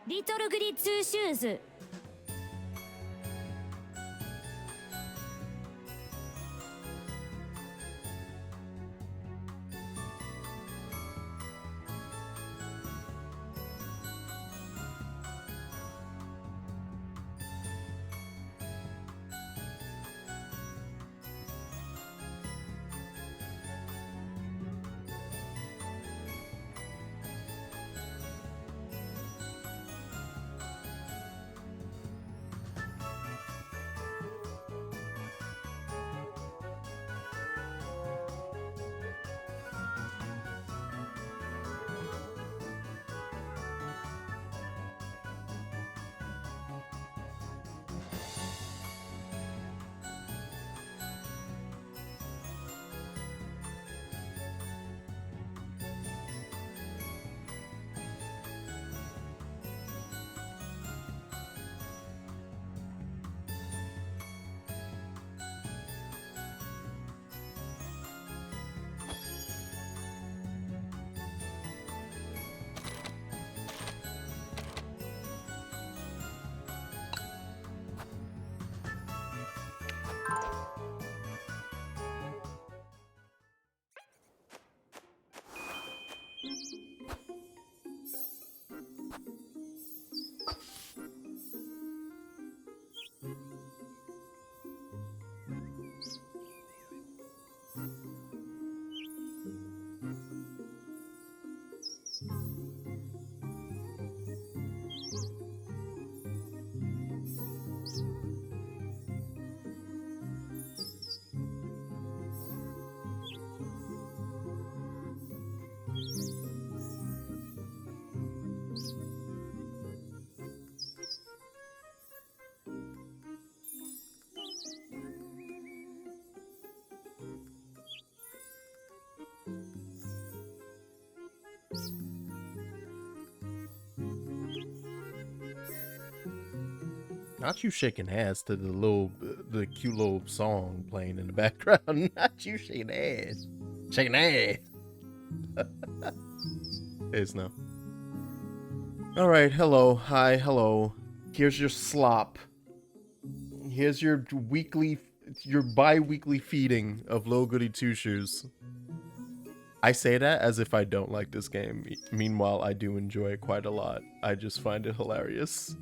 リトルグリツーシューズ Not you shaking ass to the cute little song playing in the background. Not you shaking ass. Shaking ass. It's no. All right, hello, hi, hello. Here's your slop. Here's your bi-weekly feeding of Little Goody Two Shoes. I say that as if I don't like this game. Meanwhile, I do enjoy it quite a lot. I just find it hilarious.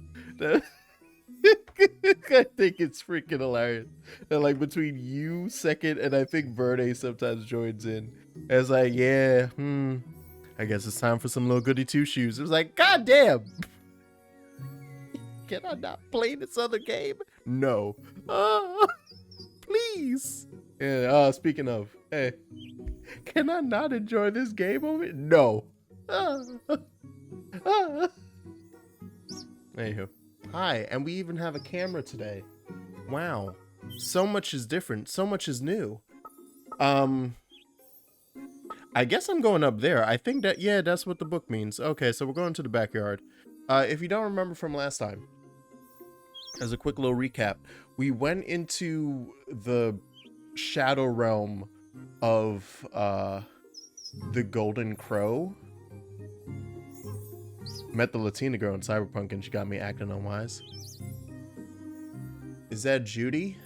I think it's freaking hilarious. And like between you, Second, and I think Verde sometimes joins in. As like, yeah, I guess it's time for some Little Goody Two Shoes. It was like, God damn! Can I not play this other game? No. Please. Yeah, speaking of, hey, can I not enjoy this game over it? No. Anywho. Hi, and we even have a camera today. Wow. So much is different. So much is new. I guess I'm going up there. I think that, yeah, that's what the book means. Okay, so we're going to the backyard. If you don't remember from last time, as a quick little recap, we went into the shadow realm of the Golden Crow. Met the Latina girl in Cyberpunk and she got me acting unwise. Is that Judy?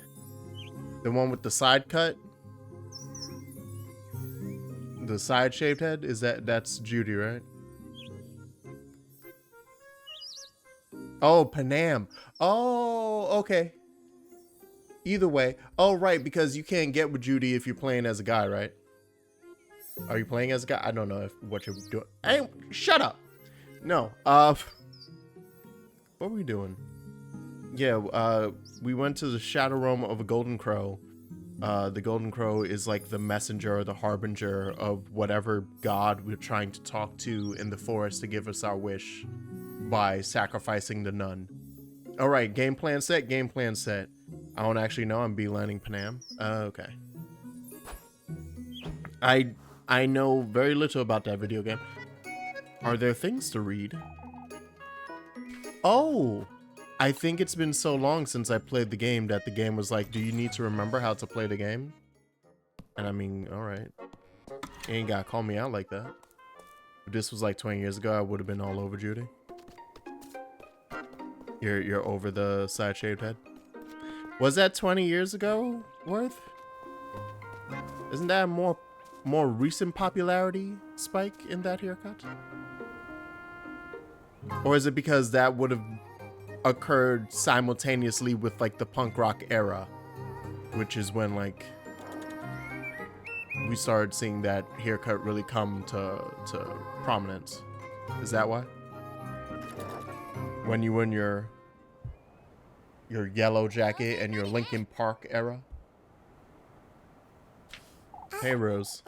The one with the side cut? The side shaved head? That's Judy, right? Oh, Panam. Oh, okay. Either way. Oh, right, because you can't get with Judy if you're playing as a guy, right? Are you playing as a guy? I don't know what you're doing. Hey, shut up. No. What were we doing? Yeah, we went to the shadow realm of a Golden Crow. The Golden Crow is like the messenger or the harbinger of whatever god we're trying to talk to in the forest to give us our wish by sacrificing the nun. All right, game plan set, game plan set. I don't actually know. I'm beelining Panam. Okay. I know very little about that video game. Are there things to read? Oh, I think it's been so long since I played the game that the game was like, do you need to remember how to play the game? And I mean, all right. You ain't gotta call me out like that. If this was like 20 years ago, I would have been all over Judy. You're over the side-shaved head. Was that 20 years ago, Worth? Isn't that a more recent popularity spike in that haircut? Or is it because that would have occurred simultaneously with like the punk rock era, which is when like we started seeing that haircut really come to prominence? Is that why? When you were in your yellow jacket and your Linkin Park era? Hey Rose.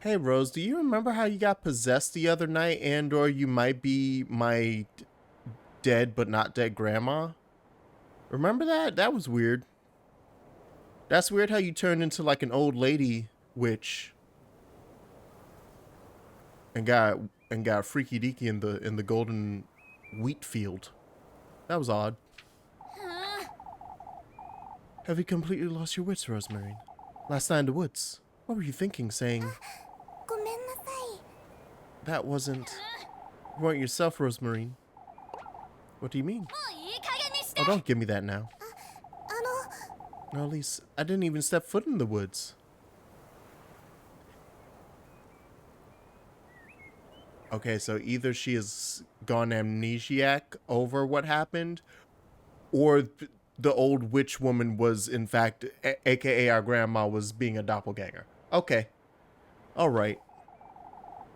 Hey Rose, do you remember how you got possessed the other night, and or you might be my dead but not dead grandma? Remember that? That was weird. That's weird how you turned into like an old lady witch and got freaky deaky in the golden wheat field. That was odd. Have you completely lost your wits, Rosemary? Last night in the woods, what were you thinking, saying... That wasn't... You weren't yourself, Rosemary. What do you mean? Oh, don't give me that now. No, Elise, I didn't even step foot in the woods. Okay, so either she has gone amnesiac over what happened, or the old witch woman was, in fact, aka our grandma, was being a doppelganger. Okay. Alright.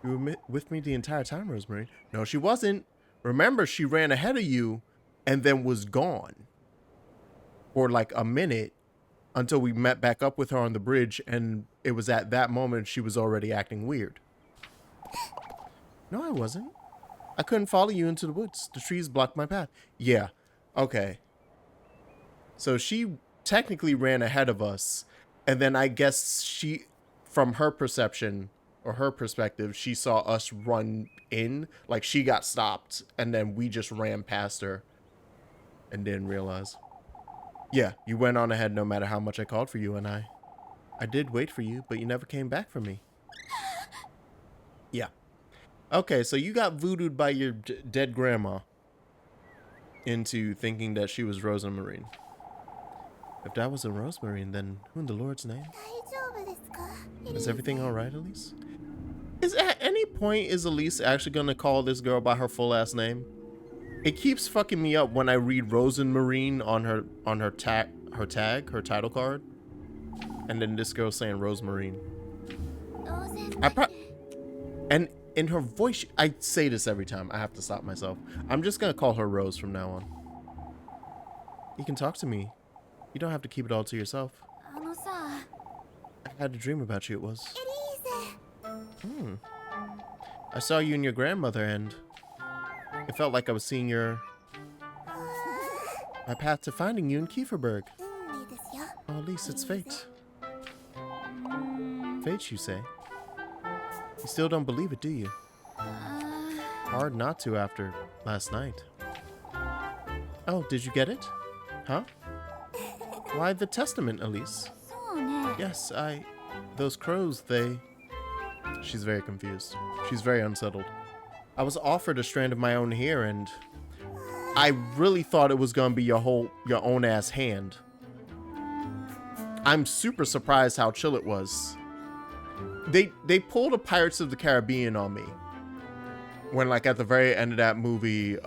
You were with me the entire time, Rosemary. No, she wasn't. Remember, she ran ahead of you and then was gone for like a minute until we met back up with her on the bridge, and it was at that moment she was already acting weird. No, I wasn't. I couldn't follow you into the woods. The trees blocked my path. Yeah. Okay. So she technically ran ahead of us, and then I guess she, from her perception or her perspective, she saw us run in, like she got stopped, and then we just ran past her and didn't realize. Yeah, you went on ahead no matter how much I called for you, and I did wait for you, but you never came back for me. Yeah. Okay, so you got voodooed by your dead grandma into thinking that she was Rosemary. If that wasn't Rosemary, then who in the Lord's name? Is everything alright, Elise? At any point is Elise actually gonna call this girl by her full ass name? It keeps fucking me up when I read Rosenmarine on her title card, and then this girl saying Rosemarine. And in her voice, I say this every time. I have to stop myself. I'm just gonna call her Rose from now on. You can talk to me. You don't have to keep it all to yourself. I had a dream about you, it was. I saw you and your grandmother, and it felt like I was seeing my path to finding you in Kieferberg. Oh, at least it's fate. Fate, you say? You still don't believe it, do you? Hard not to after last night. Oh, did you get it? Huh? Why the testament, Elise? Yes, those crows, She's very confused. She's very unsettled. I was offered a strand of my own hair, and I really thought it was gonna be your own ass hand. I'm super surprised how chill it was. They pulled a Pirates of the Caribbean on me when, like, at the very end of that movie,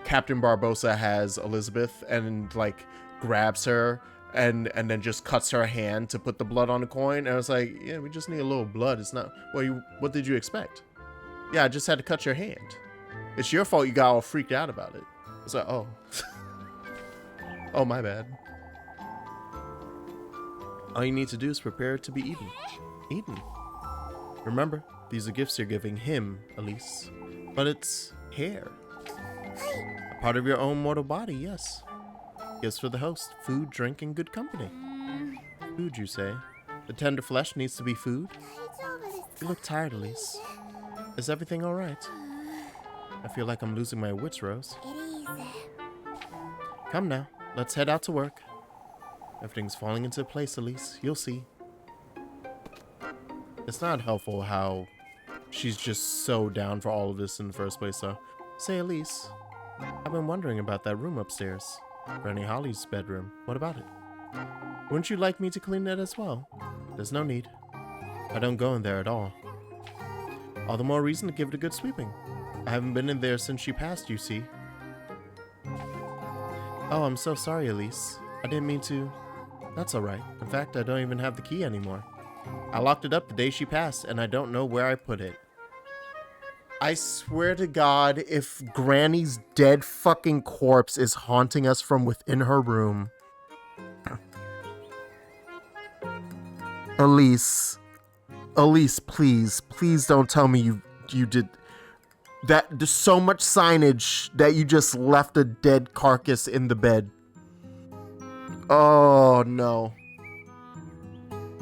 Captain Barbossa has Elizabeth and like grabs her and then just cuts her hand to put the blood on the coin. And I was like, yeah, we just need a little blood. It's not, well, what did you expect? Yeah, I just had to cut your hand. It's your fault you got all freaked out about it. It's like, oh. Oh, my bad. All you need to do is prepare it to be eaten. Eaten. Remember, these are gifts you're giving him, Elise. But it's hair. A part of your own mortal body, yes. Gifts for the host. Food, drink, and good company. Food, you say? The tender flesh needs to be food? You look tired, Elise. Is everything alright? I feel like I'm losing my wits, Rose. Come now, let's head out to work. Everything's falling into place, Elise. You'll see. It's not helpful how She's just so down for all of this in the first place, though. Say, Elise, I've been wondering about that room upstairs. Granny Holly's bedroom. What about it? Wouldn't you like me to clean it as well? There's no need. I don't go in there at all. All the more reason to give it a good sweeping. I haven't been in there since she passed, you see. Oh, I'm so sorry, Elise. I didn't mean to. That's alright. In fact, I don't even have the key anymore. I locked it up the day she passed, and I don't know where I put it. I swear to God, if Granny's dead fucking corpse is haunting us from within her room. Elise, please don't tell me you did that. There's so much signage that you just left a dead carcass in the bed. Oh no.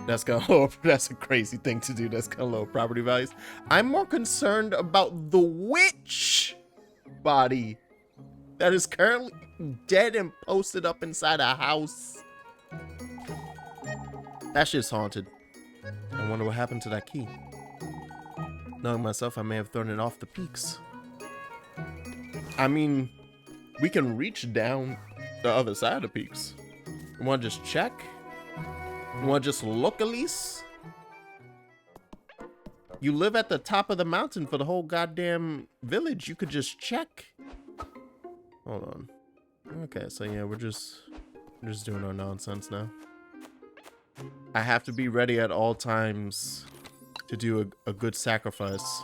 That's a crazy thing to do. That's gonna lower property values. I'm more concerned about the witch body that is currently dead and posted up inside a house. That shit's haunted. I wonder what happened to that key. Knowing myself, I may have thrown it off the peaks. I mean, we can reach down the other side of the peaks. You wanna just check? You wanna just look, Elise? You live at the top of the mountain for the whole goddamn village. You could just check. Hold on. Okay, so yeah, we're just doing our nonsense now. I have to be ready at all times to do a good sacrifice.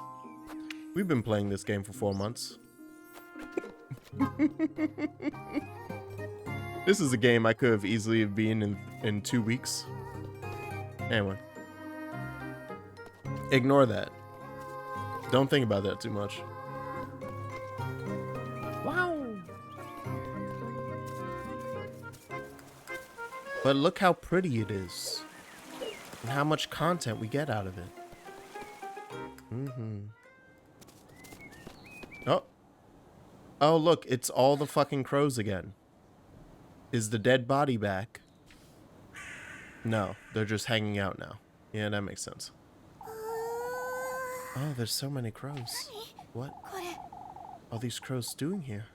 We've been playing this game for 4 months. This is a game I could have easily been in 2 weeks. Anyway. Ignore that. Don't think about that too much. Wow. But look how pretty it is. And how much content we get out of it. Oh. Oh, look. It's all the fucking crows again. Is the dead body back? No, they're just hanging out now. Yeah, that makes sense. Oh, there's so many crows. What are these crows doing here?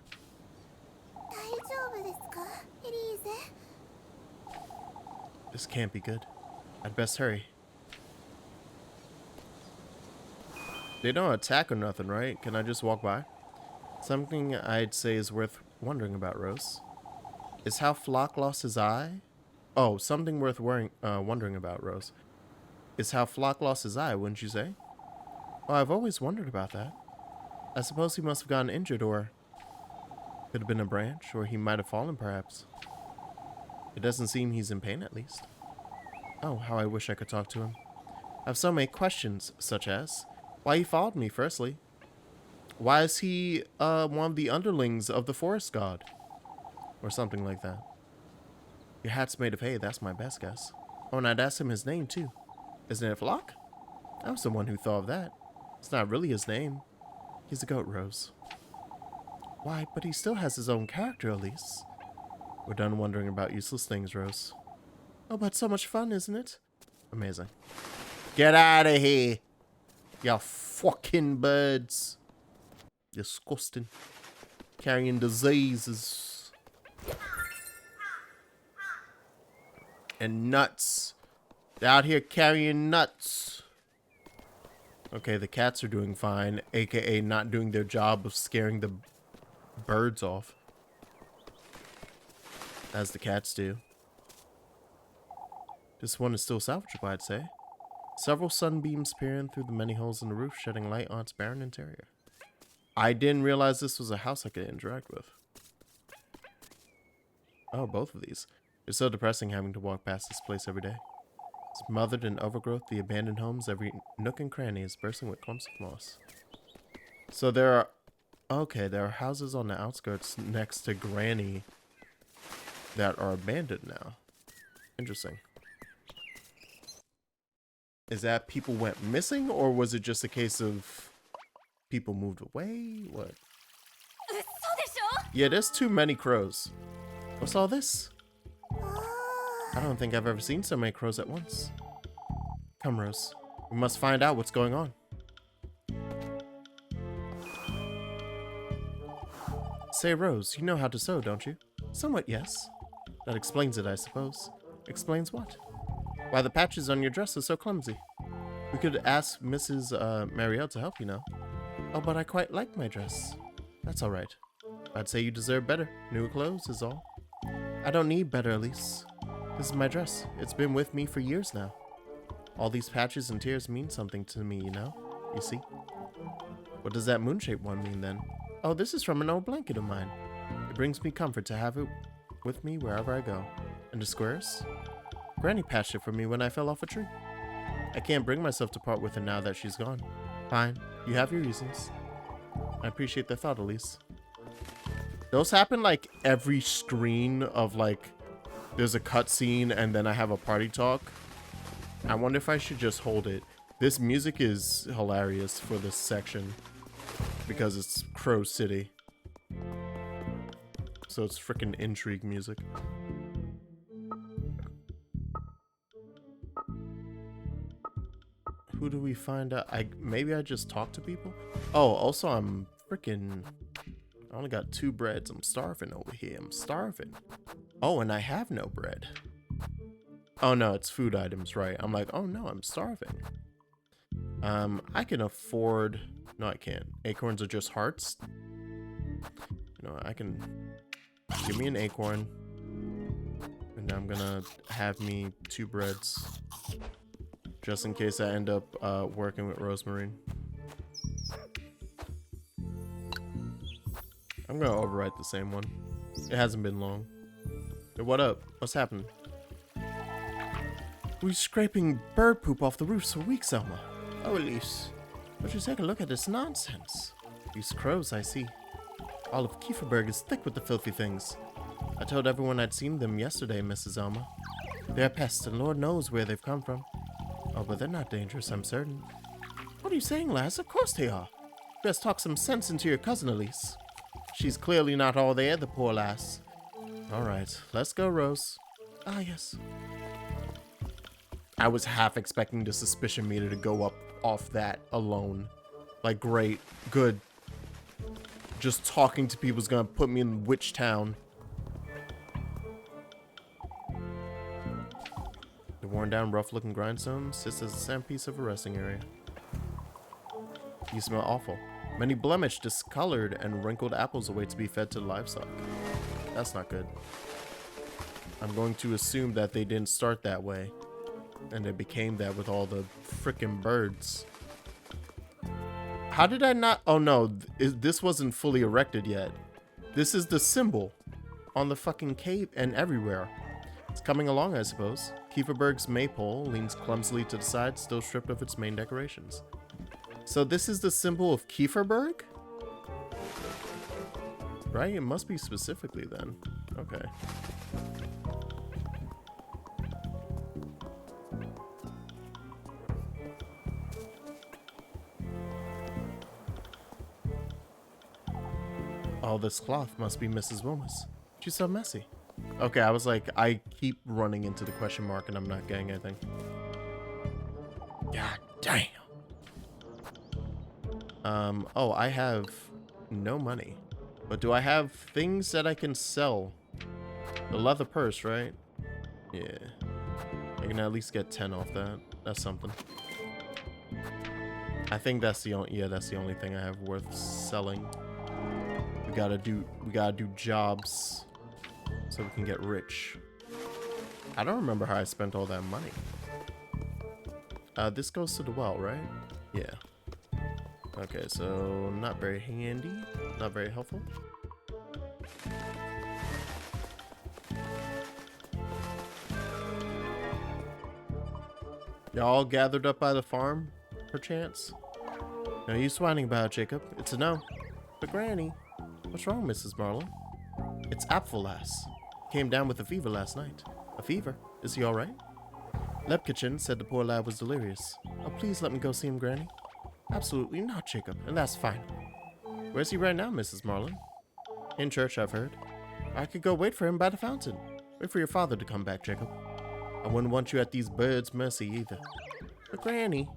This can't be good. I'd best hurry. They don't attack or nothing, right? Can I just walk by? Something I'd say is worth wondering about, Rose. Is how Flock lost his eye? Oh, something worth wondering about, Rose. Is how Flock lost his eye, wouldn't you say? Oh, I've always wondered about that. I suppose he must have gotten injured, or could have been a branch, or he might have fallen, perhaps. It doesn't seem he's in pain, at least. Oh, how I wish I could talk to him. I have so many questions, such as, why he followed me, firstly. Why is he one of the underlings of the forest god? Or something like that. Your hat's made of hay, that's my best guess. Oh, and I'd ask him his name, too. Isn't it Flock? I was the one who thought of that. It's not really his name. He's a goat, Rose. Why, but he still has his own character, Elise. We're done wondering about useless things, Rose. Oh, but so much fun, isn't it? Amazing. Get out of here, you fucking birds. Disgusting. Carrying diseases. And nuts. They're out here carrying nuts. Okay, the cats are doing fine, aka not doing their job of scaring the birds off. As the cats do. This one is still salvageable, I'd say. Several sunbeams peering through the many holes in the roof, shedding light on its barren interior. I didn't realize this was a house I could interact with. Oh, both of these. It's so depressing having to walk past this place every day. Smothered in overgrowth, the abandoned homes, every nook and cranny is bursting with clumps of moss. So there are... Okay, there are houses on the outskirts next to Granny that are abandoned now. Interesting. Is that people went missing, or was it just a case of people moved away? What? Yeah, there's too many crows. What's all this? I don't think I've ever seen so many crows at once. Come, Rose. We must find out what's going on. Say, Rose, you know how to sew, don't you? Somewhat, yes. That explains it, I suppose. Explains what? Why the patches on your dress are so clumsy. We could ask Mrs. Marielle to help, you know. Oh, but I quite like my dress. That's all right. I'd say you deserve better. Newer clothes is all. I don't need better, Elise. This is my dress. It's been with me for years now. All these patches and tears mean something to me, you know? You see? What does that moon-shaped one mean, then? Oh, this is from an old blanket of mine. It brings me comfort to have it with me wherever I go. And the squares? Granny patched it for me when I fell off a tree. I can't bring myself to part with her now that she's gone. Fine. You have your reasons. I appreciate the thought, Elise. Those happen like every screen of like there's a cutscene and then I have a party talk. I wonder if I should just hold it. This music is hilarious for this section because it's Crow City. So it's freaking intrigue music. Who do we find out? Maybe I just talk to people? Oh, also I'm freaking... I only got 2 breads. I'm starving over here. I'm starving. Oh, and I have no bread. Oh no, it's food items, right? I'm like, oh no, I'm starving. I can afford... No, I can't. Acorns are just hearts. You know, I can... Give me an acorn. And I'm gonna have me 2 breads. Just in case I end up working with Rosemary. I'm gonna overwrite the same one. It hasn't been long. Hey, what up? What's happening? We're scraping bird poop off the roofs for weeks, Elma. Oh, Elise. Would you take a look at this nonsense? These crows, I see. All of Kieferberg is thick with the filthy things. I told everyone I'd seen them yesterday, Mrs. Elma. They're pests, and Lord knows where they've come from. Oh, but they're not dangerous, I'm certain. What are you saying, lass? Of course they are. You best talk some sense into your cousin, Elise. She's clearly not all there, the poor lass. All right, let's go, Rose. Ah, yes. I was half expecting the suspicion meter to go up off that alone. Like, great, good. Just talking to people is gonna put me in Witch Town. The worn down, rough looking grindstone sits as a sandpiece of a resting area. You smell awful. Many blemished, discolored, and wrinkled apples await to be fed to the livestock. That's not good. I'm going to assume that they didn't start that way. And it became that with all the frickin' birds. How did I not... Oh no, this wasn't fully erected yet. This is the symbol on the fucking cave and everywhere. It's coming along, I suppose. Kieferberg's maypole leans clumsily to the side, still stripped of its main decorations. So this is the symbol of Kieferberg? Right? It must be specifically then. Okay. All this cloth must be Mrs. Wilmer's. She's so messy. Okay, I was like, I keep running into the question mark and I'm not getting anything. God damn. Oh, I have no money. But do I have things that I can sell? The leather purse, right? Yeah. I can at least get 10 off that. That's something. I think that's the only, yeah, that's the only thing I have worth selling. We gotta do jobs so we can get rich. I don't remember how I spent all that money. This goes to the well, right? Yeah. Okay, so not very handy, not very helpful. Y'all gathered up by the farm, perchance? No use whining about it, Jacob. It's a no. But Granny, what's wrong, Mrs. Marlin? It's Apfel lass. Came down with a fever last night. A fever? Is he alright? Lepkichin said the poor lad was delirious. Oh, please let me go see him, Granny. Absolutely not, Jacob, and that's fine. Where's he right now, Mrs. Marlin? In church, I've heard. I could go wait for him by the fountain. Wait for your father to come back, Jacob. I wouldn't want you at these birds' mercy either. But Granny,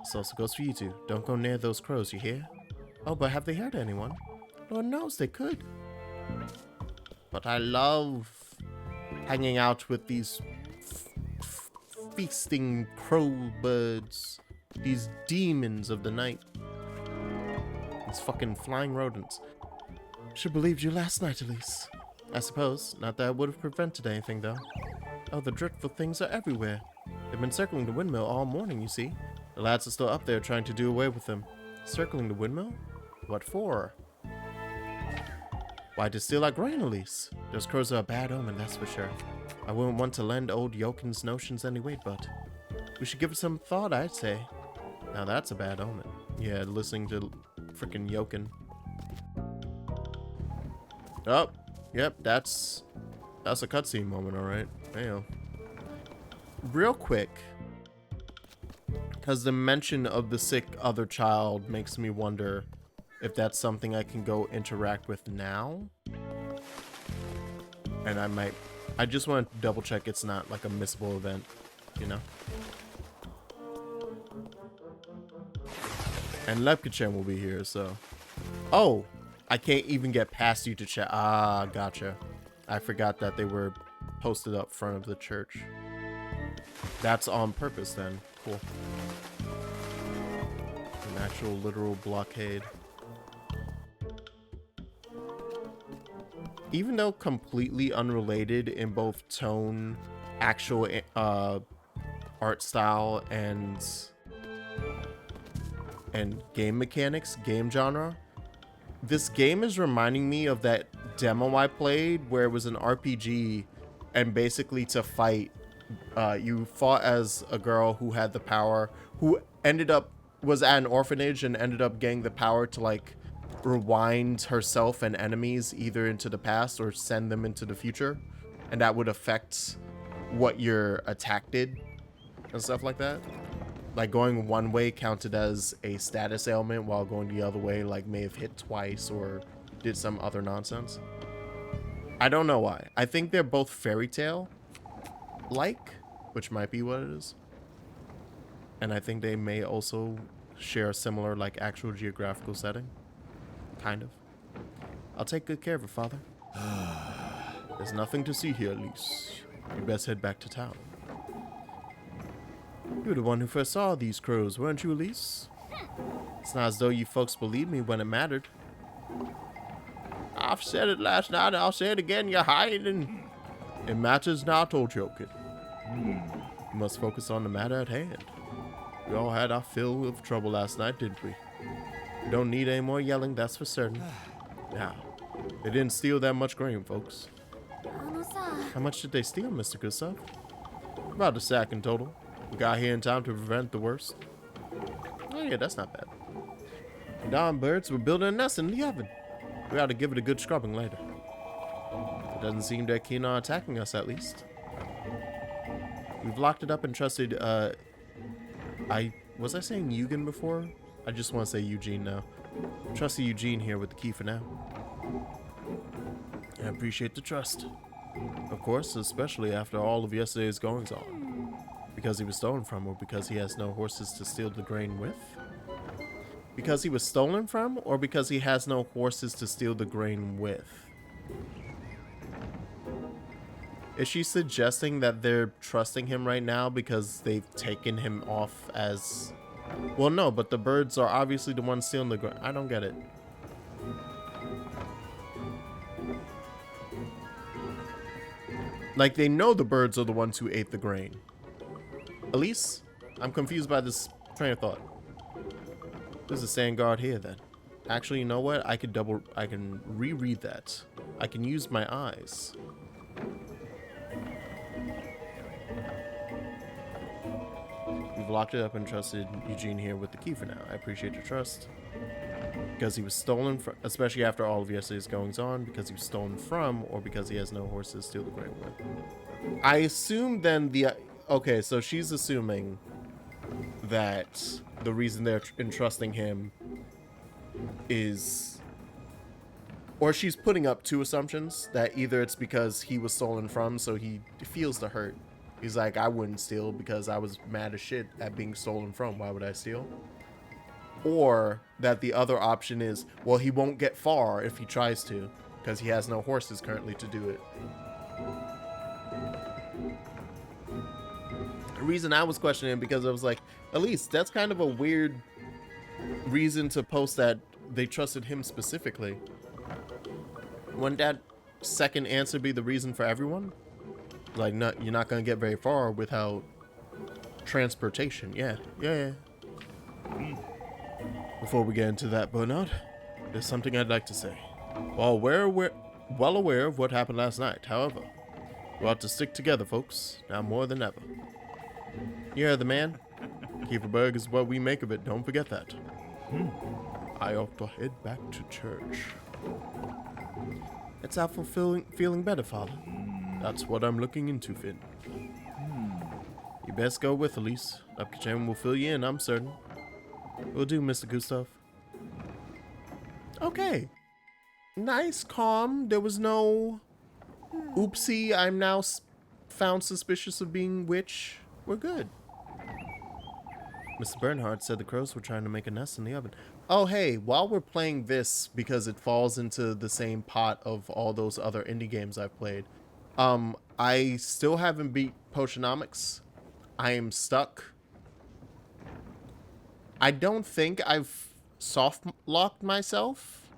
this also goes for you two. Don't go near those crows, you hear? Oh, but have they heard anyone? Lord knows they could. But I love hanging out with these feasting crow birds. These demons of the night. These fucking flying rodents. Should believed you last night, Elise. I suppose. Not that I would have prevented anything, though. Oh, the dreadful things are everywhere. They've been circling the windmill all morning, you see. The lads are still up there trying to do away with them. Circling the windmill? What for? Why, to steal our grain, Elise. Those crows are a bad omen, that's for sure. I wouldn't want to lend old Yokin's notions any weight, but we should give it some thought, I'd say. Now that's a bad omen. Yeah, listening to frickin' Yokin. Oh, yep, that's a cutscene moment, alright. Damn. Real quick, because the mention of the sick other child makes me wonder if that's something I can go interact with now. And I just want to double check it's not like a missable event, you know? And Lepkachan will be here, so. Oh, I can't even get past you to chat. Ah, gotcha. I forgot that they were posted up front of the church. That's on purpose then. Cool. An actual literal blockade. Even though completely unrelated in both tone, actual art style, and game mechanics, game genre, this game is reminding me of that demo I played where it was an RPG, and basically to fight, you fought as a girl who had the power, who was at an orphanage and ended up getting the power to like rewind herself and enemies either into the past or send them into the future, and that would affect what your attack did and stuff like that. Like going one way counted as a status ailment, while going the other way like may have hit twice or did some other nonsense. I don't know why. I think they're both fairy tale like, which might be what it is. And I think they may also share a similar like actual geographical setting. Kind of. I'll take good care of it, Father. There's nothing to see here, Elise. You best head back to town. You were the one who first saw these crows, weren't you, Elise? It's not as though you folks believed me when it mattered. I've said it last night, and I'll say it again, you're hiding. It matters not, old Joker. You must focus on the matter at hand. We all had our fill of trouble last night, didn't we? We don't need any more yelling, that's for certain. Now, they didn't steal that much grain, folks. How much did they steal, Mr. Gustav? About a sack in total. We got here in time to prevent the worst. Oh yeah, that's not bad. Darn birds were building a nest in the oven. We ought to give it a good scrubbing later. It doesn't seem they're keen on attacking us, at least. We've locked it up and trusted, was I saying Eugen before? I just want to say Eugene now. Trusted Eugene here with the key for now. I appreciate the trust. Of course, especially after all of yesterday's goings on. Because he was stolen from, or because he has no horses to steal the grain with? Because he was stolen from, or because he has no horses to steal the grain with? Is she suggesting that they're trusting him right now because they've taken him off as... Well, no, but the birds are obviously the ones stealing the grain. I don't get it. Like, they know the birds are the ones who ate the grain. Elise, I'm confused by this train of thought. There's a sand guard here, then. Actually, you know what? I can reread that. I can use my eyes. We've locked it up and trusted Eugene here with the key for now. I appreciate your trust. Because he was stolen from, especially after all of yesterday's goings on, because he was stolen from, or because he has no horses to steal the grain with. I assume then okay, so she's assuming that the reason they're entrusting him is, or she's putting up two assumptions, that either it's because he was stolen from, so he feels the hurt. He's like, I wouldn't steal because I was mad as shit at being stolen from. Why would I steal? Or that the other option is, well, he won't get far if he tries to. because he has no horses currently to do it. The reason I was questioning because I was like, Elise, that's kind of a weird reason to post that they trusted him specifically. Wouldn't that second answer be the reason for everyone? Like, you're not gonna get very far without transportation. Yeah. Before we get into that, Bernard, there's something I'd like to say. While we're well aware of what happened last night, however, we ought to stick together, folks, now more than ever. You hear the man? Kieferberg is what we make of it, don't forget that. I ought to head back to church. It's out for feeling better, Father. That's what I'm looking into, Finn. You best go with Elise. Upkachem will fill you in, I'm certain. Will do, Mr. Gustav. Okay. Nice, calm. There was no oopsie, I'm now found suspicious of being witch. We're good. Mr. Bernhardt said the crows were trying to make a nest in the oven. Oh, hey, while we're playing this, because it falls into the same pot of all those other indie games I've played, I still haven't beat Potionomics. I am stuck. I don't think I've soft-locked myself,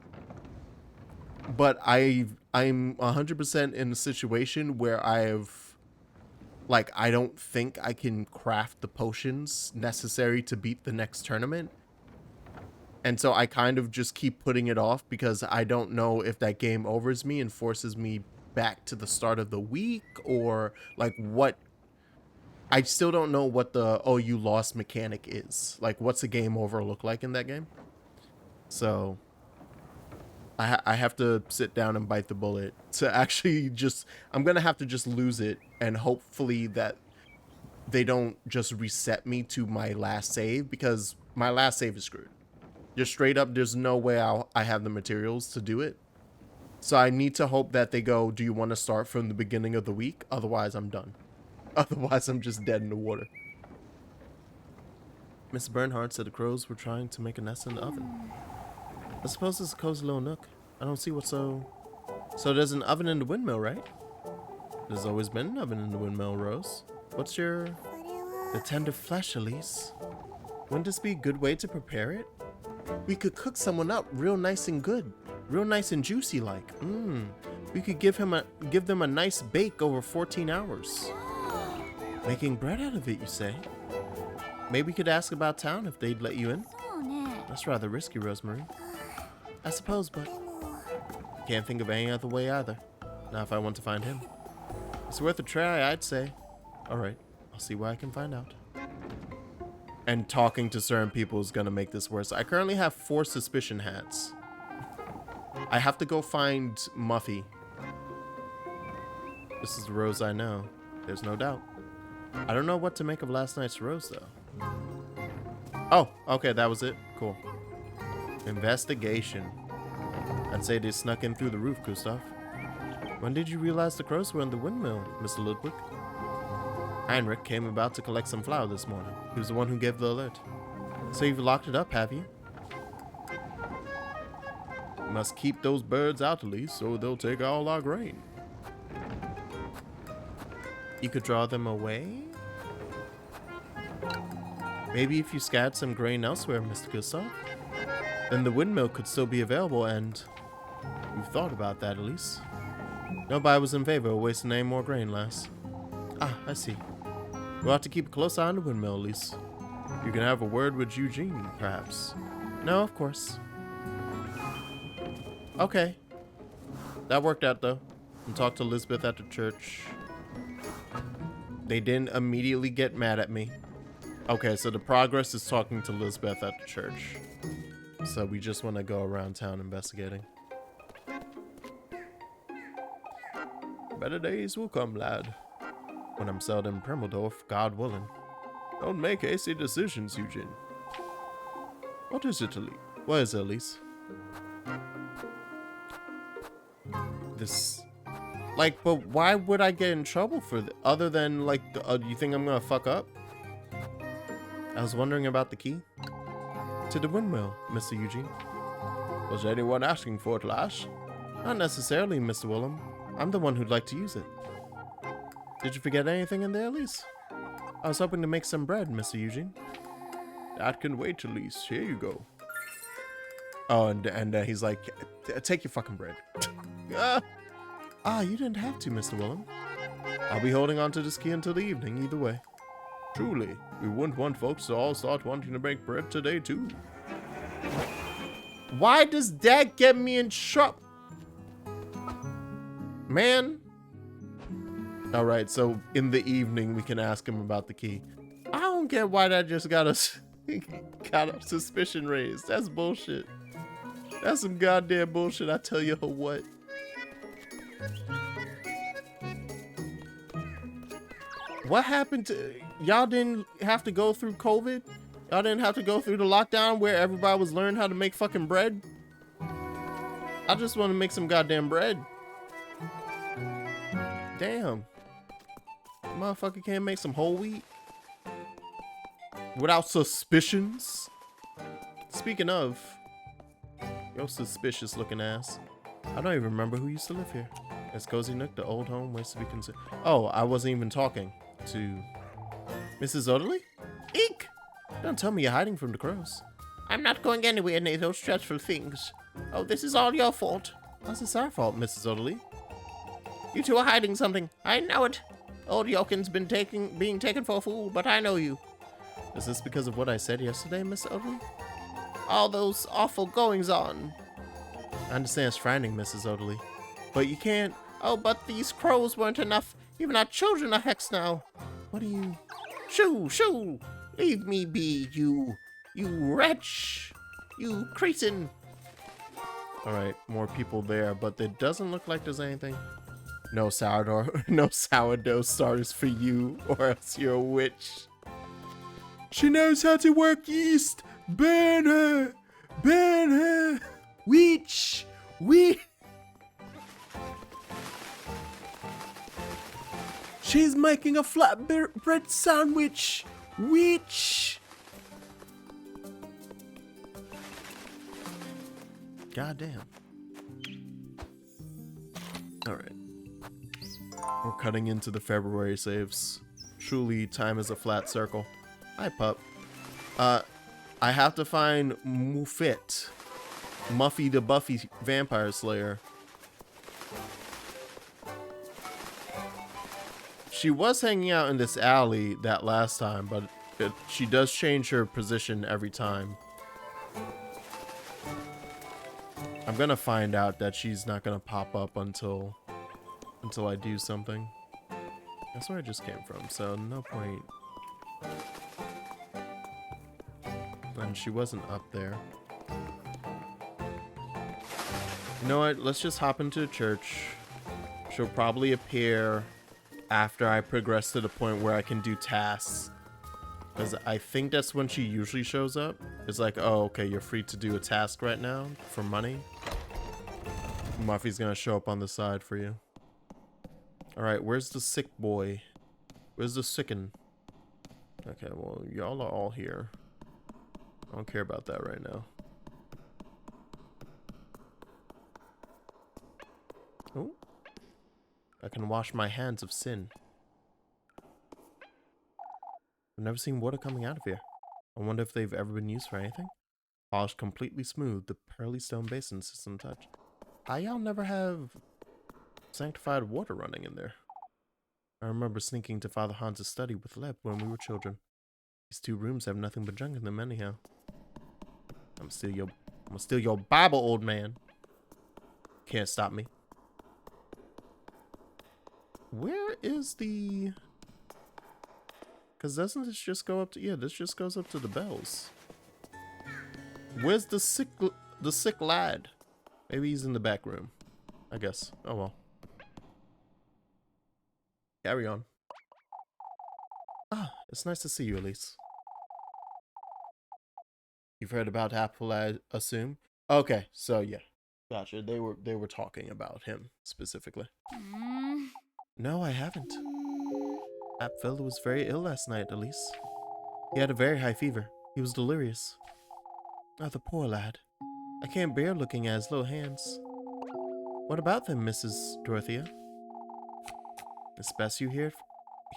but I'm 100% in a situation where I don't think I can craft the potions necessary to beat the next tournament. And so I kind of just keep putting it off because I don't know if that game overs me and forces me back to the start of the week, or like what. I still don't know what the "oh, you lost" mechanic is. Like, what's a game over look like in that game? So I have to sit down and bite the bullet to actually I'm going to have to just lose it, and hopefully that they don't just reset me to my last save, because my last save is screwed. Just straight up, there's no way I have the materials to do it. So I need to hope that they go, do you want to start from the beginning of the week? Otherwise, I'm done. Otherwise, I'm just dead in the water. Mr. Bernhardt said the crows were trying to make a nest in the oven. I suppose it's a cozy little nook. I don't see what's so there's an oven in the windmill, right? There's always been an oven in the windmill, Rose. What's the tender flesh, Elise? Wouldn't this be a good way to prepare it? We could cook someone up real nice and good. Real nice and juicy like. We could give them a nice bake over 14 hours. Making bread out of it, you say? Maybe we could ask about town if they'd let you in. That's rather risky, Rosemary. I suppose, but can't think of any other way either. Not if I want to find him. It's worth a try, I'd say. Alright, I'll see what I can find out. And talking to certain people is gonna make this worse. I currently have 4 suspicion hats. I have to go find Muffy. This is the Rose I know. There's no doubt. I don't know what to make of last night's Rose, though. Oh, okay, that was it. Cool. Investigation. I'd say they snuck in through the roof, Gustav. When did you realize the crows were in the windmill, Mr. Ludwig? Heinrich came about to collect some flour this morning. He was the one who gave the alert. So you've locked it up, have you? We must keep those birds out, Elise, or they'll take all our grain. You could draw them away? Maybe if you scattered some grain elsewhere, Mr. Gustav, then the windmill could still be available, and you've thought about that, Elise. Nobody was in favor of wasting any more grain, lass. Ah, I see. We'll have to keep a close eye on the windmill, Elise. You can have a word with Eugene, perhaps. No, of course. Okay. That worked out, though. And talked to Elizabeth at the church. They didn't immediately get mad at me. Okay, so the progress is talking to Elizabeth at the church. So we just want to go around town investigating. Better days will come, lad. When I'm settled in Premmeldorf, God willing. Don't make hasty decisions, Eugene. What is it, Elise? What is it, Elise? This... Like, but why would I get in trouble for this? Other than, like, you think I'm gonna fuck up? I was wondering about the key. To the windmill, Mr. Eugene. Was anyone asking for it, lass? Not necessarily, Mr. Willem. I'm the one who'd like to use it. Did you forget anything in there, Elise? I was hoping to make some bread, Mr. Eugene. That can wait, Elise. Here you go. Oh, and he's like, take your fucking bread. You didn't have to, Mr. Willem. I'll be holding on to this key until the evening, either way. Truly, we wouldn't want folks to all start wanting to make bread today, too. Why does Dad get me in trouble? Man. Alright, so in the evening, we can ask him about the key. I don't get why that just got us... got a suspicion raised. That's bullshit. That's some goddamn bullshit, I tell you what. What happened to... Y'all didn't have to go through COVID? Y'all didn't have to go through the lockdown where everybody was learning how to make fucking bread? I just want to make some goddamn bread. Damn. Motherfucker can't make some whole wheat? Without suspicions? Speaking of... Yo, suspicious looking ass. I don't even remember who used to live here. It's Cozy Nook, the old home, ways to be considered. Oh, I wasn't even talking to Mrs. Odderly? Eek! Don't tell me you're hiding from the crows. I'm not going anywhere near those dreadful things. Oh, this is all your fault. How's this our fault, Mrs. Odderly? You two are hiding something. I know it. Old Yokin's been being taken for a fool, but I know you. Is this because of what I said yesterday, Miss Odderly? All those awful goings-on. I understand it's frightening, Mrs. Odderly. But you can't... Oh, but these crows weren't enough. Even our children are hexed now. What are you... Shoo! Shoo! Leave me be, you wretch! You cretin! Alright, more people there, but it doesn't look like there's anything. No sourdough starters for you, or else you're a witch. She knows how to work yeast! Burn her! Burn her! Witch! She's making a flatbread sandwich! Witch! Goddamn. Alright. We're cutting into the February saves. Truly, time is a flat circle. Hi, pup. I have to find Muffet. Muffy the Buffy Vampire Slayer. She was hanging out in this alley that last time, but she does change her position every time. I'm gonna find out that she's not gonna pop up until I do something. That's where I just came from, so no point. And she wasn't up there. You know what? Let's just hop into the church. She'll probably appear after I progress to the point where I can do tasks. Because I think that's when she usually shows up. It's like, oh, okay, you're free to do a task right now for money. Muffy's gonna show up on the side for you. Alright, where's the sick boy? Where's the sicken? Okay, well, y'all are all here. I don't care about that right now. Oh. I can wash my hands of sin. I've never seen water coming out of here. I wonder if they've ever been used for anything. Polished completely smooth, the pearly stone basin sits untouched. Y'all never have sanctified water running in there. I remember sneaking to Father Hans' study with Leb when we were children. These two rooms have nothing but junk in them anyhow. I'm gonna steal your Bible, old man. Can't stop me. Where is the... Because doesn't this just go up to... Yeah, this just goes up to the bells. Where's the sick lad? Maybe he's in the back room. I guess. Oh well. Carry on. Ah, it's nice to see you, Elise. You've heard about Apple, I assume? Okay, so yeah. Gotcha. They were talking about him specifically. No, I haven't. That fellow was very ill last night, Elise. He had a very high fever. He was delirious. Oh, the poor lad. I can't bear looking at his little hands. What about them, Mrs. Dorothea? It's best you hear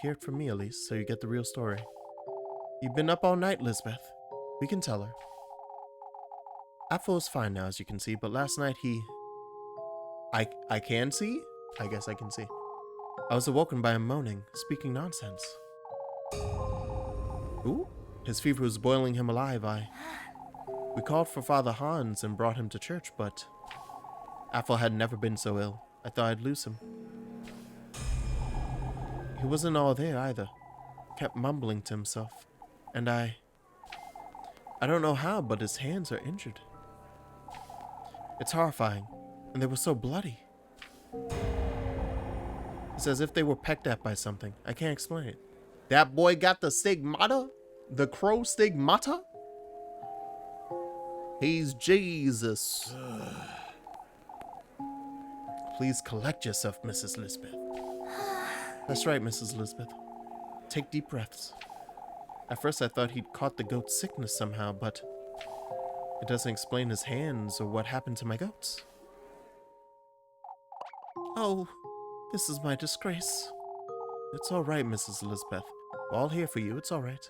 it from me, Elise, so you get the real story. You've been up all night, Lisbeth. We can tell her. Apfel is fine now, as you can see, but last night he... I can see? I guess I can see. I was awoken by him moaning, speaking nonsense. Ooh, his fever was boiling him alive. We called for Father Hans and brought him to church, but Apfel had never been so ill. I thought I'd lose him. He wasn't all there either. Kept mumbling to himself. And I don't know how, but his hands are injured. It's horrifying, and they were so bloody. It's as if they were pecked at by something. I can't explain it. That boy got the stigmata? The crow stigmata? He's Jesus. Please collect yourself, Mrs. Lisbeth. That's right, Mrs. Lisbeth. Take deep breaths. At first I thought he'd caught the goat's sickness somehow, but it doesn't explain his hands or what happened to my goats. Oh, this is my disgrace. It's all right, Mrs. Lisbeth. We're all here for you. It's all right.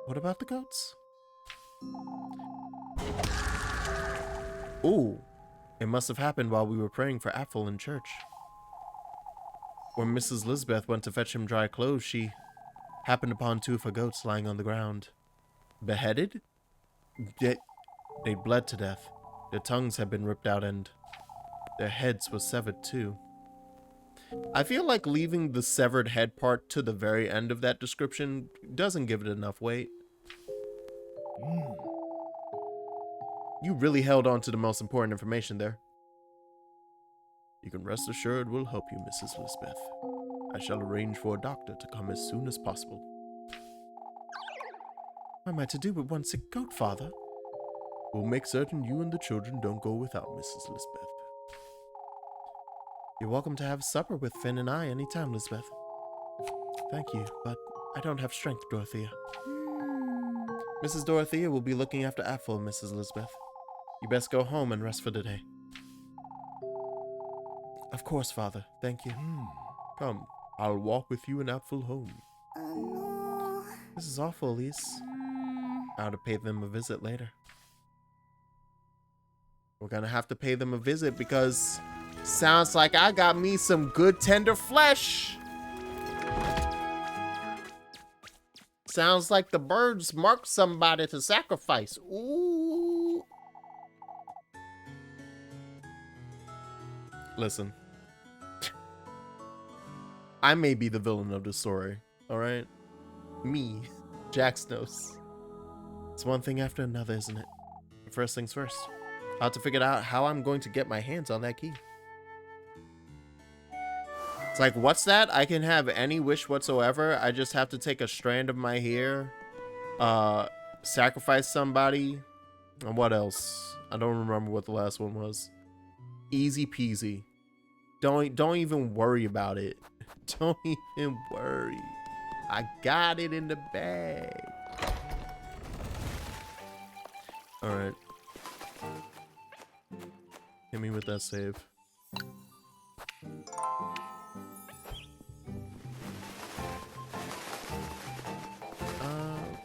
What about the goats? Ooh, it must have happened while we were praying for Apfel in church. When Mrs. Lisbeth went to fetch him dry clothes, she happened upon 2 of her goats lying on the ground. Beheaded? They bled to death. Their tongues had been ripped out and their heads were severed too. I feel like leaving the severed head part to the very end of that description doesn't give it enough weight. You really held on to the most important information there. You can rest assured we'll help you, Mrs. Lisbeth. I shall arrange for a doctor to come as soon as possible. What am I to do with one sick goat, Father? We'll make certain you and the children don't go without, Mrs. Lisbeth. You're welcome to have supper with Finn and I anytime, Lisbeth. Thank you, but I don't have strength, Dorothea. Mrs. Dorothea will be looking after Apfel, Mrs. Lisbeth. You best go home and rest for the day. Of course, Father. Thank you. Come, I'll walk with you and Apfel home. This is awful, Elise. I ought to pay them a visit later. We're gonna have to pay them a visit because sounds like I got me some good tender flesh. Sounds like the birds marked somebody to sacrifice. Ooh. Listen. I may be the villain of the story, alright? Me, Jack Snows. It's one thing after another, isn't it? First things first. I'll have to figure out how I'm going to get my hands on that key. It's like, what's that? I can have any wish whatsoever. I just have to take a strand of my hair, sacrifice somebody, and what else? I don't remember what the last one was. Easy peasy. Don't even worry about it. Don't even worry. I got it in the bag. All right. Hit me with that save.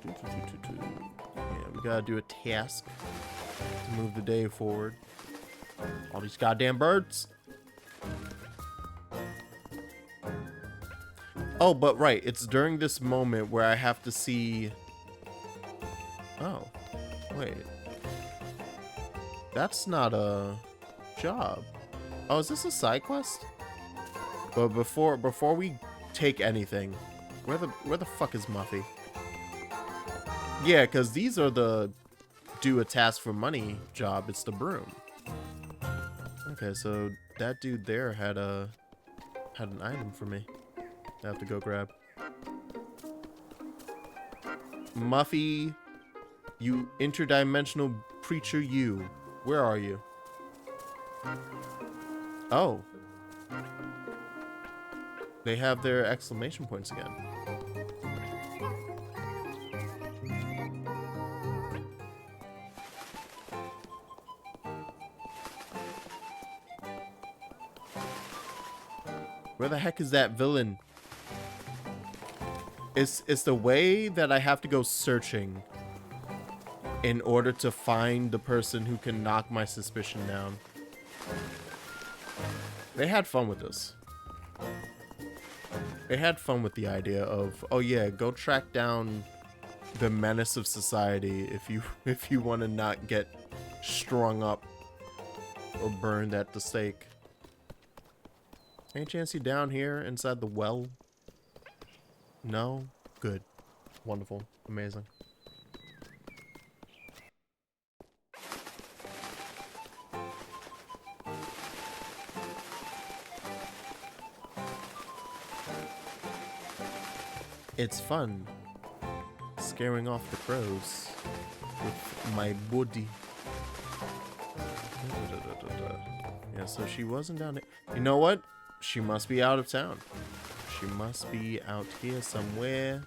Yeah, we gotta do a task to move the day forward. All these goddamn birds. Oh, but right, it's during this moment where I have to see... Oh, wait. That's not a job. Oh, is this a side quest? But before we take anything, where the fuck is Muffy? Yeah, because these are the do a task for money job. It's the broom. Okay, so that dude there had an item for me. I have to go grab. Muffy, you interdimensional preacher, you. Where are you? Oh. They have their exclamation points again. Where the heck is that villain? It's the way that I have to go searching in order to find the person who can knock my suspicion down. They had fun with this. They had fun with the idea of, oh yeah, go track down the menace of society if you want to not get strung up or burned at the stake. Any chance you down here inside the well? No? Good. Wonderful. Amazing. It's fun scaring off the crows with my body. Yeah, so she wasn't down there. You know what? She must be out of town. She must be out here somewhere.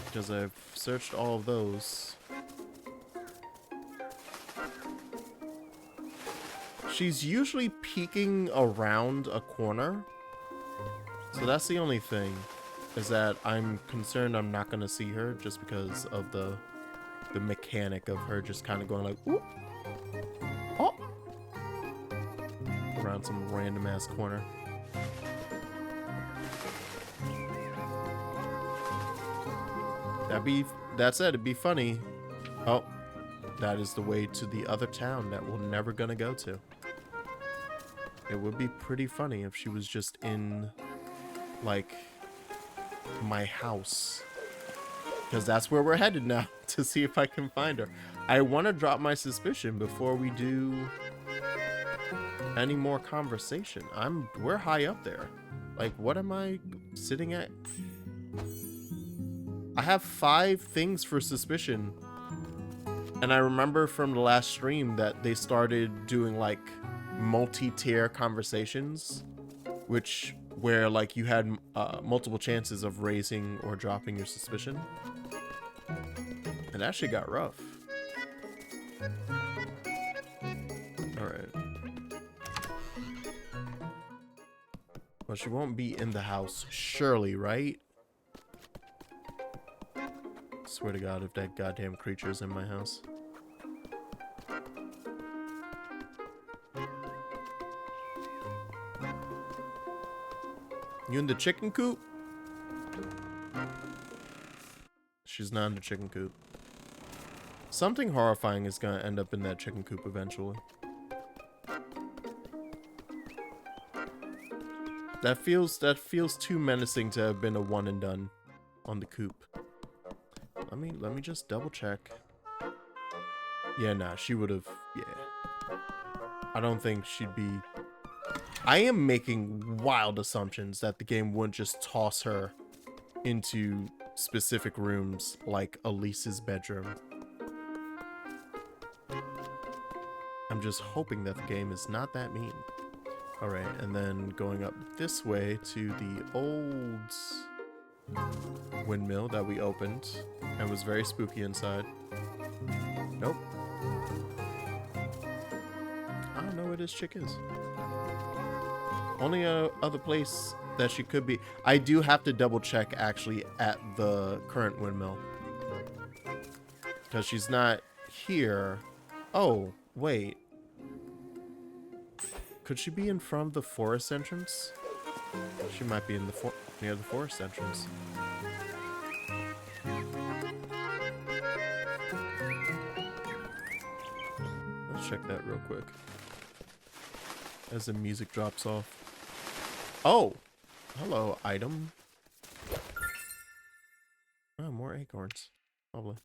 Because I've searched all of those. She's usually peeking around a corner. So that's the only thing, is that I'm concerned I'm not going to see her just because of the mechanic of her just kind of going like, oop, oh, around some random ass corner. That said, it'd be funny. Oh, that is the way to the other town that we're never gonna go to. It would be pretty funny if she was just in, like, my house. Because that's where we're headed now, to see if I can find her. I want to drop my suspicion before we do any more conversation. We're high up there. Like, what am I sitting at? I have 5 things for suspicion. And I remember from the last stream that they started doing, like, multi-tier conversations, where like you had multiple chances of raising or dropping your suspicion. It actually got rough. Alright. Well, she won't be in the house, surely, right? Swear to God, if that goddamn creature is in my house. You in the chicken coop? She's not in the chicken coop. Something horrifying is gonna end up in that chicken coop eventually. That feels too menacing to have been a one and done on the coop. Let me just double check. Yeah, nah, she would have. Yeah, I don't think she'd be. I am making wild assumptions that the game wouldn't just toss her into specific rooms like Elise's bedroom. I'm just hoping that the game is not that mean. Alright, and then going up this way to the old windmill that we opened and was very spooky inside. Nope. I don't know where this chick is. Only other place that she could be. I do have to double check actually at the current windmill. Because she's not here. Oh, wait. Could she be in front of the forest entrance? She might be in the near the forest entrance. Let's check that real quick. As the music drops off. Oh! Hello, item. Oh, more acorns. Probably.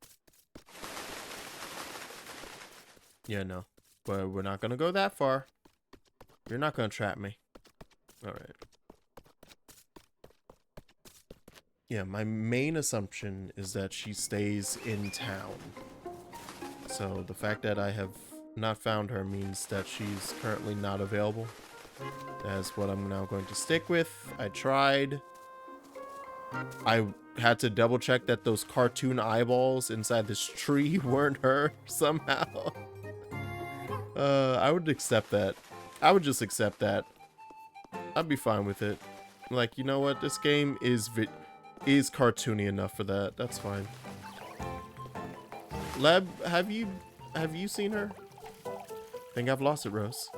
Yeah, no. But we're not gonna go that far. You're not gonna trap me. Alright. Yeah, my main assumption is that she stays in town. So the fact that I have not found her means that she's currently not available. That's what I'm now going to stick with. I tried. I had to double check that those cartoon eyeballs inside this tree weren't her somehow. I would accept that. I would just accept that I'd be fine with it. Like, you know what? This game is cartoony enough for that. That's fine. Leb, have you seen her? Think I've lost it, Rose.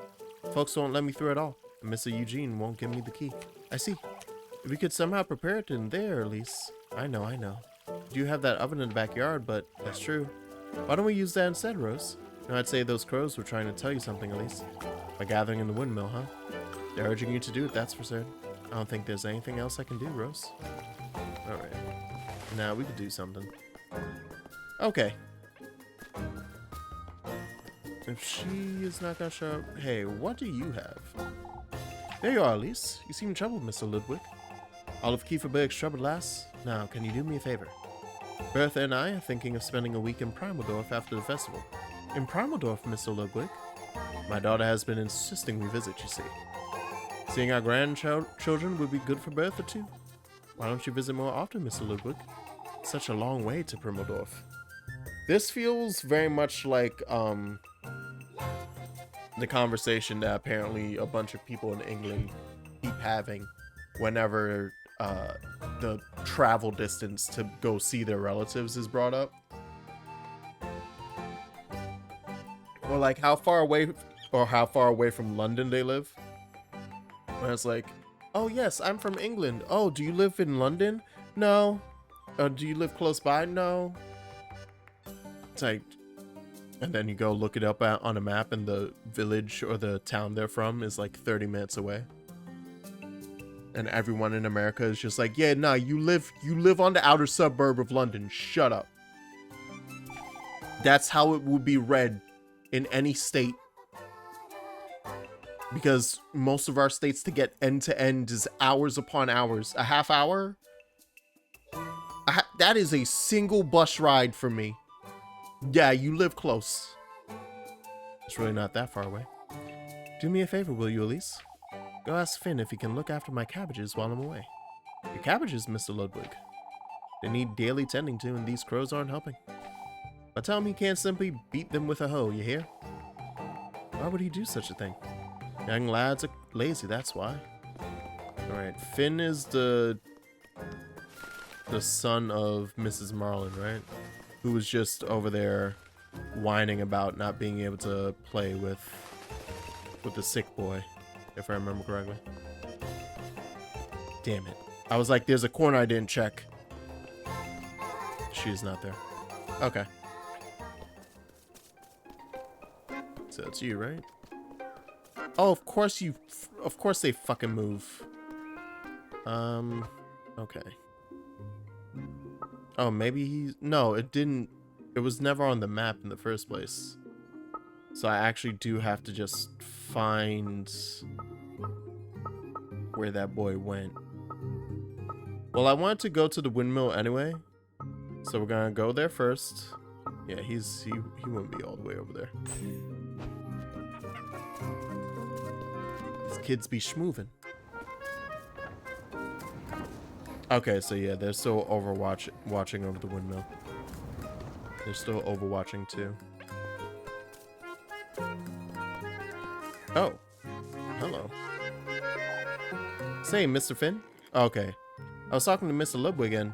Folks won't let me through at all. And Mr. Eugene won't give me the key. I see. If we could somehow prepare it in there, Elise. I know. You do have that oven in the backyard, but that's true. Why don't we use that instead, Rose? You know, I'd say those crows were trying to tell you something, Elise. By gathering in the windmill, huh? They're urging you to do it, that's for certain. I don't think there's anything else I can do, Rose. Alright. Now we could do something. Okay. If she is not gonna show up... Hey, what do you have? There you are, Elise. You seem troubled, Mr. Ludwig. All of Kieferberg's trouble lasts. Now, can you do me a favor? Bertha and I are thinking of spending a week in Primeldorf after the festival. In Primeldorf, Mr. Ludwig? My daughter has been insisting we visit, you see. Seeing our grandchildren would be good for Bertha, too. Why don't you visit more often, Mr. Ludwig? It's such a long way to Primeldorf. This feels very much like, the conversation that apparently a bunch of people in England keep having whenever, the travel distance to go see their relatives is brought up. Or like how far away from London they live. Where it's like, oh yes, I'm from England. Oh, do you live in London? No. Do you live close by? No. It's like, and then you go look it up on a map and the village or the town they're from is like 30 minutes away. And everyone in America is just like, yeah, nah, you live on the outer suburb of London. Shut up. That's how it would be read in any state. Because most of our states to get end to end is hours upon hours. A half hour? That is a single bus ride for me. Yeah, you live close. It's really not that far away. Do me a favor, will you, Elise? Go ask Finn if he can look after my cabbages while I'm away. Your cabbages, Mr. Ludwig. They need daily tending to, and these crows aren't helping. But tell him he can't simply beat them with a hoe, you hear? Why would he do such a thing? Young lads are lazy, that's why. Alright, Finn is the son of Mrs. Marlin, right? Who was just over there whining about not being able to play with the sick boy, if I remember correctly. Damn it. I was like, there's a corner I didn't check. She's not there. Okay. So it's you, right? Oh, of course they fucking move. Okay. Oh, maybe he's... No, it didn't... It was never on the map in the first place. So I actually do have to just find where that boy went. Well, I wanted to go to the windmill anyway. So we're gonna go there first. Yeah, he wouldn't be all the way over there. These kids be schmoovin'. Okay, so yeah, they're still watching over the windmill. They're still overwatching too. Oh, hello. Say, Mr. Finn. Okay, I was talking to Mr. Ludwig again.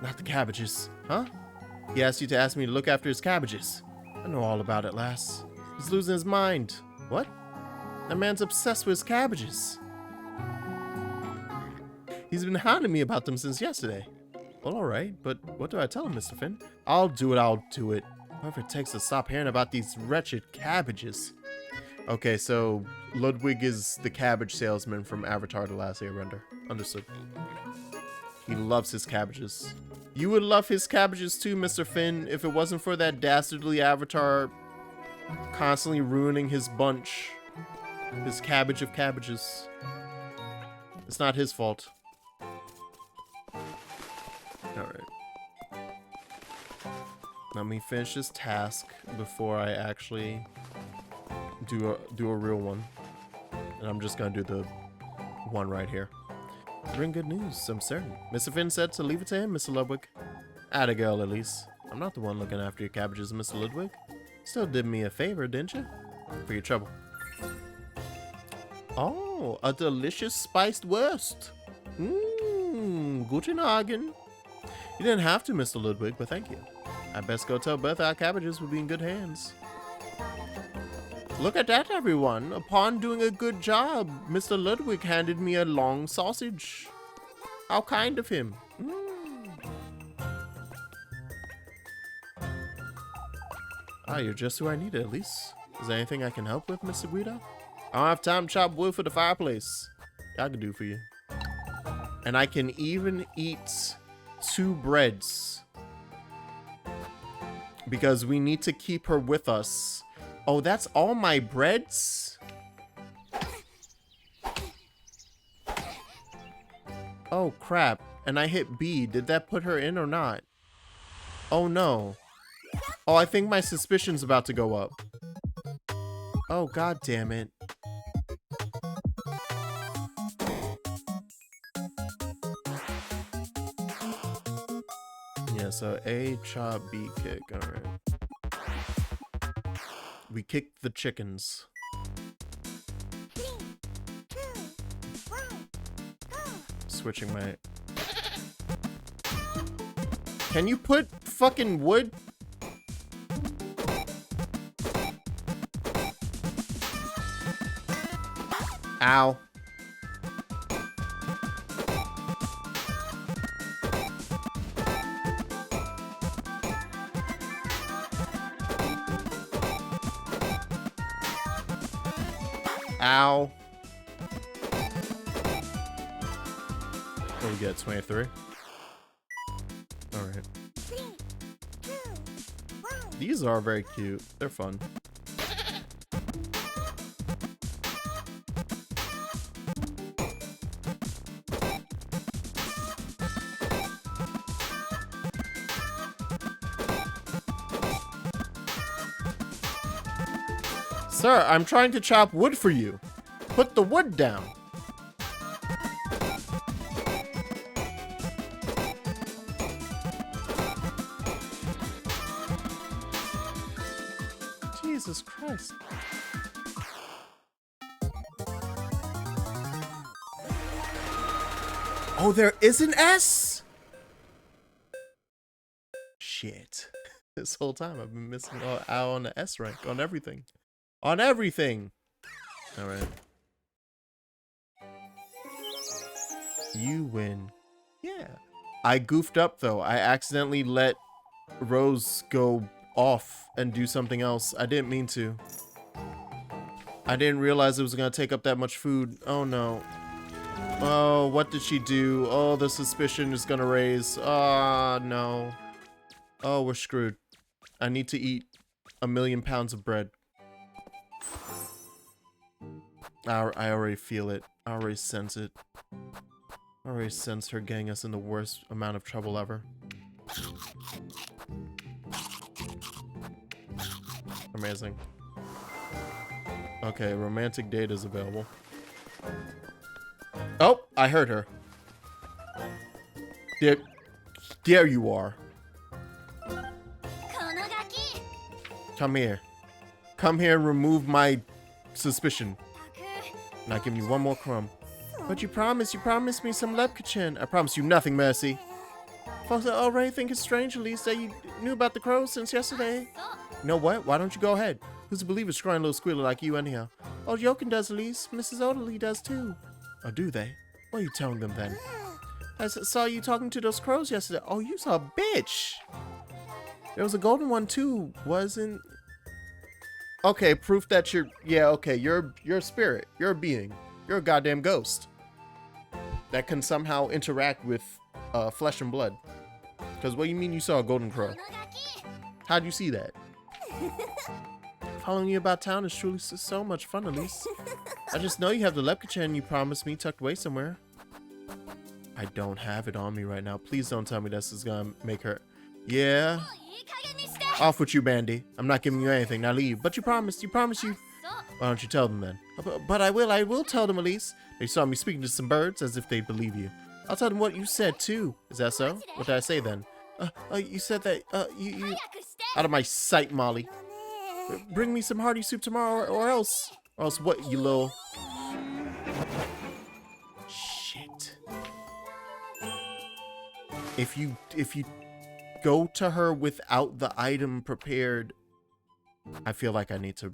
Not the cabbages, huh? He asked you to ask me to look after his cabbages. I know all about it, lass. He's losing his mind. What? That man's obsessed with his cabbages. He's been hounding me about them since yesterday. Well, alright, but what do I tell him, Mr. Finn? I'll do it. Whatever it takes to stop hearing about these wretched cabbages. Okay, so Ludwig is the cabbage salesman from Avatar: The Last Airbender. Understood. He loves his cabbages. You would love his cabbages too, Mr. Finn, if it wasn't for that dastardly Avatar constantly ruining his bunch. His cabbage of cabbages. It's not his fault. Alright. Let me finish this task before I actually do a real one. And I'm just gonna do the one right here. Bring good news, I'm certain. Mr. Finn said to leave it to him, Mr. Ludwig. Atta girl, Elise. I'm not the one looking after your cabbages, Mr. Ludwig. Still did me a favor, didn't you? For your trouble. Oh, a delicious spiced wurst. Mmm, guten Abend. You didn't have to, Mr. Ludwig, but thank you. I best go tell Bertha our cabbages will be in good hands. Look at that, everyone. Upon doing a good job, Mr. Ludwig handed me a long sausage. How kind of him. Ah, you're just who I needed, Elise. Is there anything I can help with, Mr. Guido? I don't have time to chop wood for the fireplace. I can do for you. And I can even eat 2 breads. Because we need to keep her with us. Oh, that's all my breads? Oh, crap. And I hit B. Did that put her in or not? Oh, no. Oh, I think my suspicion's about to go up. Oh, god damn it. Yeah, so A, chop, B, kick. Alright. We kicked the chickens. Switching my... Can you put fucking wood? Ow. Ow. What do we get? 23? Alright. These are very cute. They're fun. Sir, I'm trying to chop wood for you. Put the wood down. Jesus Christ. Oh, there is an S? Shit. This whole time I've been missing out on the S rank on everything. On everything. All right. You win. Yeah. I goofed up though. I accidentally let Rose go off and do something else. I didn't mean to. I didn't realize it was gonna take up that much food. Oh no. Oh, what did she do? Oh, the suspicion is gonna raise. Ah, no. Oh, we're screwed. I need to eat 1,000,000 pounds of bread. I already feel it. I already sense it. I already sense her getting us in the worst amount of trouble ever. Amazing. Okay, romantic date is available. Oh, I heard her. There you are. Come here. Come here and remove my suspicion. Not giving you one more crumb. But you promised me some lepkachin. I promise you nothing, Mercy. Folks already think it's strange, Elise, that you knew about the crows since yesterday. You know what? Why don't you go ahead? Who's to believe a scrawny little squealer like you anyhow? Oh, Jochen does, Elise. Mrs. Oderly does too. Oh, do they? What are you telling them then? I saw you talking to those crows yesterday. Oh, you saw a bitch. There was a golden one too, wasn't... Okay, proof that you're... Yeah, okay, you're a spirit. You're a being. You're a goddamn ghost. That can somehow interact with flesh and blood. Because what do you mean you saw a golden crow? How'd you see that? Following you about town is truly so much fun, Elise. I just know you have the lepkachin you promised me tucked away somewhere. I don't have it on me right now. Please don't tell me this is gonna make her... Yeah? Off with you, Bandy. I'm not giving you anything. Now leave. But you promised. You. Why don't you tell them then? But I will tell them, Elise. They saw me speaking to some birds as if they believe you. I'll tell them what you said too. Is that so? What did I say then? You said that, you... Out of my sight, Molly. Bring me some hearty soup tomorrow or else. Or else what, you little... If you go to her without the item prepared, I feel like I need to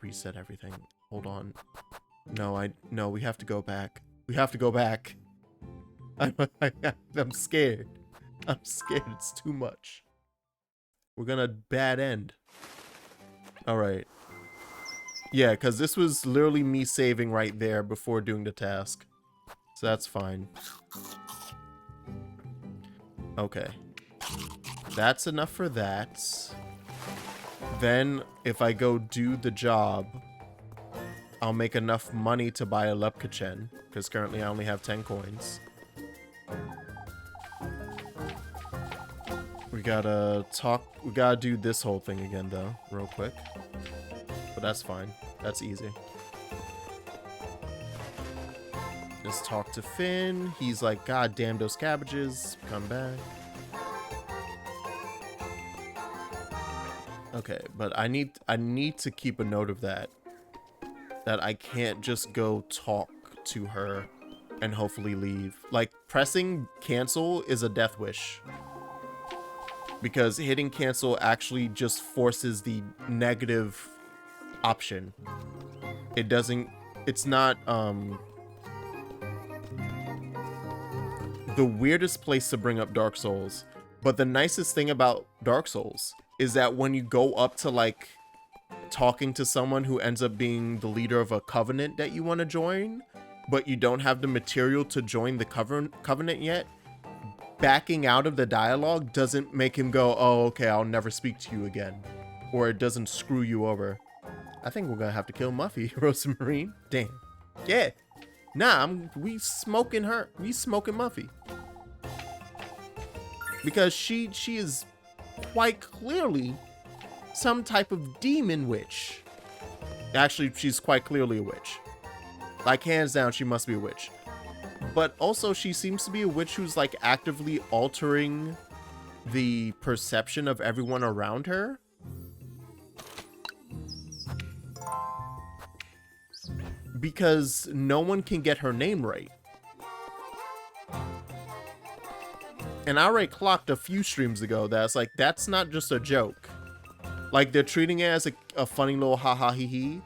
reset everything. Hold on. No, we have to go back. We have to go back. I'm scared. I'm scared. It's too much. We're gonna bad end. All right. Yeah, because this was literally me saving right there before doing the task. So that's fine. Okay. That's enough for that. Then, if I go do the job, I'll make enough money to buy a Lepkachen, because currently I only have 10 coins. We gotta do this whole thing again, though, real quick. But that's fine. That's easy. Just talk to Finn. He's like, God damn those cabbages. Come back. Okay, but I need to keep a note of that. That I can't just go talk to her and hopefully leave. Like, pressing cancel is a death wish. Because hitting cancel actually just forces the negative option. It's not the weirdest place to bring up Dark Souls. But the nicest thing about Dark Souls is that when you go up to, like, talking to someone who ends up being the leader of a covenant that you want to join, but you don't have the material to join the covenant yet, backing out of the dialogue doesn't make him go, oh, okay, I'll never speak to you again. Or it doesn't screw you over. I think we're gonna have to kill Muffy, Rosamarine. Damn. Yeah. Nah, we smoking her. We smoking Muffy. Because she is quite clearly some type of demon witch. Actually, she's quite clearly a witch. Like, hands down, she must be a witch. But also, she seems to be a witch who's, like, actively altering the perception of everyone around her. Because no one can get her name right. And I already clocked a few streams ago that's like, that's not just a joke. Like, they're treating it as a funny little ha-ha hee-hee.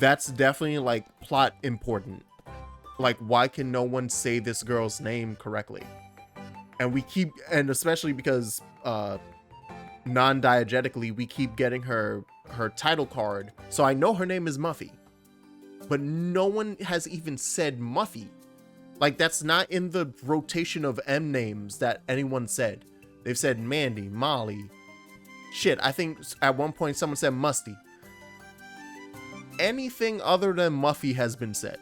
That's definitely, like, plot important. Like, why can no one say this girl's name correctly? And especially because non-diegetically, we keep getting her title card. So I know her name is Muffy. But no one has even said Muffy. Like, that's not in the rotation of M names that anyone said. They've said Mandy, Molly. Shit, I think at one point someone said Musty. Anything other than Muffy has been said.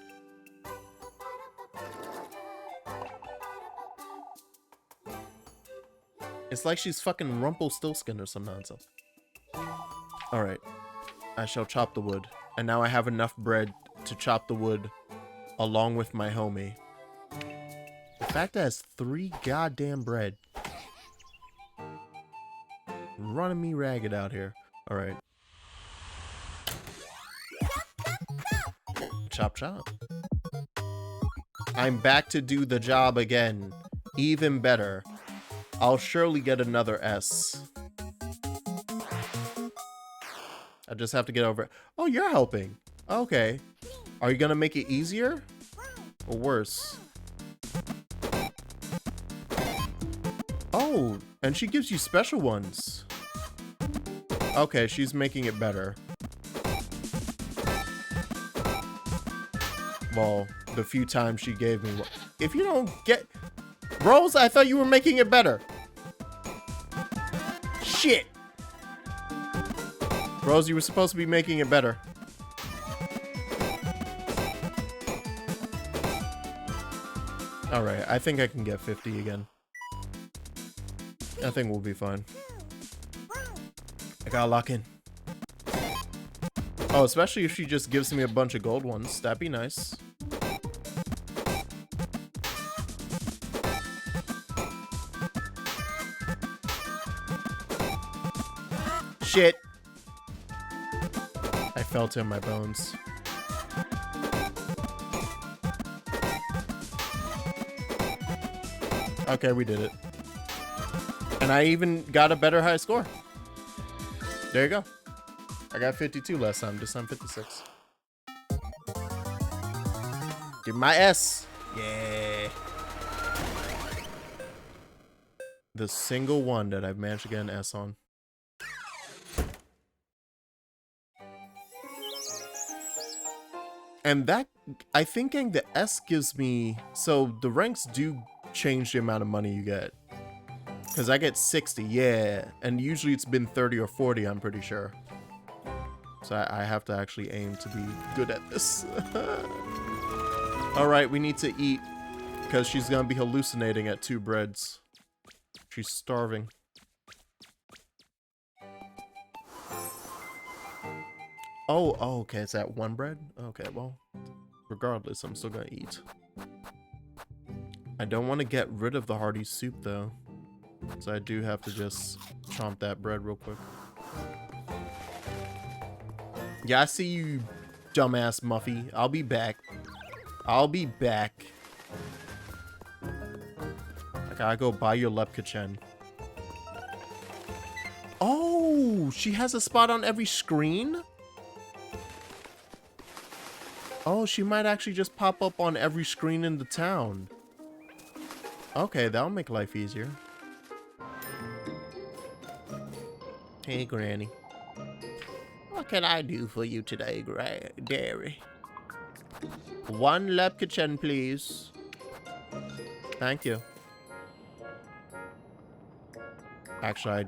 It's like she's fucking Rumpelstiltskin or some nonsense. Alright. I shall chop the wood. And now I have enough bread to chop the wood along with my homie. The fact that it's 3 goddamn bread. Running me ragged out here. Alright. Chop chop. I'm back to do the job again. Even better. I'll surely get another S. I just have to get over it. Oh, you're helping. Okay. Are you gonna make it easier? Or worse? Oh, and she gives you special ones. Okay, she's making it better. Well, the few times she gave me one. If you don't get... Rose, I thought you were making it better. Shit. Rose, you were supposed to be making it better. Alright, I think I can get 50 again. I think we'll be fine. I gotta lock in. Oh, especially if she just gives me a bunch of gold ones. That'd be nice. Shit. I felt it in my bones. Okay, we did it. And I even got a better high score. There you go. I got 52 last time. This time 56. Give me my S. Yeah. The single one that I've managed to get an S on. And that, I think getting the S gives me, so the ranks do change the amount of money you get. Because I get 60, yeah. And usually it's been 30 or 40, I'm pretty sure. So I have to actually aim to be good at this. Alright, we need to eat. Because she's going to be hallucinating at 2 breads. She's starving. Oh, okay, it's at 1 bread? Okay, well, regardless, I'm still going to eat. I don't want to get rid of the hearty soup, though. So I do have to just chomp that bread real quick. Yeah, I see you, dumbass Muffy. I'll be back. I'll be back. I gotta go buy your Lepkachen. Oh, she has a spot on every screen? Oh, she might actually just pop up on every screen in the town. Okay, that'll make life easier. Hey, Granny. What can I do for you today, Dairy? 1 Lepkachen, please. Thank you. Actually,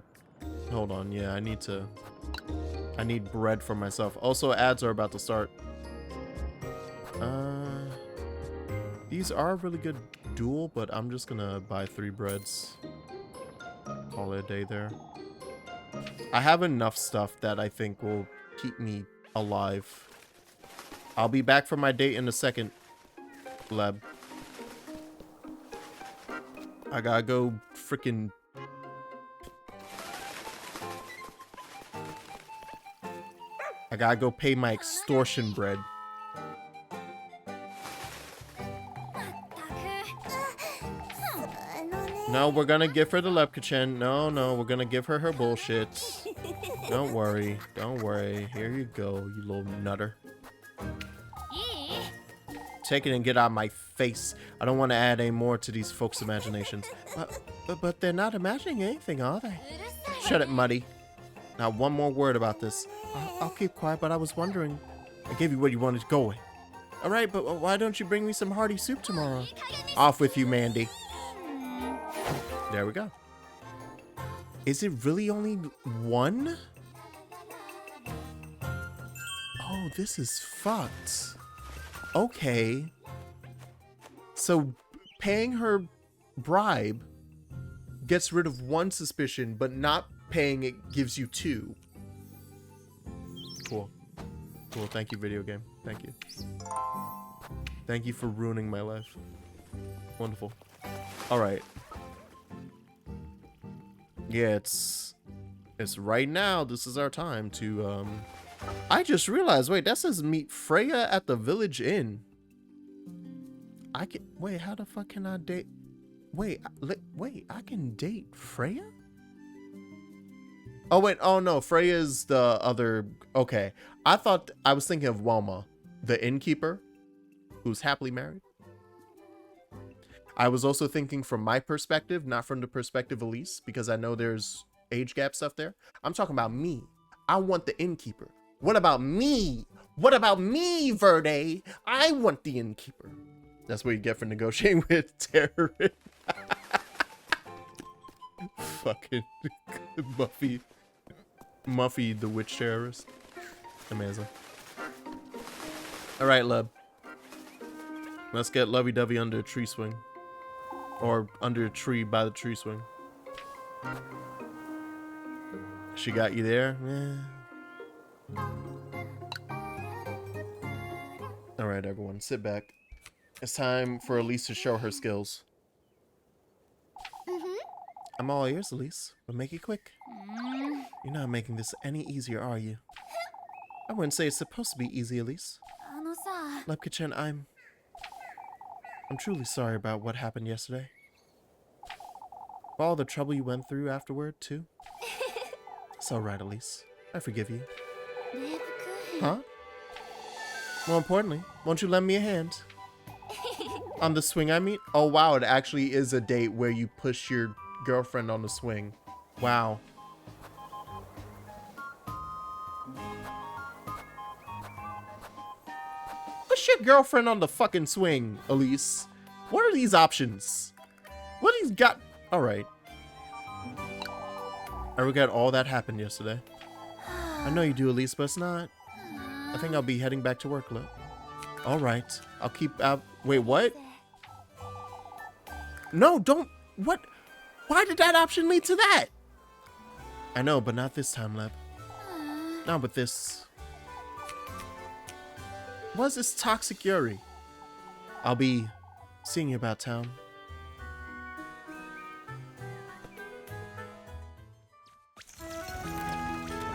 hold on. Yeah, I need bread for myself. Also, ads are about to start. These are a really good duel, but I'm just gonna buy 3 breads. Call it a day there. I have enough stuff that I think will keep me alive. I'll be back for my date in a second, Leb. I gotta go freaking... I gotta go pay my extortion bread. No, we're gonna give her the Lepkachen. No, we're gonna give her her bullshit. Don't worry. Don't worry. Here you go, you little nutter. Take it and get out of my face. I don't want to add any more to these folks' imaginations. But they're not imagining anything, are they? Shut it, Muddy. Now, one more word about this. I'll keep quiet, but I was wondering. I gave you what you wanted to go with. Alright, but why don't you bring me some hearty soup tomorrow? Off with you, Mandy. There we go. Is it really only 1? Oh, this is fucked. Okay. So, paying her bribe gets rid of 1 suspicion, but not paying it gives you 2. Cool. Cool. Thank you, video game. Thank you. Thank you for ruining my life. Wonderful. Alright. Yeah, it's right now. This is our time to, I just realized, wait, that says meet Freya at the village inn. Wait, how the fuck can I date? Wait, I can date Freya? Oh, wait, oh no, Freya's the other, okay. I was thinking of Walma, the innkeeper, who's happily married. I was also thinking from my perspective, not from the perspective of Elise, because I know there's age gap stuff there. I'm talking about me. I want the innkeeper. What about me? What about me, Verde? I want the innkeeper. That's what you get for negotiating with terrorists. Fucking Muffy the witch terrorist. Amazing. Alright, Lub. Let's get lovey-dovey under a tree swing. Or under a tree by the tree swing. She got you there? Yeah. Alright, everyone, sit back. It's time for Elise to show her skills. I'm all ears, Elise, but make it quick. You're not making this any easier, are you? I wouldn't say it's supposed to be easy, Elise. Lepkachen, I'm truly sorry about what happened yesterday. For all the trouble you went through afterward, too. It's alright, Elise. I forgive you. Huh? More importantly, won't you lend me a hand? On the swing, I mean? Oh, wow, it actually is a date where you push your girlfriend on the swing. Wow. Push your girlfriend on the fucking swing, Elise. What are these options? What he's got? All right. I regret all that happened yesterday. I know you do, Elise, but it's not. I think I'll be heading back to work, look. All right. I'll keep out. Wait, what? No, don't. What? Why did that option lead to that? I know, but not this time, Leb. Not with this. What's this toxic yuri? I'll be seeing you about town.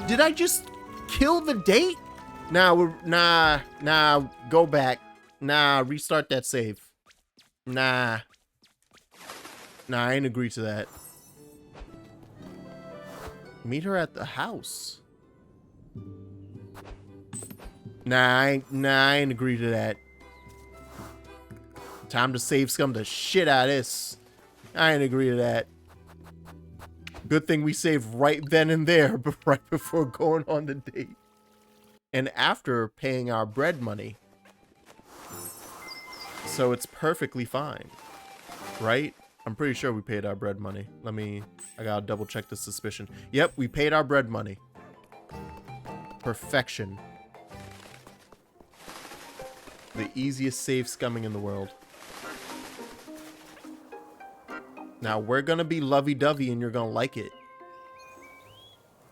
Did I just kill the date? Nah, go back. Nah, restart that save. Nah, I ain't agree to that. Meet her at the house. Nah, I ain't agree to that. Time to save scum the shit out of this. I ain't agree to that. Good thing we saved right then and there, but right before going on the date. And after paying our bread money. So it's perfectly fine. Right? I'm pretty sure we paid our bread money. I gotta double check the suspicion. Yep, we paid our bread money. Perfection. The easiest save scumming in the world. Now we're gonna be lovey-dovey and you're gonna like it.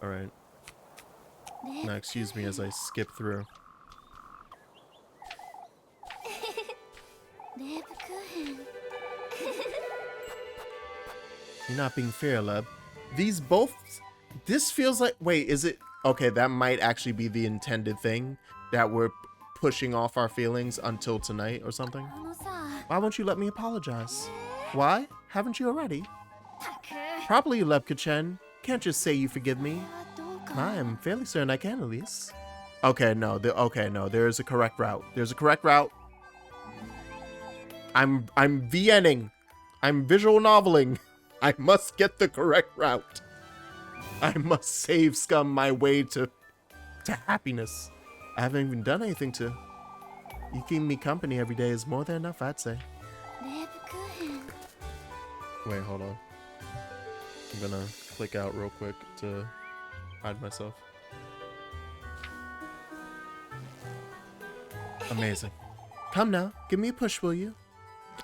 Alright. Now excuse me as I skip through. You're not being fair, Leb. This feels like, wait, is it? Okay, that might actually be the intended thing. That we're pushing off our feelings until tonight or something. Why won't you let me apologize? Why? Haven't you already? Probably, Lebka-chen. Can't just say you forgive me. I am fairly certain I can, Elise. Okay, no. There is a correct route. There's a correct route. I'm VNing. I'm visual noveling. I must get the correct route. I must save scum my way to happiness. I haven't even done anything to. You keep me company every day is more than enough, I'd say. Wait, hold on. I'm gonna click out real quick to hide myself. Amazing. Come now, give me a push, will you?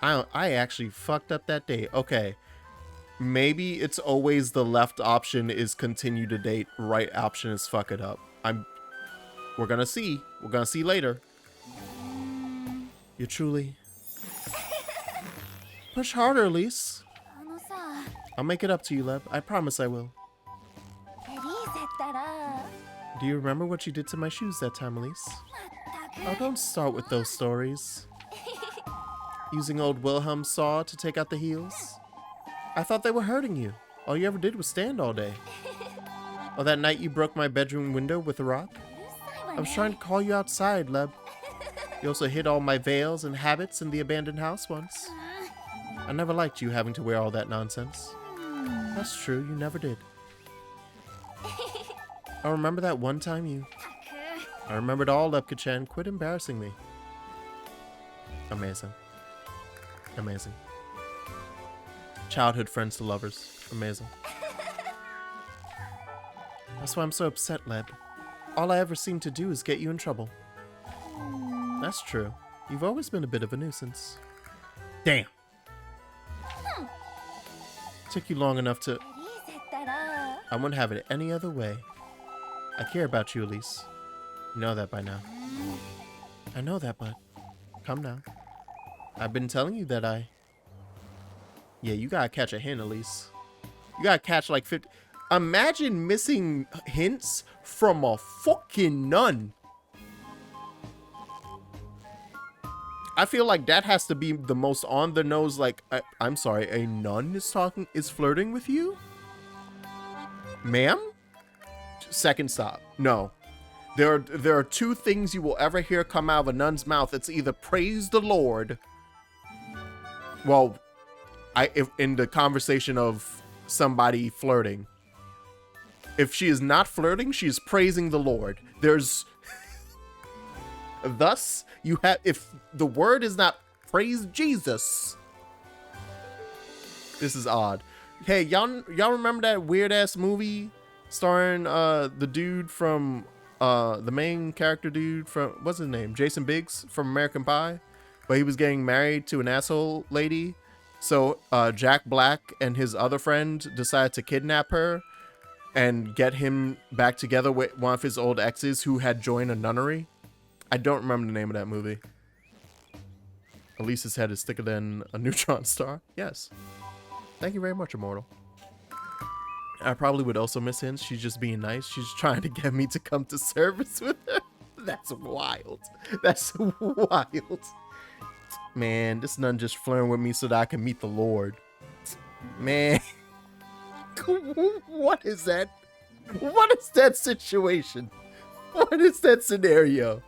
I actually fucked up that date. Okay. Maybe it's always the left option is continue to date, right option is fuck it up. We're gonna see. We're gonna see later. You're truly... Push harder, Elise. I'll make it up to you, Leb. I promise I will. Do you remember what you did to my shoes that time, Elise? Oh, don't start with those stories. Using old Wilhelm's saw to take out the heels? I thought they were hurting you. All you ever did was stand all day. Oh, that night you broke my bedroom window with a rock? I was trying to call you outside, Leb. You also hid all my veils and habits in the abandoned house once. I never liked you having to wear all that nonsense. That's true, you never did. I remember that one time I remembered all, Lebka-chan. Quit embarrassing me. Amazing. Amazing. Childhood friends to lovers. Amazing. That's why I'm so upset, Leb. All I ever seem to do is get you in trouble. That's true. You've always been a bit of a nuisance. Damn. Took you long enough to... I wouldn't have it any other way. I care about you, Elise. You know that by now. I know that, but... Come now. I've been telling you that Yeah, you gotta catch a hint, Elise. You gotta catch like 50... Imagine missing hints from a fucking nun. I feel like that has to be the most on the nose. Like, I'm sorry, a nun is flirting with you, ma'am. Second stop. No, there are two things you will ever hear come out of a nun's mouth. It's either praise the Lord. Well, if in the conversation of somebody flirting, if she is not flirting, she is praising the Lord. There's thus you have, if the word is not praise Jesus, this is odd. Hey, y'all remember that weird ass movie starring the dude from the main character dude from, what's his name, Jason Biggs from American Pie, but he was getting married to an asshole lady. So Jack Black and his other friend decided to kidnap her and get him back together with one of his old exes who had joined a nunnery. I don't remember the name of that movie. Elise's head is thicker than a neutron star. Yes. Thank you very much, Immortal. I probably would also miss hints. She's just being nice. She's trying to get me to come to service with her. That's wild. That's wild. Man, this nun just flirting with me so that I can meet the Lord. Man. What is that? What is that situation? What is that scenario?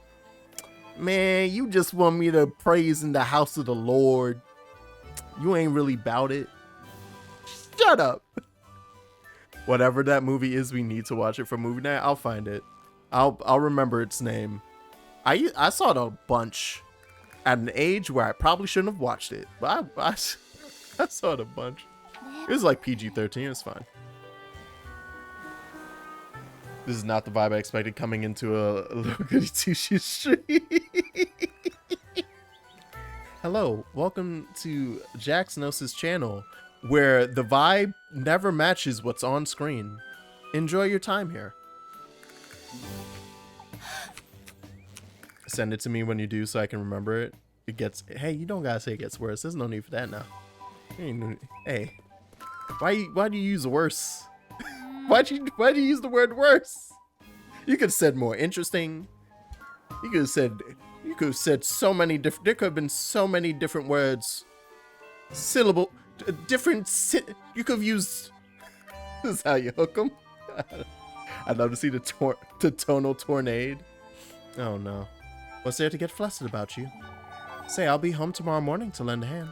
Man, you just want me to praise in the house of the Lord. You ain't really about it. Shut up. Whatever that movie is, we need to watch it for movie night. I'll find it. I'll remember its name. I saw it a bunch at an age where I probably shouldn't have watched it, but I saw it a bunch. It was like PG-13. It's fine. This is not the vibe I expected coming into a little Goody Two Shoes stream. Hello, welcome to Jaxnos' channel, where the vibe never matches what's on screen. Enjoy your time here. Send it to me when you do so I can remember it. It gets, hey, you don't gotta say it gets worse. There's no need for that now. Hey, why do you use worse? Why do you use the word worse? You could have said more interesting. You could have said so many different, there could have been so many different words. Syllable, you could have used, this is how you hook them. I'd love to see the tonal tornado. Oh no. What's there to get flustered about you? Say, I'll be home tomorrow morning to lend a hand.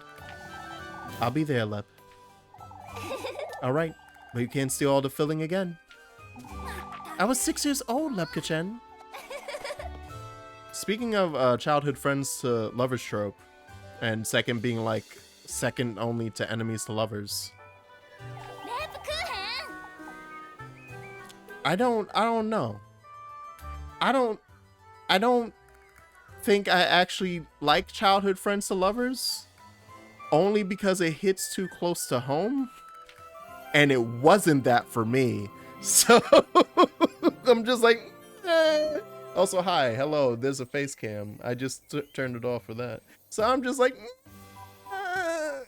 I'll be there, Lep. Alright, but you can't steal all the filling again. I was 6 years old, Lepka-chen. Speaking of childhood friends to lovers trope, and second being like second only to enemies to lovers. I don't know. I don't think I actually like childhood friends to lovers, only because it hits too close to home, and it wasn't that for me. So I'm just like, eh. Also, hi, hello, there's a face cam. I just turned it off for that. So I'm just like, I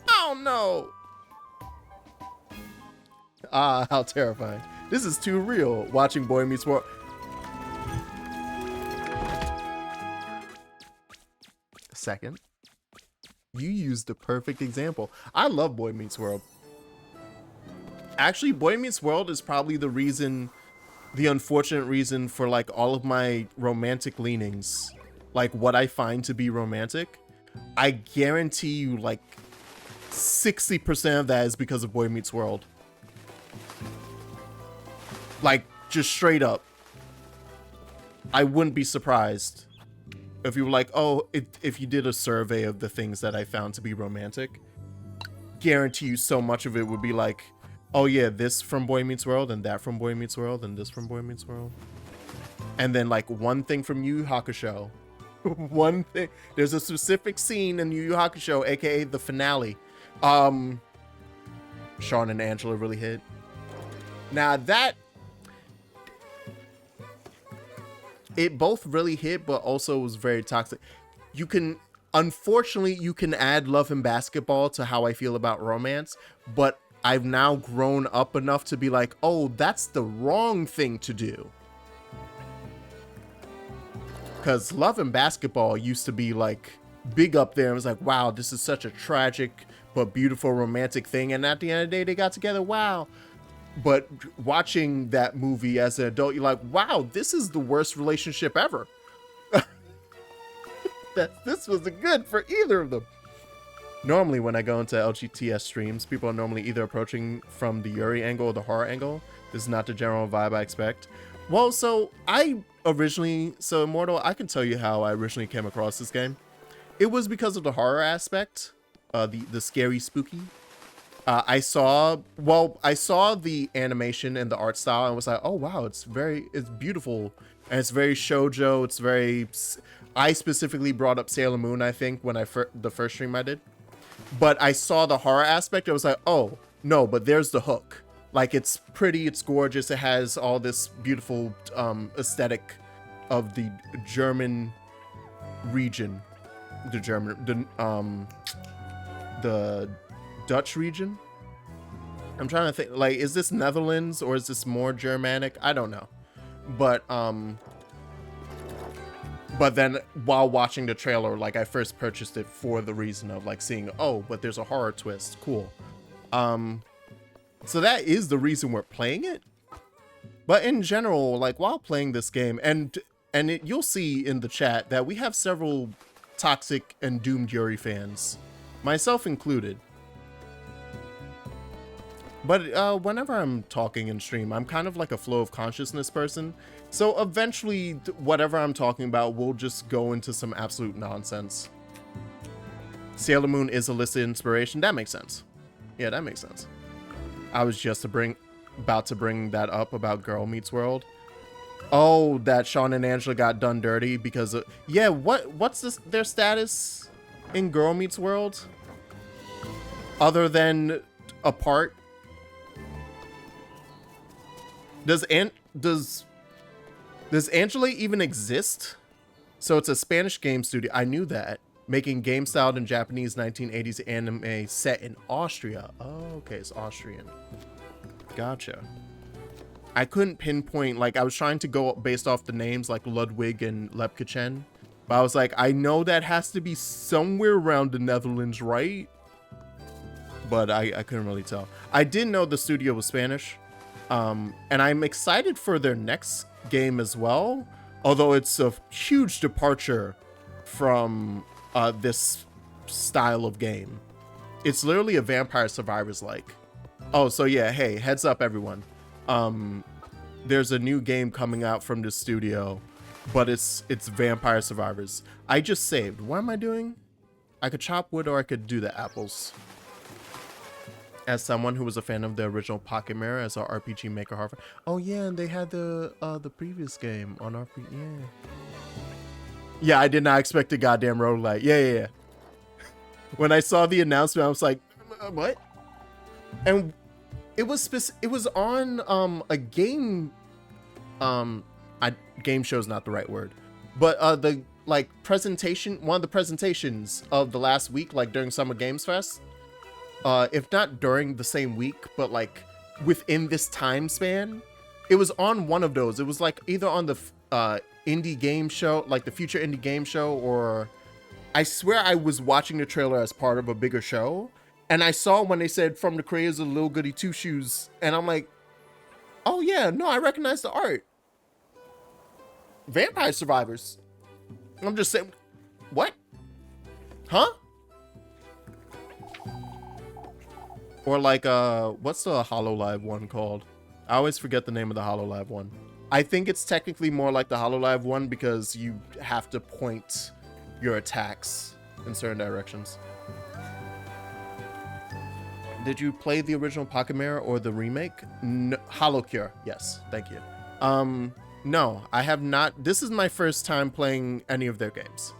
don't know. Ah, how terrifying. This is too real, watching Boy Meets World. Second, you used the perfect example. I love Boy Meets World. Actually, Boy Meets World is probably the unfortunate reason for like all of my romantic leanings, like what I find to be romantic. I guarantee you like 60% of that is because of Boy Meets World. Like, just straight up. I wouldn't be surprised if you were like, oh, if you did a survey of the things that I found to be romantic. Guarantee you so much of it would be like, oh yeah, this from Boy Meets World, and that from Boy Meets World, and this from Boy Meets World. And then like one thing from Yu Yu Hakusho. One thing. There's a specific scene in Yu Yu Hakusho, aka the finale. Sean and Angela really hit. Now that, it both really hit, but also was very toxic. Unfortunately, you can add love and basketball to how I feel about romance, but I've now grown up enough to be like, oh, that's the wrong thing to do. Because Love and Basketball used to be like big up there. It was like, wow, this is such a tragic but beautiful romantic thing. And at the end of the day, they got together. Wow. But watching that movie as an adult, you're like, wow, this is the worst relationship ever. That this wasn't good for either of them. Normally, when I go into LGTS streams, people are normally either approaching from the Yuri angle or the horror angle. This is not the general vibe I expect. Well, so Immortal, I can tell you how I originally came across this game. It was because of the horror aspect, the scary, spooky. I saw the animation and the art style and was like, oh wow, it's beautiful and it's very shoujo. I specifically brought up Sailor Moon, I think, when the first stream I did. But I saw the horror aspect. I was like, oh no, but there's the hook. Like, it's pretty, it's gorgeous. It has all this beautiful aesthetic of the German region, the Dutch region. I'm trying to think, like, is this Netherlands or is this more Germanic? I don't know. But then while watching the trailer, like, I first purchased it for the reason of like seeing, oh, but there's a horror twist. Cool. So that is the reason we're playing it. But in general, like, while playing this game, you'll see in the chat that we have several toxic and doomed Yuri fans, myself included. But whenever I'm talking in stream, I'm kind of like a flow of consciousness person. So eventually, whatever I'm talking about will just go into some absolute nonsense. Sailor Moon is illicit inspiration. That makes sense. Yeah, that makes sense. I was just about to bring that up about Girl Meets World. Oh, that Sean and Angela got done dirty because of... Yeah, what's their status in Girl Meets World? Other than apart? Does Angela even exist? So it's a Spanish game studio. I knew that. Making game styled in Japanese 1980s anime set in Austria. Oh, okay, it's Austrian. Gotcha. I couldn't pinpoint, like, I was trying to go based off the names like Ludwig and Lepkechen, but I was like, I know that has to be somewhere around the Netherlands, right? But I couldn't really tell. I did know the studio was Spanish, and I'm excited for their next game as well, although it's a huge departure from this style of game. It's literally a Vampire Survivors like. Oh, so yeah, hey, heads up everyone. There's a new game coming out from this studio, but it's Vampire Survivors. I just saved. What am I doing? I could chop wood or I could do the apples. As someone who was a fan of the original Pocket Mirror as our RPG Maker Harvard. Oh yeah, and they had the previous game on RPG. Yeah. Yeah, I did not expect a goddamn roguelike. Yeah. When I saw the announcement, I was like, what? And it was on a game. Game show's not the right word, but the like presentation, one of the presentations of the last week, like during Summer Games Fest. If not during the same week, but like within this time span, it was on one of those. It was like either on the indie game show, like the Future Indie Game Show, or I swear I was watching the trailer as part of a bigger show, and I saw when they said from the creators of Little Goody Two Shoes, and I'm like, oh yeah, no, I recognize the art. Vampire Survivors. I'm just saying, what? Huh? Or like, what's the HoloLive one called? I always forget the name of the HoloLive one. I think it's technically more like the HoloLive one because you have to point your attacks in certain directions. Did you play the original Pocket Mirror or the remake? No, HoloCure, yes, thank you. No, I have not. This is my first time playing any of their games.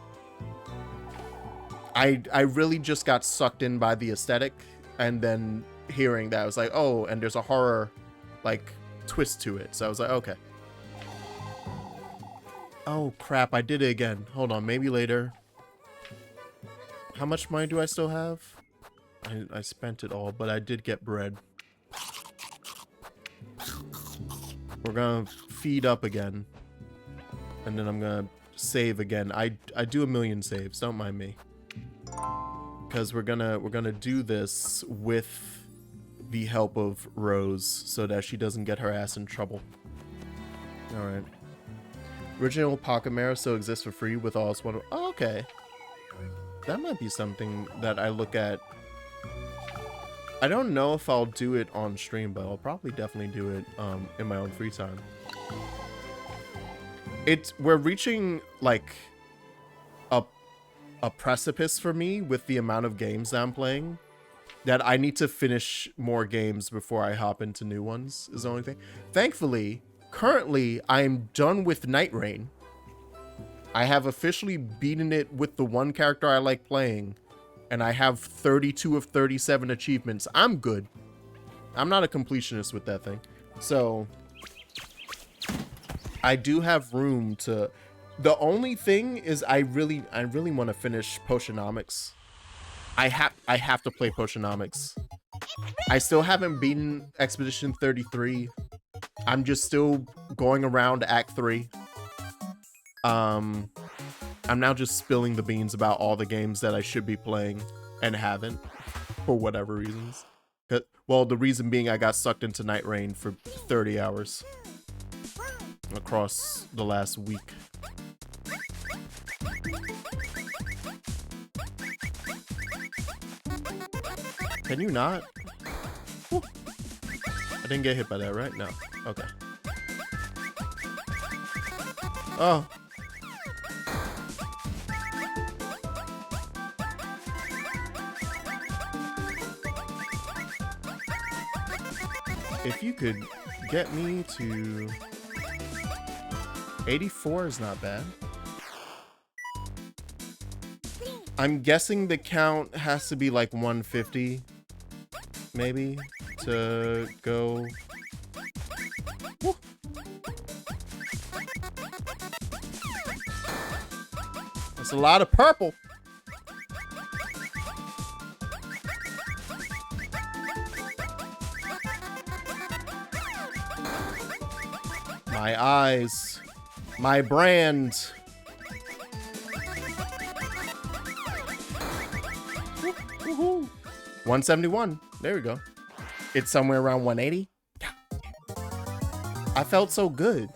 I really just got sucked in by the aesthetic. And then hearing that, I was like, oh, and there's a horror, like, twist to it. So I was like, okay. Oh, crap, I did it again. Hold on, maybe later. How much money do I still have? I spent it all, but I did get bread. We're gonna feed up again. And then I'm gonna save again. I do a million saves. Don't mind me. Because we're gonna do this with the help of Rose so that she doesn't get her ass in trouble. All right. Original Pocket Mirror still exists for free with all its one. Oh, okay. That might be something that I look at. I don't know if I'll do it on stream, but I'll probably definitely do it in my own free time. We're reaching like a precipice for me with the amount of games that I'm playing, that I need to finish more games before I hop into new ones is the only thing. Thankfully, currently I'm done with Night Rain. I have officially beaten it with the one character I like playing, and I have 32 of 37 achievements. I'm good. I'm not a completionist with that thing. So I do have room to. The only thing is I really want to finish Potionomics. I have to play Potionomics. I still haven't beaten Expedition 33. I'm just still going around Act 3. I'm now just spilling the beans about all the games that I should be playing and haven't for whatever reasons. Well, the reason being I got sucked into Night Rain for 30 hours across the last week. Can you not? Woo. I didn't get hit by that, right? No. Okay. Oh. If you could get me to 84 is not bad. I'm guessing the count has to be like 150, maybe, to go. Woo. That's a lot of purple. My eyes, my brand. 171. There we go. It's somewhere around 180. Yeah. I felt so good.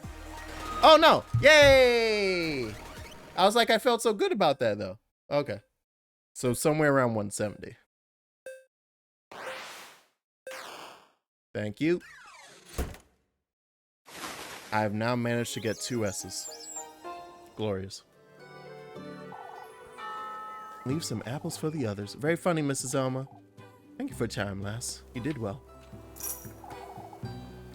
Oh no! Yay! I was like, I felt so good about that though. Okay. So somewhere around 170. Thank you. I've now managed to get 2 S's. Glorious. Leave some apples for the others. Very funny, Mrs. Elma. Thank you for your time, lass. You did well.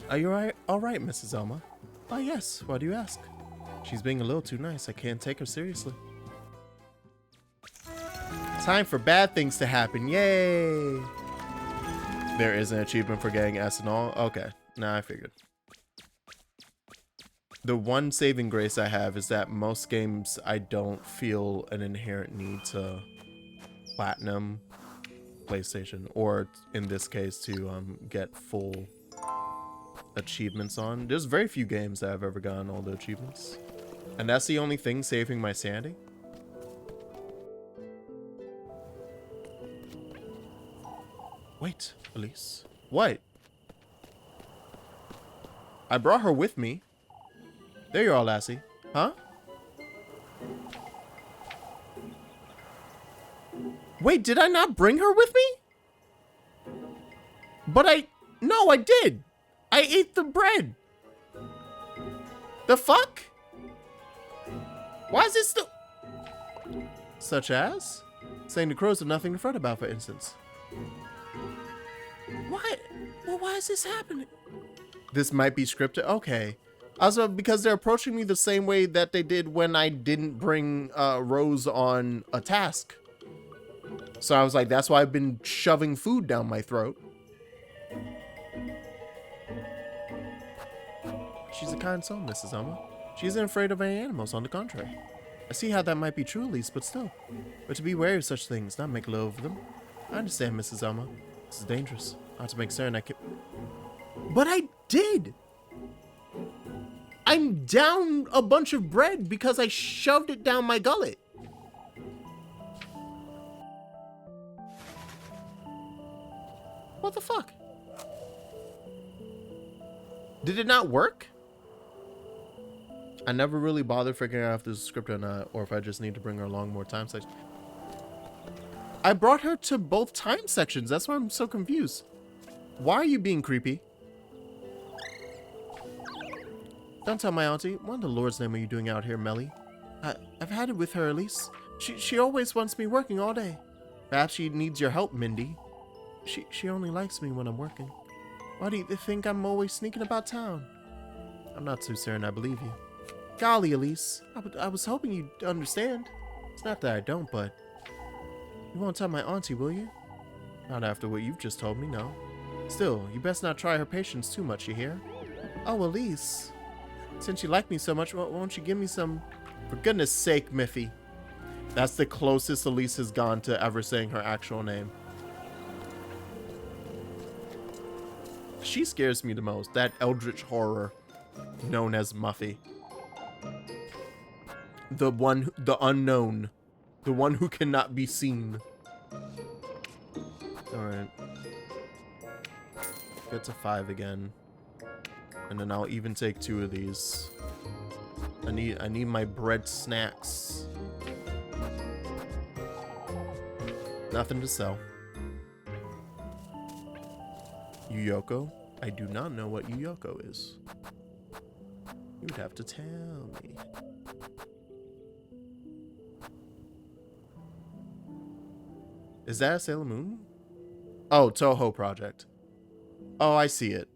Are you all right, Mrs. Elma? Oh, yes. Why do you ask? She's being a little too nice. I can't take her seriously. Time for bad things to happen. Yay! There is an achievement for getting S and all. Okay. Nah, I figured. The one saving grace I have is that most games I don't feel an inherent need to platinum PlayStation, or in this case to get full achievements on. There's very few games that I've ever gotten all the achievements, and that's the only thing saving my sanity. Wait, Elise. What? I brought her with me. There you are, lassie. Huh? Wait, did I not bring her with me? But no, I did. I ate the bread. The fuck? Why is it still? Such as? Saying the crows have nothing to fret about, for instance. What? Well, why is this happening? This might be scripted. Okay. Also, because they're approaching me the same way that they did when I didn't bring Rose on a task. So I was like, that's why I've been shoving food down my throat. She's a kind soul, Mrs. Elma. She isn't afraid of any animals, on the contrary. I see how that might be true, Elise, but still. But to be wary of such things, not make love of them. I understand, Mrs. Elma. This is dangerous. I have to make certain I can... But I did! I'm down a bunch of bread because I shoved it down my gullet. What the fuck? Did it not work? I never really bothered figuring out if there's a script or not, or if I just need to bring her along more time sections. I brought her to both time sections. That's why I'm so confused. Why are you being creepy? Don't tell my auntie. What in the Lord's name are you doing out here, Melly? I've had it with her, Elise. She always wants me working all day. Perhaps she needs your help, Mindy. She only likes me when I'm working. Why do you think I'm always sneaking about town? I'm not too certain I believe you. Golly, Elise. I was hoping you'd understand. It's not that I don't, but... You won't tell my auntie, will you? Not after what you've just told me, no. Still, you best not try her patience too much, you hear? Oh, Elise. Since you like me so much, won't you give me some... For goodness sake, Miffy. That's the closest Elise has gone to ever saying her actual name. She scares me the most. That eldritch horror known as Muffy. The unknown. The one who cannot be seen. Alright. Get to 5 again. And then I'll even take 2 of these. I need my bread snacks. Nothing to sell. Yuyoko? I do not know what Yuyoko is. You would have to tell me. Is that a Sailor Moon? Oh, Toho Project. Oh, I see it.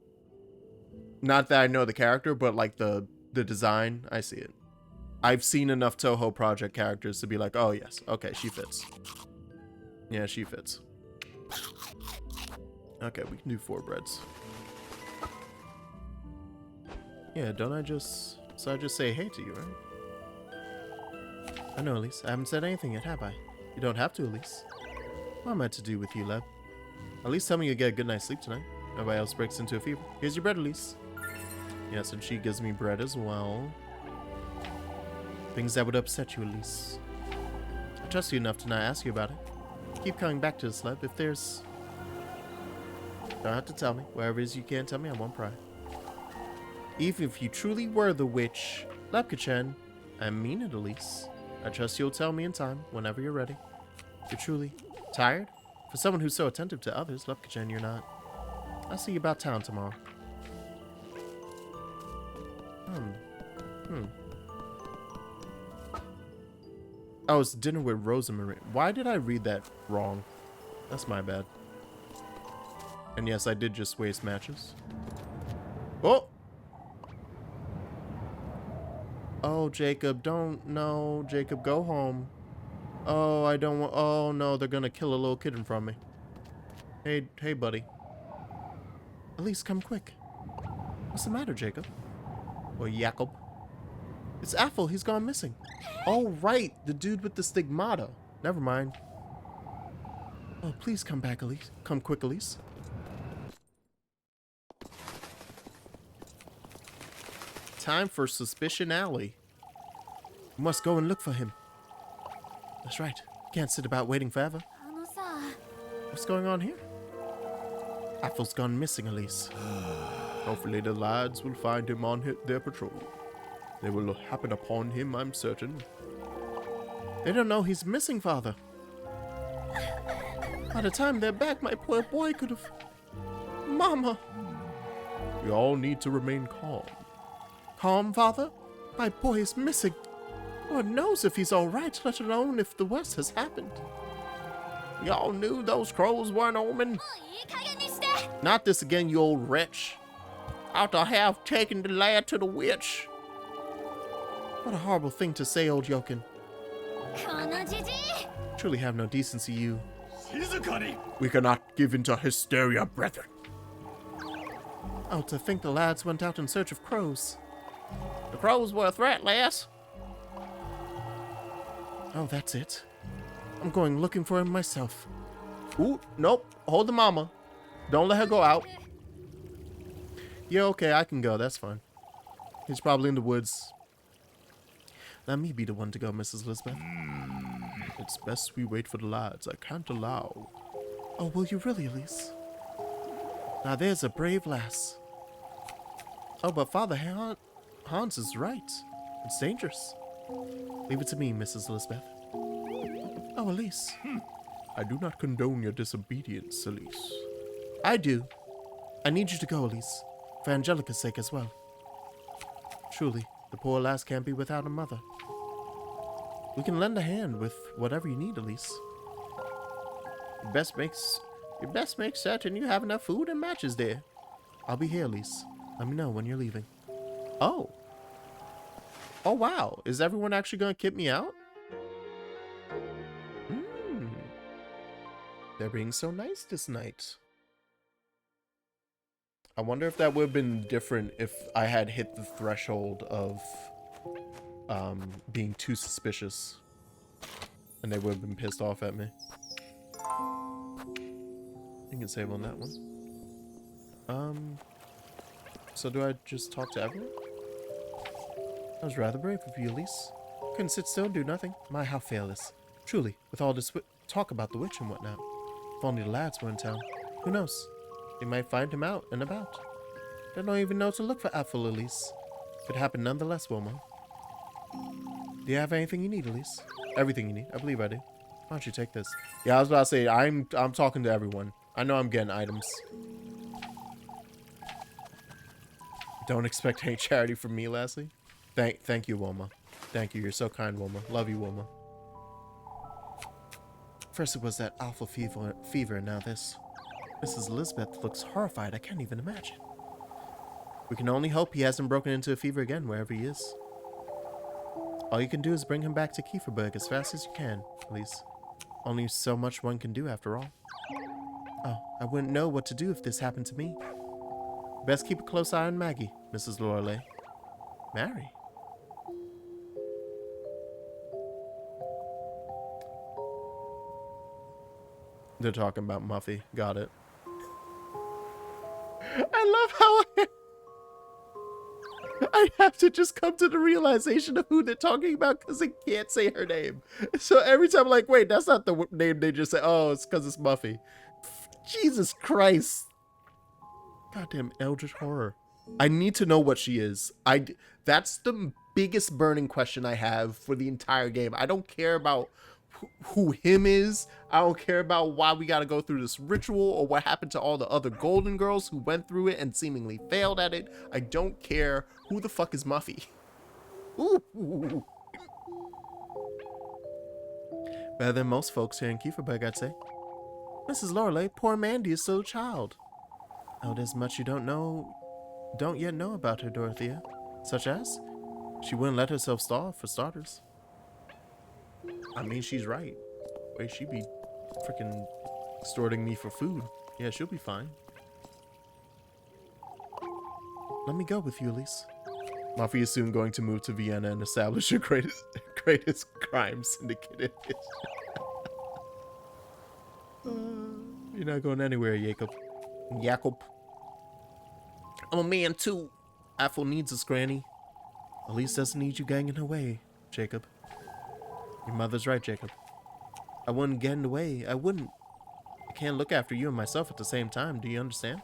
Not that I know the character, but like the design, I see it. I've seen enough Toho Project characters to be like, oh yes, okay, she fits. Yeah, she fits. Okay, we can do 4 breads. Yeah, don't I just... So I just say hey to you, right? I know, Elise. I haven't said anything yet, have I? You don't have to, Elise. What am I to do with you, Leb? At least tell me you'll get a good night's sleep tonight. Nobody else breaks into a fever. Here's your bread, Elise. Yes, and she gives me bread as well. Things that would upset you, Elise. I trust you enough to not ask you about it. Keep coming back to this, Leb. If there's... Don't have to tell me. Wherever it is you can't tell me, I won't pry. Even if you truly were the witch, Lepka-chan, I mean it, Elise. I trust you'll tell me in time, whenever you're ready. You're truly tired? For someone who's so attentive to others, Lepka-chan, you're not. I'll see you about town tomorrow. Oh, it's dinner with Rosemary. Why did I read that wrong? That's my bad. And yes, I did just waste matches. Oh! Oh, Jacob, don't. No, Jacob, go home. Oh, I don't want. Oh, no, they're gonna kill a little kid in front of me. Hey, buddy. Elise, come quick. What's the matter, Jacob? Or Jacob? It's Apple. He's gone missing. Oh, right. The dude with the stigmata. Never mind. Oh, please come back, Elise. Come quick, Elise. Time for Suspicion Alley. We must go and look for him. That's right. Can't sit about waiting forever. What's going on here? Apple's gone missing, Elise. Hopefully the lads will find him on their patrol. They will happen upon him, I'm certain. They don't know he's missing, Father. By the time they're back, my poor boy could have... Mama! We all need to remain calm. Calm, Father? My boy is missing. Lord knows if he's alright, let alone if the worst has happened. We all knew those crows were an omen. Not this again, you old wretch. Ought to have taken the lad to the witch. What a horrible thing to say, old Yokin. Truly have no decency, you. We cannot give in to hysteria, brethren. Oh, to think the lads went out in search of crows. The crows were a threat, lass. Oh, that's it. I'm going looking for him myself. Ooh, nope. Hold the mama. Don't let her go out. Yeah, okay, I can go. That's fine. He's probably in the woods. Let me be the one to go, Mrs. Lisbeth. It's best we wait for the lads. I can't allow. Oh, will you really, Elise? Now there's a brave lass. Oh, but Father Hans is right. It's dangerous. Leave it to me, Mrs. Lisbeth. Oh, Elise. I do not condone your disobedience, Elise. I do. I need you to go, Elise. For Angelica's sake as well. Truly, the poor lass can't be without a mother. We can lend a hand with whatever you need, Elise. You best make certain you have enough food and matches there. I'll be here, Elise. Let me know when you're leaving. Oh. Oh, wow. Is everyone actually going to kick me out? They're being so nice this night. I wonder if that would have been different if I had hit the threshold of being too suspicious. And they would have been pissed off at me. You can save on that one. So do I just talk to everyone? That was rather brave of you, Elise. Couldn't sit still and do nothing. My, how fearless. Truly, with all this talk about the witch and whatnot. If only the lads were in town. Who knows? They might find him out and about. They don't even know to look for Apple, Elise. Could happen nonetheless, Wilma. Do you have anything you need, Elise? Everything you need. I believe I do. Why don't you take this? Yeah, I was about to say, I'm talking to everyone. I know I'm getting items. Don't expect any charity from me, Leslie. Thank you, Wilma. Thank you. You're so kind, Wilma. Love you, Wilma. First it was that awful fever, and now this. Mrs. Elizabeth looks horrified. I can't even imagine. We can only hope he hasn't broken into a fever again wherever he is. All you can do is bring him back to Kieferberg as fast as you can, Elise. Only so much one can do after all. Oh, I wouldn't know what to do if this happened to me. Best keep a close eye on Maggie, Mrs. Lorelei. Mary? They're talking about Muffy. Got it. I love how I have to just come to the realization of who they're talking about because they can't say her name. So every time I'm like, wait, that's not the name they just say. Oh, it's because it's Muffy. Jesus Christ. Goddamn eldritch horror. I need to know what she is. That's the biggest burning question I have for the entire game. I don't care about who him is. I don't care about why we got to go through this ritual or what happened to all the other golden girls who went through it and seemingly failed at it. I don't care who the fuck is Muffy. Ooh. Better than most folks here in Kieferberg, I'd say. Mrs. Lorelei, poor Mandy is still a child. Oh, there's much you don't yet know about her, Dorothea. Such as? She wouldn't let herself starve, for starters. I mean, she's right. Wait, she'd be freaking extorting me for food. Yeah, she'll be fine. Let me go with you, Elise. Muffy is soon going to move to Vienna and establish the greatest crime syndicate. You're not going anywhere, Jacob. I'm a man too. Apple needs us, Granny. Elise doesn't need you getting in her way, Jacob. Your mother's right, Jacob. I wouldn't get in the way. I wouldn't. I can't look after you and myself at the same time. Do you understand?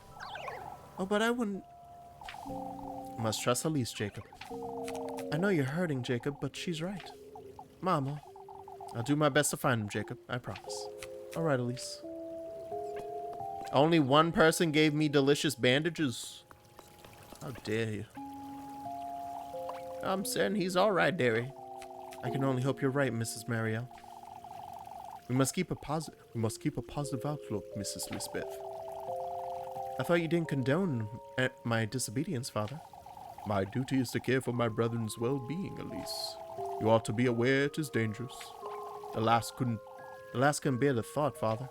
Oh, but I wouldn't. You must trust Elise, Jacob. I know you're hurting, Jacob, but she's right. Mama. I'll do my best to find him, Jacob. I promise. All right, Elise. Only one person gave me delicious bandages. How dare you? I'm saying he's all right, Derry. I can only hope you're right, Mrs. Mariel. We must keep a positive outlook, Mrs. Lisbeth. I thought you didn't condone my disobedience, Father. My duty is to care for my brethren's well-being, Elise. You ought to be aware it is dangerous. The lass couldn't bear the thought, Father.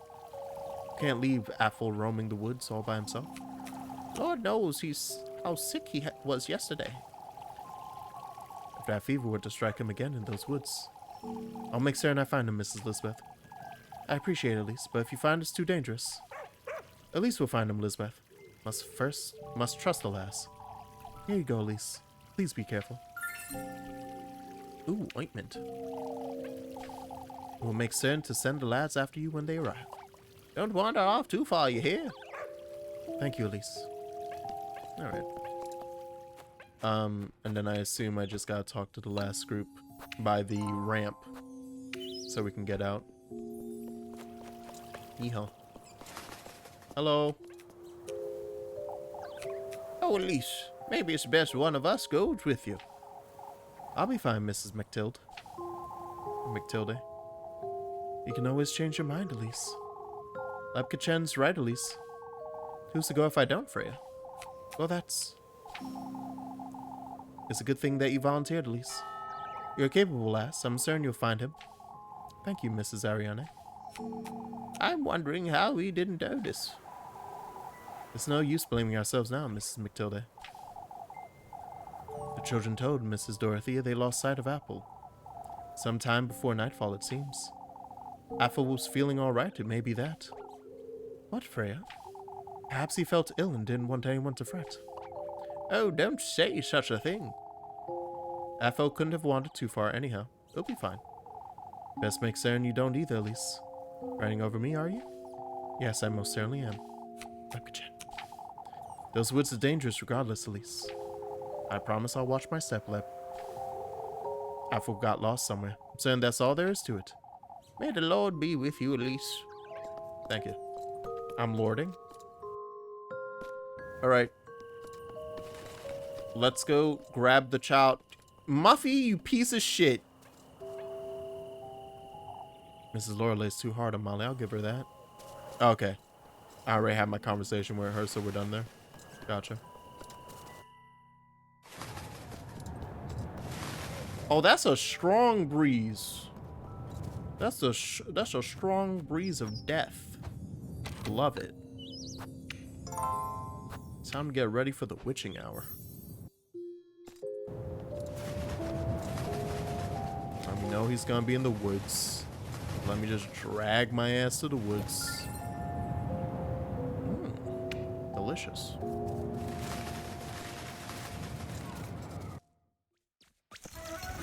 Can't leave Apple roaming the woods all by himself. Lord knows how sick he was yesterday. If that fever were to strike him again in those woods, I'll make certain I find him, Mrs. Lisbeth. I appreciate it, Elise, but if you find it's too dangerous, Elise will find him, Lisbeth. Must trust the lass. Here you go, Elise. Please be careful. Ooh, ointment. We'll make certain to send the lads after you when they arrive. Don't wander off too far, you hear? Thank you, Elise. Alright. And then I assume I just gotta talk to the last group by the ramp so we can get out. Yeehaw. Hello. Oh, Elise. Maybe it's best one of us goes with you. I'll be fine, Mrs. Matilde. You can always change your mind, Elise. Lapkachen's right, Elise. Who's to go if I don't, Freya? Well, it's a good thing that you volunteered, Elise. You're a capable lass. I'm certain you'll find him. Thank you, Mrs. Ariane. I'm wondering how we didn't notice. It's no use blaming ourselves now, Mrs. Matilde. The children told Mrs. Dorothea they lost sight of Apple. Some time before nightfall, it seems. Apple was feeling all right. It may be that. What, Freya? Perhaps he felt ill and didn't want anyone to fret. Oh, don't say such a thing. Apple couldn't have wandered too far anyhow. He'll be fine. Best make certain you don't either, Elise. Riding over me, are you? Yes, I most certainly am. Those woods are dangerous regardless, Elise. I promise I'll watch my step, Lep. Apple got lost somewhere. I'm certain that's all there is to it. May the Lord be with you, Elise. Thank you. I'm lording. Alright. Let's go grab the child. Muffy, you piece of shit. Mrs. Lorelay's too hard on Molly. I'll give her that. Okay. I already had my conversation with her, so we're done there. Gotcha. Oh, that's a strong breeze. That's a strong breeze of death. Love it. Time to get ready for the witching hour. I know he's gonna be in the woods. Let me just drag my ass to the woods. Delicious.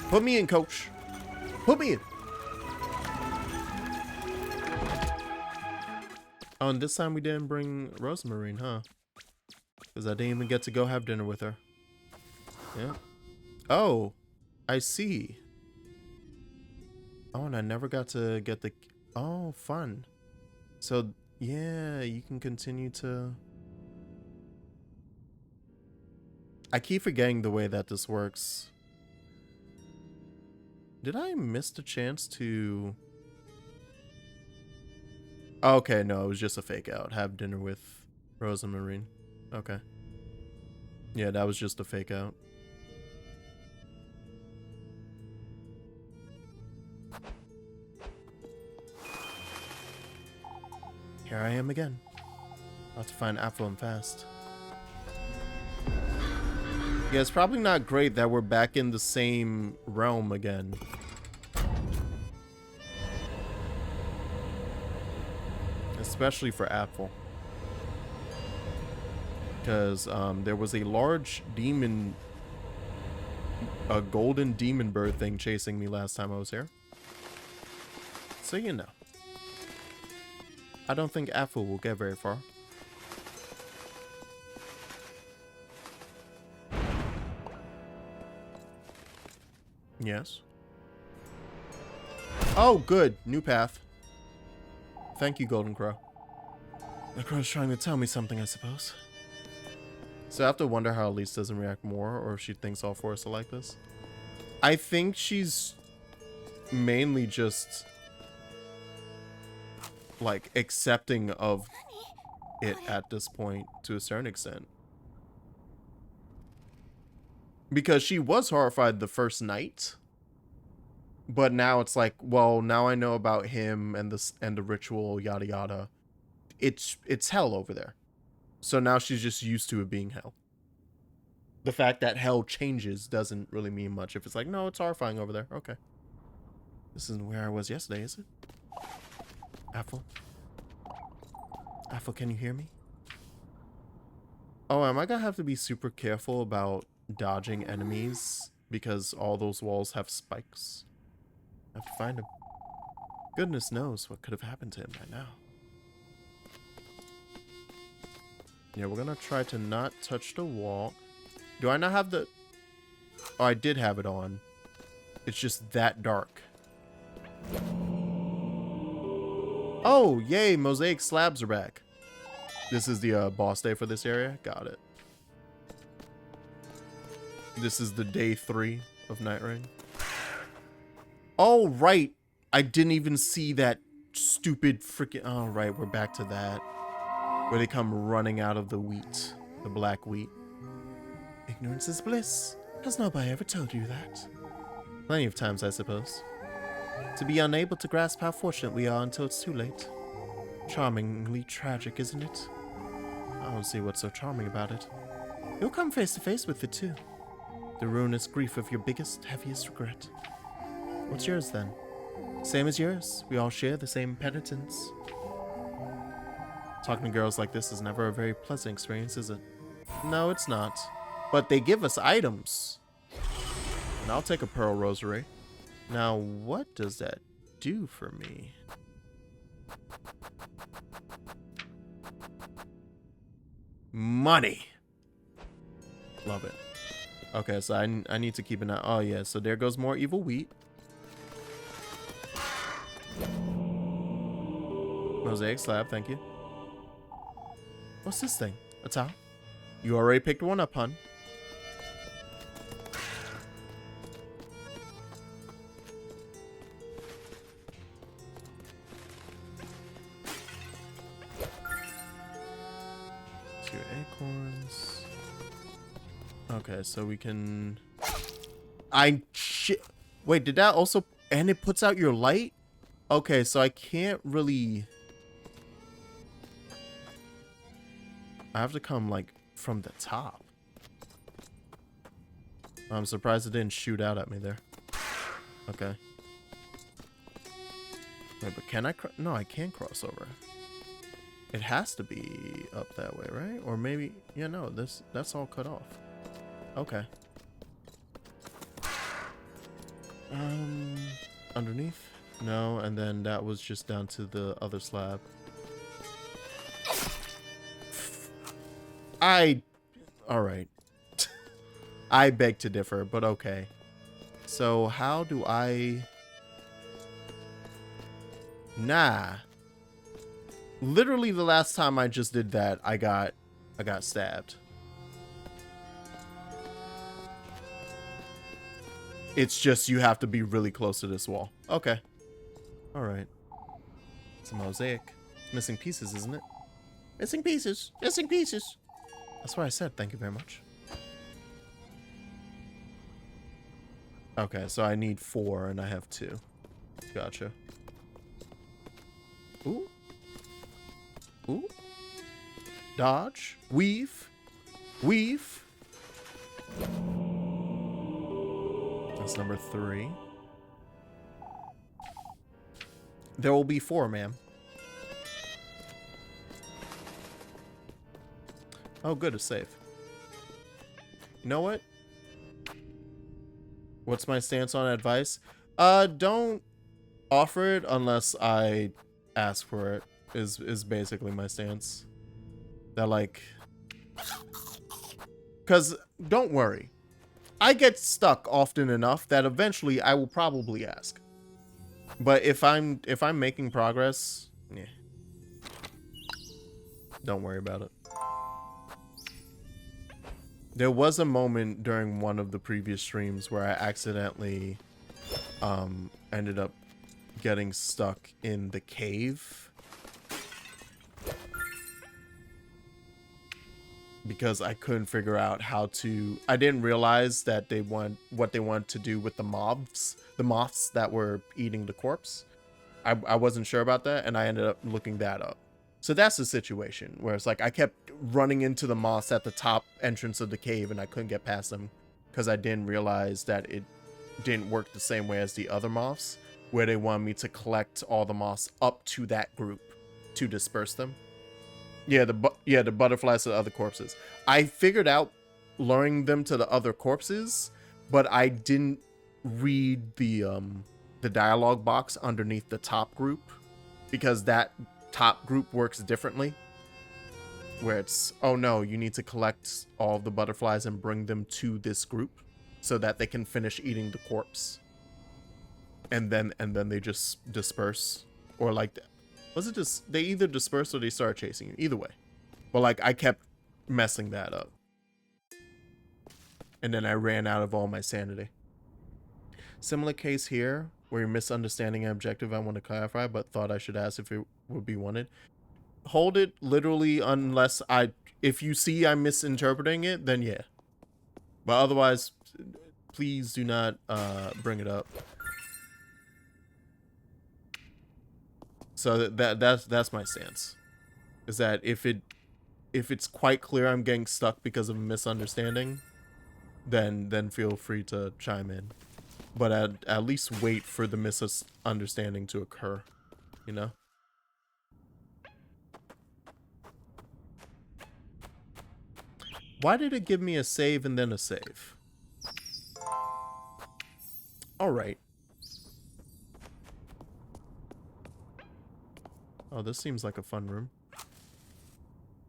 Put me in, coach. Put me in. Oh, and this time we didn't bring Rosemarine, huh? Because I didn't even get to go have dinner with her. Yeah. Oh, I see. Oh, and I never got to get the... Oh, fun. So, yeah, you can continue to... I keep forgetting the way that this works. Did I miss the chance to... Okay, no, it was just a fake out. Have dinner with Rosemarine. Okay. Yeah, that was just a fake out. Here I am again. About to find Apple and fast. Yeah, it's probably not great that we're back in the same realm again. Especially for Apple. Because there was a large demon, a golden demon bird thing chasing me last time I was here. So you know. I don't think Apple will get very far. Yes. Oh, good. New path. Thank you, Golden Crow. The crow's trying to tell me something, I suppose. So I have to wonder how Elise doesn't react more, or if she thinks all four are like this. I think she's mainly just like accepting of it at this point to a certain extent. Because she was horrified the first night. But now it's like, well, now I know about him and the ritual, yada yada. It's hell over there. So now she's just used to it being hell. The fact that hell changes doesn't really mean much. If it's like, no, it's horrifying over there. Okay. This isn't where I was yesterday, is it? Apple? Apple, can you hear me? Oh, am I gonna have to be super careful about dodging enemies because all those walls have spikes. I have to find him. Goodness knows what could have happened to him by now. Yeah, we're gonna try to not touch the wall. Do I not have the... Oh, I did have it on. It's just that dark. Oh, yay, mosaic slabs are back. This is the boss day for this area. Got it. This is the day 3 of Night Rain. Oh, right. I didn't even see that stupid freaking... Oh, right. We're back to that. Where they come running out of the wheat. The black wheat. Ignorance is bliss. Has nobody ever told you that? Plenty of times, I suppose. To be unable to grasp how fortunate we are until it's too late. Charmingly tragic, isn't it? I don't see what's so charming about it. You'll come face to face with it too. The ruinous grief of your biggest, heaviest regret. What's yours then? Same as yours. We all share the same penitence. Talking to girls like this is never a very pleasant experience, is it? No, it's not. But they give us items. And I'll take a pearl rosary. Now, what does that do for me? Money. Love it. Okay, so I need to keep an eye. Oh, yeah. So there goes more evil wheat. Mosaic slab, thank you. What's this thing? A towel? You already picked one up, hun. Two acorns. Okay, so we can... Wait, did that also... And it puts out your light? Okay, so I can't really... I have to come, like, from the top. I'm surprised it didn't shoot out at me there. Okay. Wait, but can I... No, I can't cross over. It has to be up that way, right? Or maybe... Yeah, no, that's all cut off. Okay. Underneath? No, and then that was just down to the other slab. Alright. I beg to differ, but okay. So how do I... Nah. Literally the last time I just did that, I got stabbed. It's just you have to be really close to this wall. Okay. Alright. It's a mosaic. It's missing pieces, isn't it? Missing pieces. Missing pieces. That's what I said. Thank you very much. Okay, so I need 4 and I have 2. Gotcha. Ooh. Ooh. Dodge. Weave. Weave. That's number 3. There will be 4, ma'am. Oh, good, it's safe. You know what? What's my stance on advice? Don't offer it unless I ask for it, is basically my stance. That, like... Because, don't worry. I get stuck often enough that eventually I will probably ask. But if I'm making progress, yeah. Don't worry about it. There was a moment during one of the previous streams where I accidentally ended up getting stuck in the cave because I couldn't figure out how to... I didn't realize that what they wanted to do with the moths that were eating the corpse. I wasn't sure about that, and I ended up looking that up. So that's the situation where it's like I kept running into the moths at the top entrance of the cave and I couldn't get past them because I didn't realize that it didn't work the same way as the other moths, where they wanted me to collect all the moths up to that group to disperse them. Yeah, the butterflies to the other corpses. I figured out luring them to the other corpses, but I didn't read the dialogue box underneath the top group, because that top group works differently, where it's, oh no, you need to collect all of the butterflies and bring them to this group so that they can finish eating the corpse, and then they just disperse, or like, was it just they either disperse or they start chasing you? Either way, but like I kept messing that up, and then I ran out of all my sanity. Similar case here, where you're misunderstanding an objective I want to clarify, but thought I should ask if it would be wanted. Hold it literally unless if you see I'm misinterpreting it, then yeah. But otherwise, please do not bring it up. So that's my stance. Is that if it's quite clear I'm getting stuck because of a misunderstanding, then feel free to chime in. But at least wait for the misunderstanding to occur, you know? Why did it give me a save and then a save? Alright. Oh, this seems like a fun room.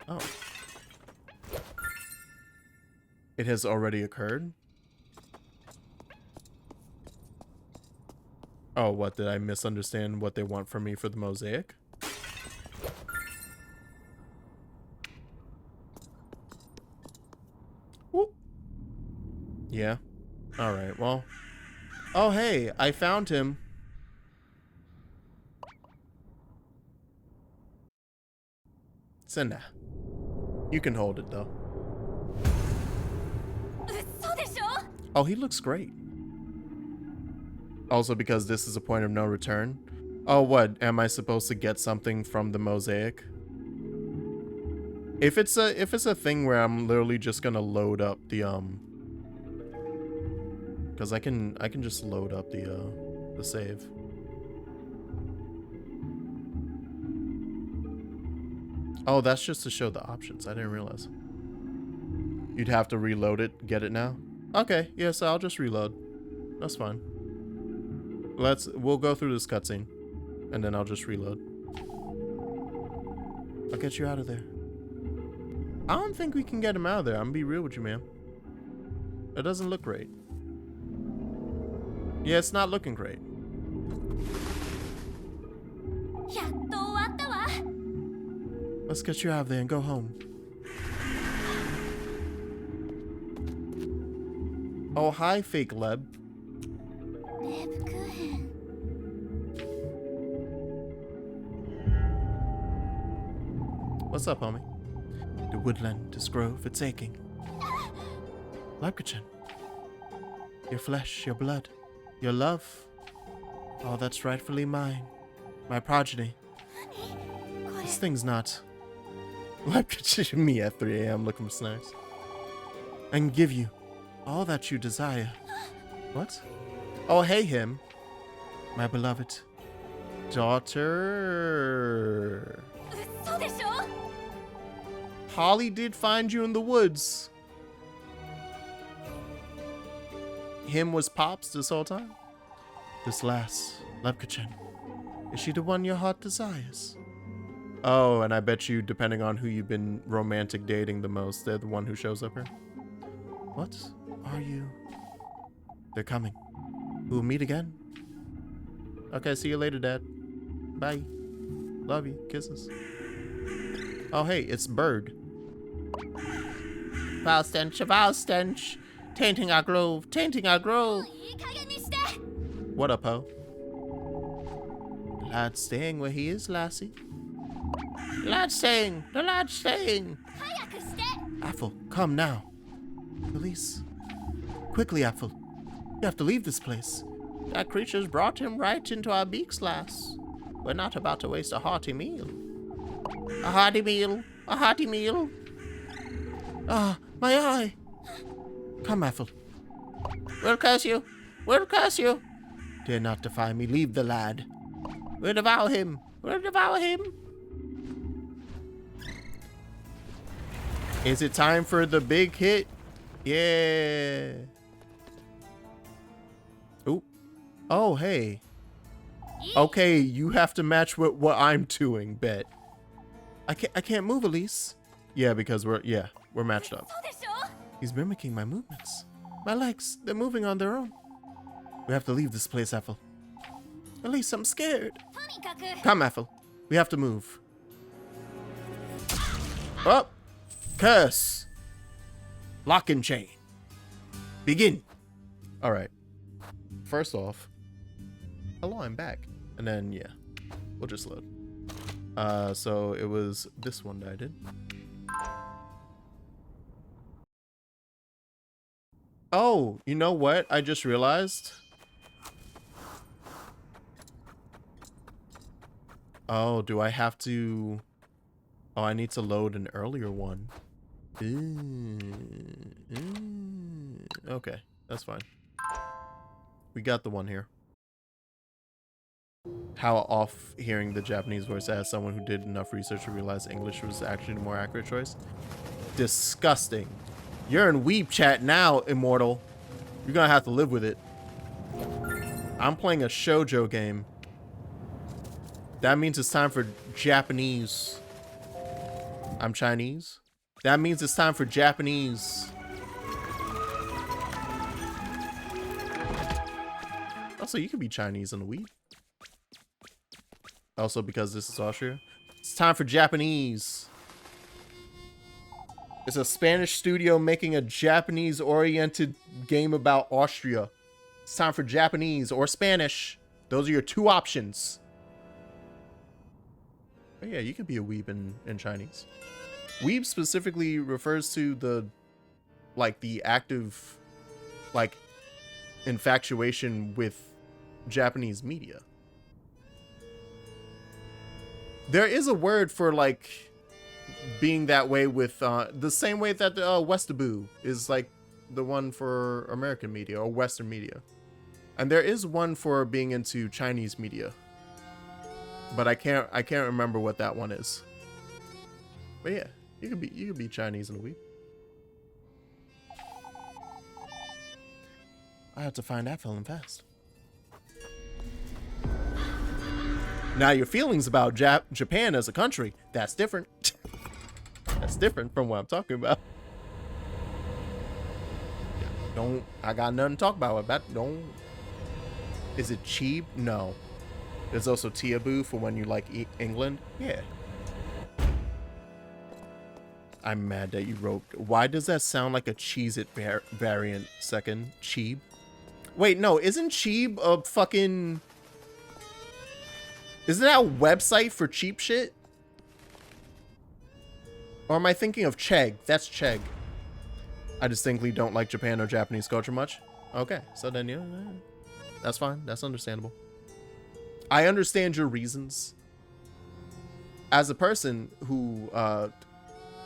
Oh. It has already occurred? Oh, what, did I misunderstand what they want from me for the mosaic? Whoop. Yeah. Alright, well. Oh, hey, I found him. Senda. You can hold it, though. Oh, he looks great. Also, because this is a point of no return. Oh, what? Am I supposed to get something from the mosaic? If it's a thing where I'm literally just gonna load up the because I can just load up the save. Oh, that's just to show the options. I didn't realize. You'd have to reload it, get it now? Okay, yeah, so I'll just reload. That's fine. We'll go through this cutscene, and then I'll just reload. I'll get you out of there. I don't think we can get him out of there. I'm gonna be real with you, man. It doesn't look great. Yeah, it's not looking great. Let's get you out of there and go home. Oh, hi, fake Leb. What's up, homie? The woodland, this grove, it's aching. Labkachan. Your flesh, your blood, your love. All that's rightfully mine. My progeny. This thing's not. Labkachan, me at 3 a.m. looking for snacks. I can give you all that you desire. What? Oh, hey, him. My beloved daughter. Holly did find you in the woods. Him was Pops this whole time? This lass, Labkachan, is she the one your heart desires? Oh, and I bet you, depending on who you've been romantic dating the most, they're the one who shows up here. What are you? They're coming. We'll meet again. Okay, see you later, Dad. Bye. Love you. Kisses. Oh, hey, it's Bird. Foul stench, foul stench. Tainting our grove, tainting our grove. What up, ho? The lad's staying where he is, lassie. The lad's staying, the lad's staying. Apple, come now. Elise. Quickly, Apple. You have to leave this place. That creature's brought him right into our beaks, lass. We're not about to waste a hearty meal. A hearty meal, a hearty meal. Ah, my eye. Come, Apple. We'll curse you. We'll curse you. Dare not defy me. Leave the lad. We'll devour him. We'll devour him. Is it time for the big hit? Yeah. Ooh. Oh, hey. Okay, you have to match what I'm doing, bet. I can't move, Elise. Yeah, because we're matched up. He's mimicking my movements. My legs, they're moving on their own. We have to leave this place, Ethel. Elise, I'm scared. Come, Ethel. We have to move. Up. Curse. Lock and chain. Begin. All right. First off, hello, I'm back. And then, yeah, we'll just load. So it was this one that I did. Oh, you know what? I just realized. Oh, do I have to... Oh, I need to load an earlier one. Okay, that's fine. We got the one here. How off hearing the Japanese voice as someone who did enough research to realize English was actually the more accurate choice. Disgusting. You're in Weeb chat now, Immortal. You're gonna have to live with it. I'm playing a shoujo game. That means it's time for Japanese. I'm Chinese. That means it's time for Japanese. Also, you can be Chinese in the Weeb. Also, because this is Austria. It's time for Japanese. It's a Spanish studio making a Japanese-oriented game about Austria. It's time for Japanese or Spanish. Those are your two options. But yeah, you could be a weeb in Chinese. Weeb specifically refers to the, like, the active, like, infatuation with Japanese media. There is a word for, like, being that way with, the same way that the Westaboo is, like, the one for American media or Western media. And there is one for being into Chinese media. But I can't remember what that one is. But yeah, you could be Chinese in a week. I have to find that film fast. Now your feelings about Japan as a country, that's different. That's different from what I'm talking about. I got nothing to talk about that. Is it cheap? No. There's also Tiaboo for when you like England. Yeah. I'm mad that you wrote. Why does that sound like a Cheez-It variant? Second, Cheeb. Wait, no, isn't Cheeb a fucking... Isn't that a website for cheap shit? Or am I thinking of Chegg? That's Chegg. I distinctly don't like Japan or Japanese culture much. Okay, so then yeah, that's fine. That's understandable. I understand your reasons. As a person who,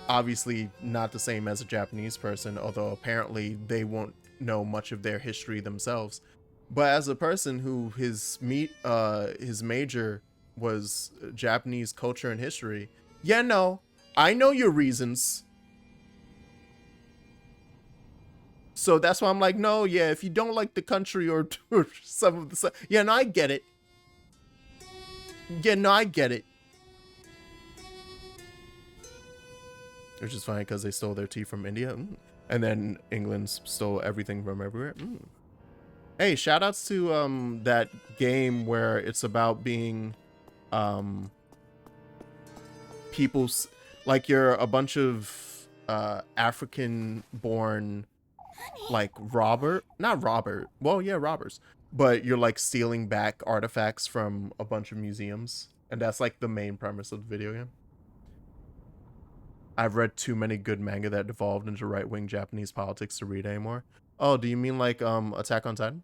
obviously not the same as a Japanese person, although apparently they won't know much of their history themselves. But as a person who his major was Japanese culture and history, yeah, no, I know your reasons. So that's why I'm like, no, yeah, if you don't like the country or some of the stuff, yeah, no, I get it. Yeah, no, I get it. Which is fine because they stole their tea from India. And then England stole everything from everywhere. Hey, shout outs to that game where it's about being people's, like, you're a bunch of African born, like, robbers, well, yeah, robbers, but you're like stealing back artifacts from a bunch of museums, and that's like the main premise of the video game. I've read too many good manga that devolved into right-wing Japanese politics to read anymore. Oh, do you mean like Attack on Titan?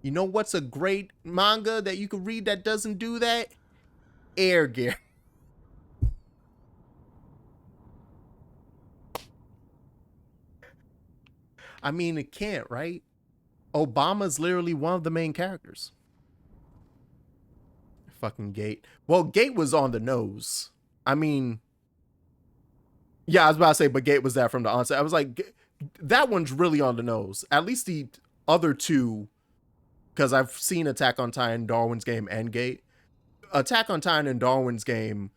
You know what's a great manga that you can read that doesn't do that? Air Gear. I mean, it can't, right? Obama's literally one of the main characters. fucking Gate. Well, Gate was on the nose. I mean, yeah, I was about to say, but Gate was that from the onset. I was like, that one's really on the nose. At least the other two, because I've seen Attack on Titan, Darwin's Game, and Gate. Attack on Titan and Darwin's Game,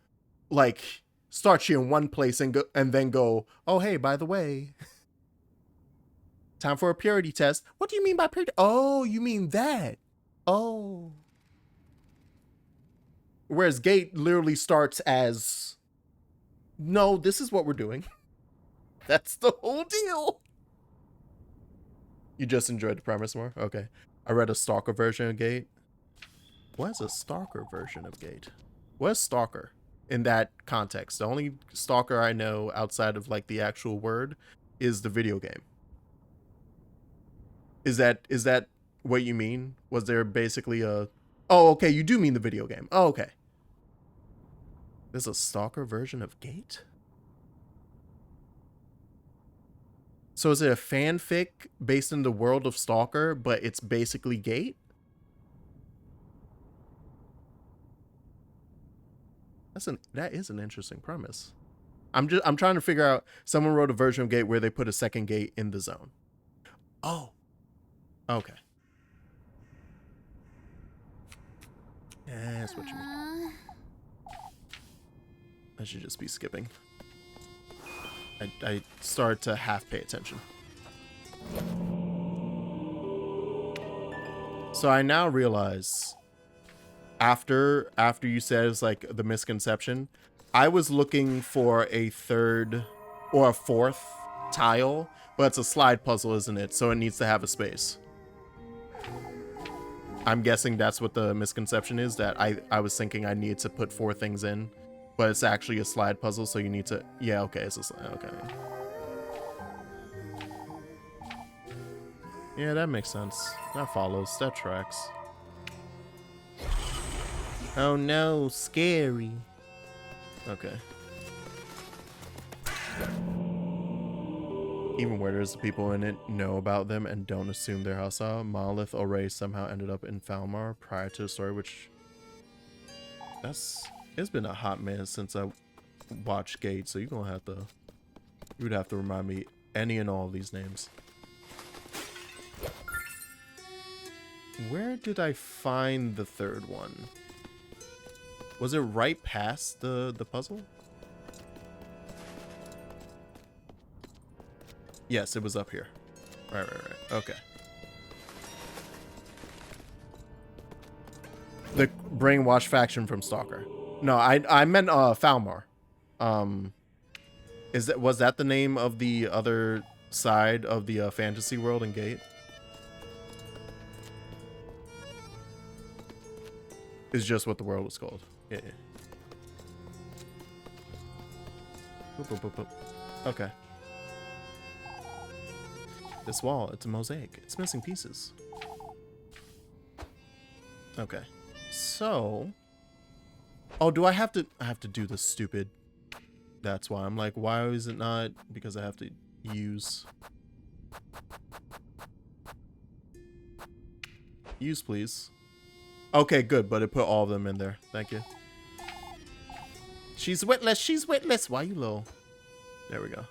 like, start you in one place and then go, oh, hey, by the way, time for a purity test. What do you mean by purity? Oh, you mean that. Oh. Whereas Gate literally starts as, no, this is what we're doing. That's the whole deal. You just enjoyed the premise more? Okay. I read a Stalker version of Gate. What is a Stalker version of Gate? What is Stalker in that context? The only Stalker I know outside of like the actual word is the video game. Is that what you mean? Was there basically a... Oh, okay, you do mean the video game. Oh, okay. There's a Stalker version of Gate? So is it a fanfic based in the world of Stalker, but it's basically Gate? That is an interesting premise. I'm trying to figure out, someone wrote a version of Gate where they put a second gate in the zone. Oh. Okay. Yeah, that's what you mean. I should just be skipping. I started to half pay attention. So I now realize, after you said it's like the misconception, I was looking for a third or a fourth tile, but it's a slide puzzle, isn't it? So it needs to have a space. I'm guessing that's what the misconception is, that I was thinking I needed to put 4 things in, but it's actually a slide puzzle, so you need to... Yeah, okay, it's a slide. Okay. Yeah, that makes sense. That follows. That tracks. Oh no, scary. Okay. Even where there's the people in it know about them and don't assume they're hostile. Monolith Array somehow ended up in Falmar prior to the story, which... It's been a hot minute since I watched Gate, so you're gonna have to... You would have to remind me any and all of these names. Where did I find the third one? Was it right past the puzzle? Yes, it was up here. Right. Okay. The brainwash faction from Stalker. No, I meant Falmar. Was that the name of the other side of the fantasy world in Gate? Is just what the world was called. Yeah. Boop. Okay. This wall, it's a mosaic. It's missing pieces. Okay. So... Oh, do I have to... I have to do this stupid... That's why. I'm like, why is it not? Because I have to use... Use, please. Okay, good, but it put all of them in there. Thank you. She's witless. She's witless. Why you low? There we go.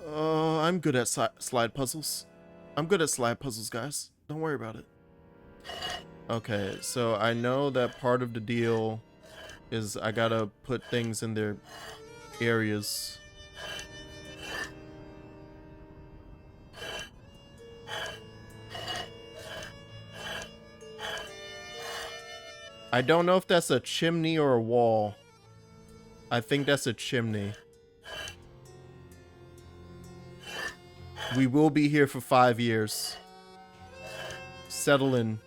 I'm good at slide puzzles. I'm good at slide puzzles, guys. Don't worry about it. Okay, so I know that part of the deal is I gotta put things in their areas. I don't know if that's a chimney or a wall. I think that's a chimney. We will be here for 5 years. Settle in.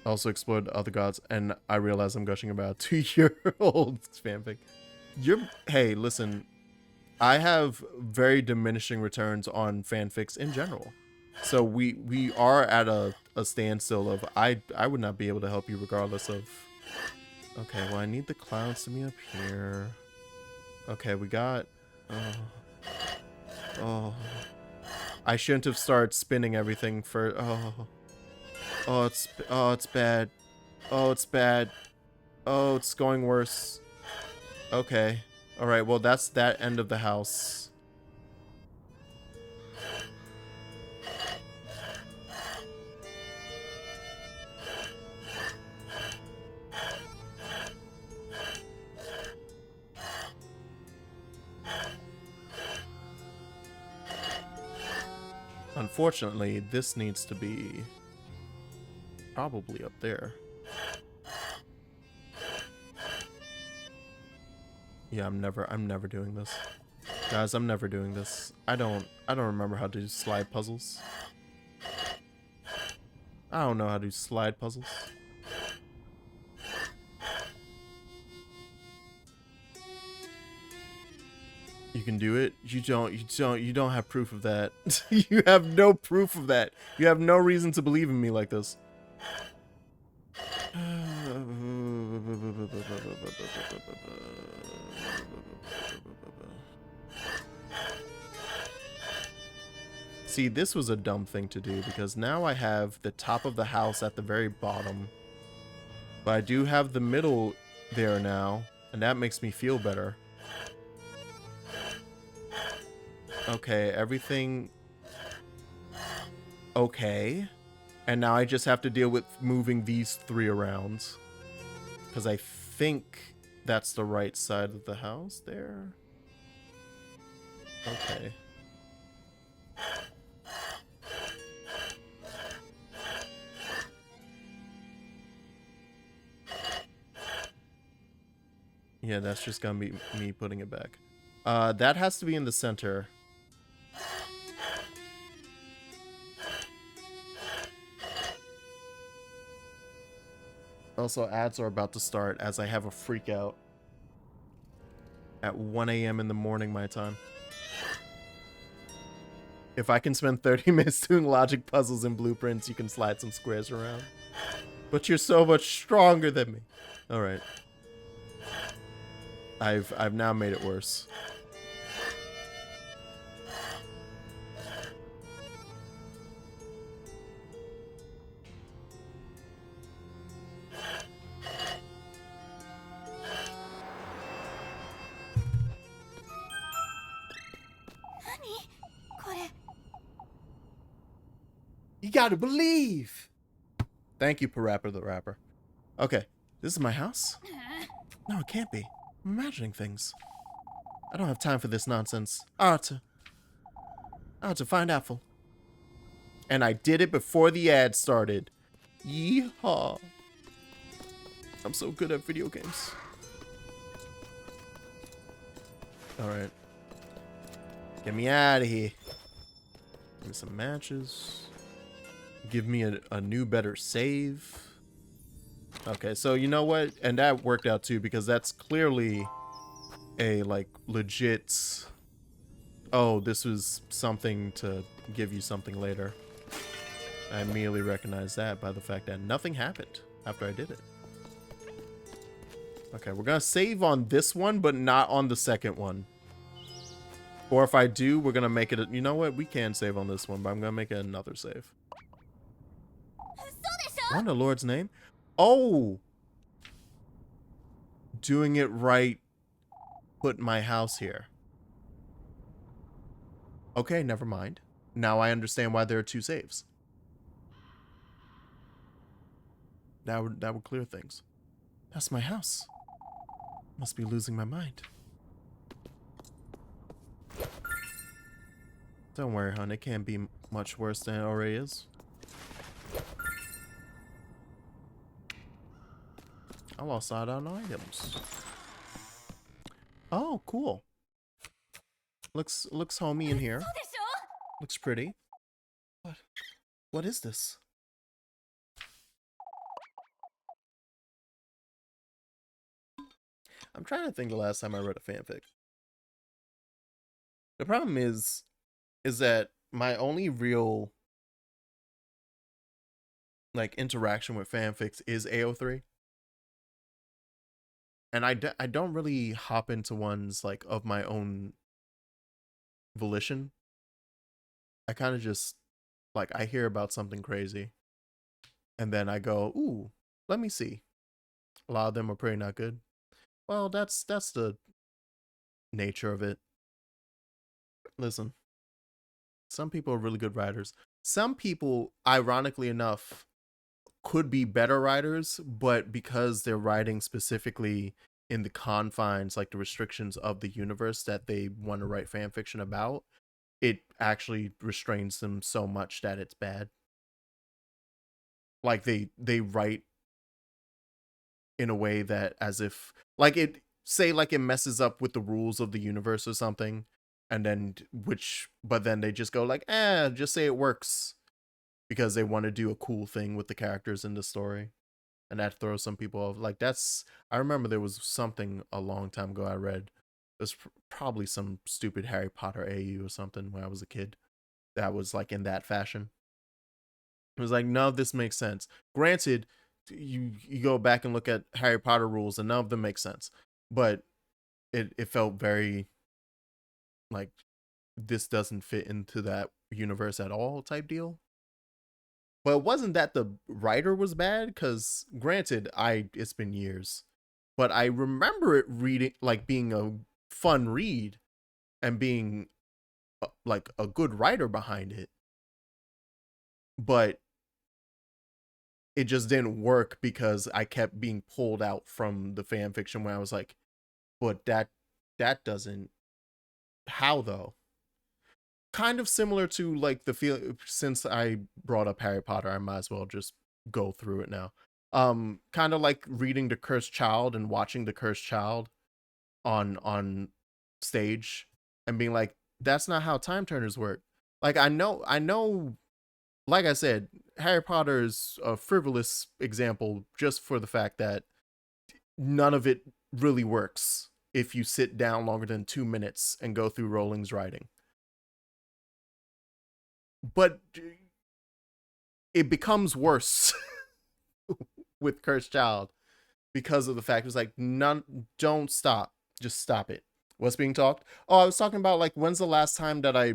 Also explored the other gods, and I realize I'm gushing about a 2-year-old fanfic. Hey, listen. I have very diminishing returns on fanfics in general. So we are at a standstill of I would not be able to help you regardless of... Okay, well I need the clouds to be up here. Okay, we got... Oh. I shouldn't have started spinning everything for... Oh, it's bad. Oh, it's bad. Oh, it's going worse. Okay. Alright, well, that's that end of the house. Unfortunately, this needs to be probably up there. Yeah, I'm never doing this. Guys, I'm never doing this. I don't remember how to do slide puzzles. I don't know how to do slide puzzles. You can do it. You don't have proof of that. You have no proof of that. You have no reason to believe in me like this. See, this was a dumb thing to do because now I have the top of the house at the very bottom. But I do have the middle there now, and that makes me feel better. Okay, everything... Okay. And now I just have to deal with moving these 3 around. Because I think that's the right side of the house there. Okay. Yeah, that's just gonna be me putting it back. That has to be in the center. Also, ads are about to start as I have a freak out at 1 a.m. in the morning my time. If I can spend 30 minutes doing logic puzzles and blueprints, you can slide some squares around. But you're so much stronger than me. All right. I've now made it worse. You gotta believe. Thank you, Parappa the Rapper. Okay, this is my house? No, it can't be. I'm imagining things. I don't have time for this nonsense. I ought to find Apple. And I did it before the ad started. Yeehaw. I'm so good at video games. Alright. Get me out of here. Give me some matches. Give me a new, better save. Okay, so you know what? And that worked out too, because that's clearly a, like, legit... Oh, this was something to give you something later. I immediately recognized that by the fact that nothing happened after I did it. Okay, we're gonna save on this one, but not on the second one. Or if I do, we're gonna make it... You know what? We can save on this one, but I'm gonna make it another save. What in the Lord's name? Oh! Doing it right. Put my house here. Okay, never mind. Now I understand why there are 2 saves. That would clear things. That's my house. Must be losing my mind. Don't worry, hon. It can't be much worse than it already is. I lost out on items. Oh, cool. Looks homey in here. Looks pretty. What is this? I'm trying to think the last time I read a fanfic. The problem is that my only real, like, interaction with fanfics is AO3. And I don't really hop into ones, like, of my own volition. I kind of just like I hear about something crazy and then I go, ooh, let me see. A lot of them are pretty not good. Well, that's the nature of it. Listen, some people are really good writers. Some people, ironically enough, could be better writers, but because they're writing specifically in the confines, like the restrictions of the universe that they want to write fan fiction about, it actually restrains them so much that it's bad. Like they write in a way that as if like it say like it messes up with the rules of the universe or something, and then but then they just go like, just say it works because they want to do a cool thing with the characters in the story. And that throws some people off. Like that's I remember there was something a long time ago I read. It was probably some stupid Harry Potter AU or something when I was a kid that was like in that fashion. It was like none of this makes sense. Granted, you go back and look at Harry Potter rules and none of them make sense. But it felt very like this doesn't fit into that universe at all type deal. But it wasn't that the writer was bad, because granted, it's been years, but I remember it reading like being a fun read and being like a good writer behind it. But it just didn't work because I kept being pulled out from the fan fiction when I was like, but that doesn't how though? Kind of similar to like the feel since I brought up Harry Potter, I might as well just go through it now. Kind of like reading The Cursed Child and watching The Cursed Child on stage and being like, that's not how time turners work. Like I know like I said, Harry Potter is a frivolous example just for the fact that none of it really works if you sit down longer than 2 minutes and go through Rowling's writing. But it becomes worse with Cursed Child because of the fact it's like don't stop, just stop it. What's being talked? Oh, I was talking about like when's the last time that I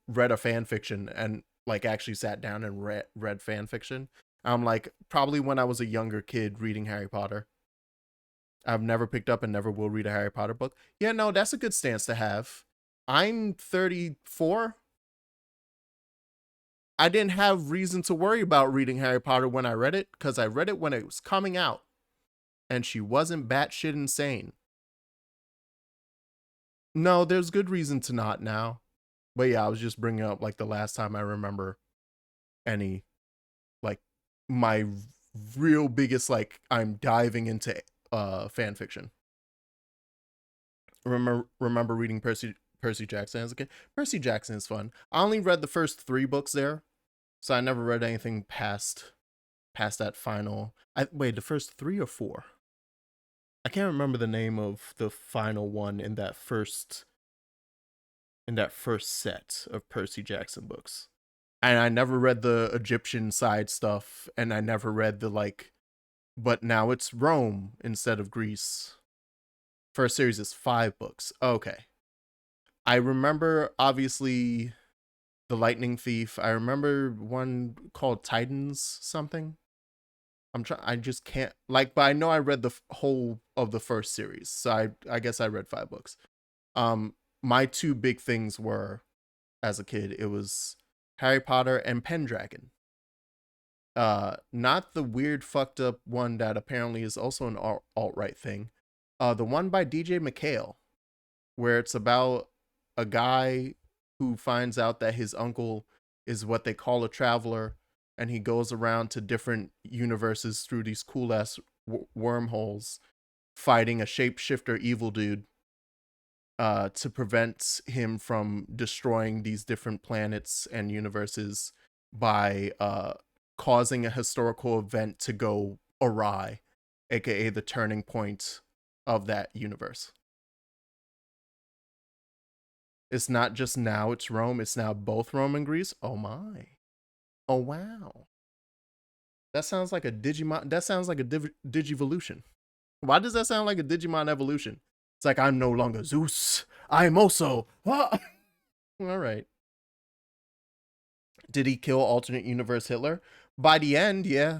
read a fan fiction and like actually sat down and read fan fiction. I'm like probably when I was a younger kid reading Harry Potter. I've never picked up and never will read a Harry Potter book. Yeah, no, that's a good stance to have. I'm 34. I didn't have reason to worry about reading Harry Potter when I read it because I read it when it was coming out and she wasn't batshit insane. No, there's good reason to not now. But yeah, I was just bringing up like the last time I remember any, like my real biggest, like I'm diving into fan fiction. Remember reading Percy Jackson as a kid? Percy Jackson is fun. I only read the first 3 books there, so I never read anything past that final. Wait, the first 3 or 4? I can't remember the name of the final one in that first set of Percy Jackson books. And I never read the Egyptian side stuff, and I never read the like, but now it's Rome instead of Greece. First series is 5 books. Okay. I remember obviously The Lightning Thief. I remember one called Titans something. I just can't like, but I know I read the whole of the first series, so I guess I read 5 books. My 2 big things were, as a kid, it was Harry Potter and Pendragon. Not the weird fucked up one that apparently is also an alt-right thing. The one by DJ McHale, where it's about a guy who finds out that his uncle is what they call a traveler, and he goes around to different universes through these cool ass wormholes, fighting a shapeshifter evil dude to prevent him from destroying these different planets and universes by causing a historical event to go awry, aka the turning point of that universe. It's not just now it's Rome, it's now both Rome and Greece. Oh my. Oh wow. That sounds like a Digimon. That sounds like a Digivolution. Why does that sound like a Digimon evolution? It's like I'm no longer Zeus. I'm also. All right. Did he kill alternate universe Hitler? By the end, yeah.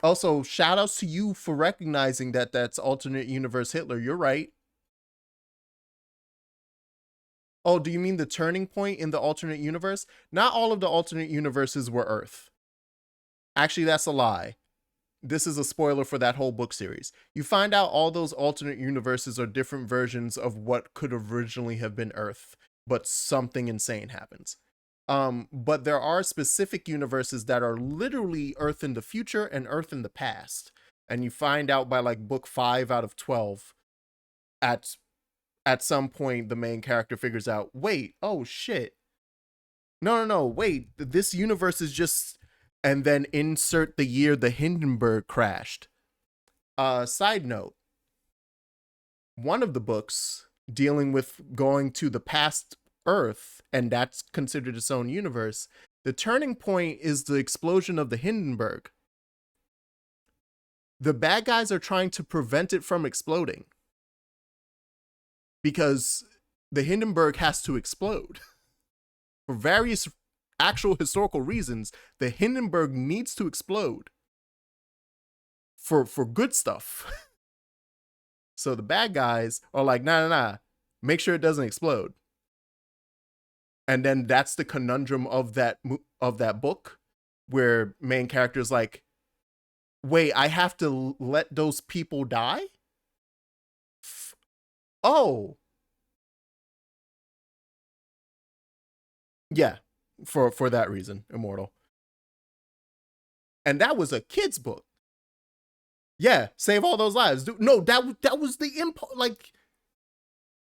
Also, shout outs to you for recognizing that that's alternate universe Hitler. You're right. Oh, do you mean the turning point in the alternate universe? Not all of the alternate universes were Earth. Actually, that's a lie. This is a spoiler for that whole book series. You find out all those alternate universes are different versions of what could originally have been Earth, but something insane happens. But there are specific universes that are literally Earth in the future and Earth in the past. And you find out by like book 5 out of 12 at some point the main character figures out, wait, oh shit. No, wait, this universe is just, and then insert the year the Hindenburg crashed. Side note, one of the books dealing with going to the past Earth, and that's considered its own universe, the turning point is the explosion of the Hindenburg. The bad guys are trying to prevent it from exploding because the Hindenburg has to explode. For various actual historical reasons, the Hindenburg needs to explode for good stuff. So the bad guys are like, nah, make sure it doesn't explode. And then that's the conundrum of that book, where main character's like, wait, I have to let those people die? Oh. Yeah, for that reason, Immortal. And that was a kid's book. Yeah, save all those lives. Dude, no, that was the impulse. Like,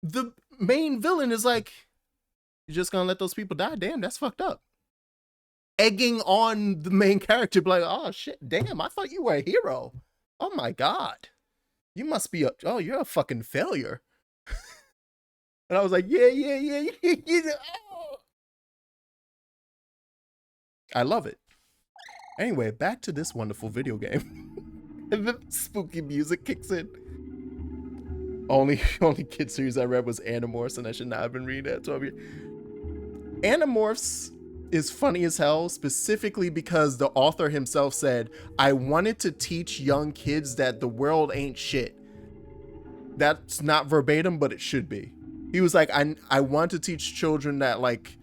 the main villain is like, you're just gonna let those people die? Damn, that's fucked up. Egging on the main character, like, oh shit, damn, I thought you were a hero. Oh my god. You must be you're a fucking failure. And I was like, yeah. Oh. I love it. Anyway, back to this wonderful video game. And the spooky music kicks in. Only kid series I read was Animorphs, and I should not have been reading that 12 years. Animorphs is funny as hell, specifically because the author himself said, I wanted to teach young kids that the world ain't shit. That's not verbatim, but it should be. He was like, I want to teach children that, like,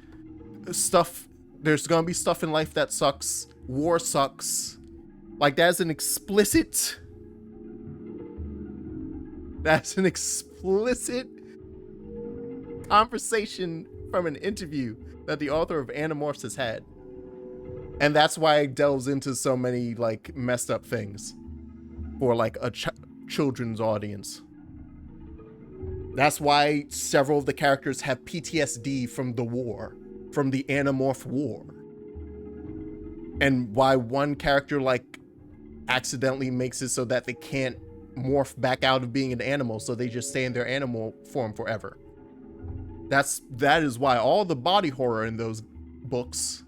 stuff, there's gonna be stuff in life that sucks. War sucks. Like, that's an explicit conversation from an interview that the author of Animorphs has had. And that's why it delves into so many, like, messed up things for, like, a children's audience. That's why several of the characters have PTSD from the war, from the Animorph War. And why one character, like, accidentally makes it so that they can't morph back out of being an animal, so they just stay in their animal form forever. That is why all the body horror in those books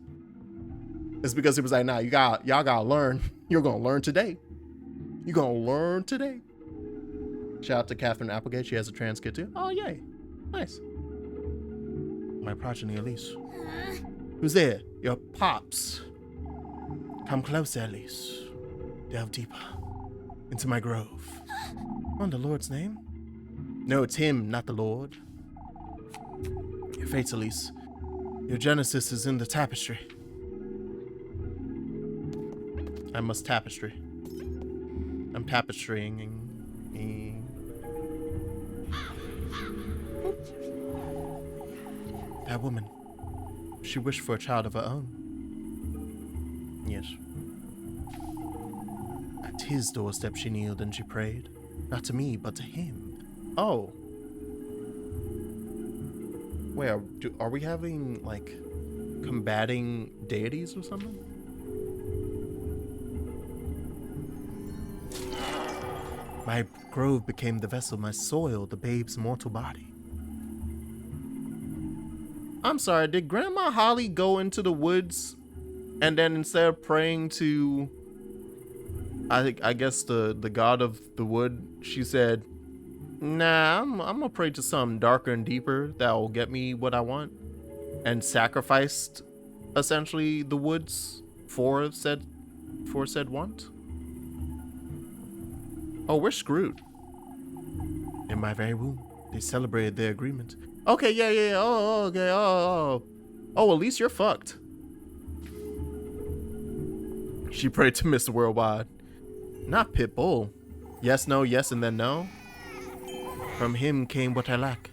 is because it was like, nah, y'all gotta learn. You're gonna learn today. You're gonna learn today. Shout out to Catherine Applegate. She has a trans kid too. Oh, yay. Nice. My progeny, Elise. Who's there? Your pops. Come closer, Elise. Delve deeper into my grove. On the Lord's name? No, it's him, not the Lord. Your fates, Elise. Your genesis is in the tapestry. I must tapestry. I'm tapestrying. That woman. She wished for a child of her own. Yes. At his doorstep she kneeled and she prayed. Not to me, but to him. Oh. Wait, are we having, like, combating deities or something? My grove became the vessel, my soil, the babe's mortal body. I'm sorry, did Grandma Holly go into the woods and then instead of praying to, I guess the god of the wood, she said, Nah, I'm gonna pray to something darker and deeper that will get me what I want, and sacrificed essentially the woods for said want. Oh, we're screwed. In my very womb, they celebrated their agreement. Okay, yeah. Oh, okay. Oh, at least you're fucked. She prayed to Mr. Worldwide. Not Pitbull. Yes, no, yes, and then no. From him came what I lack,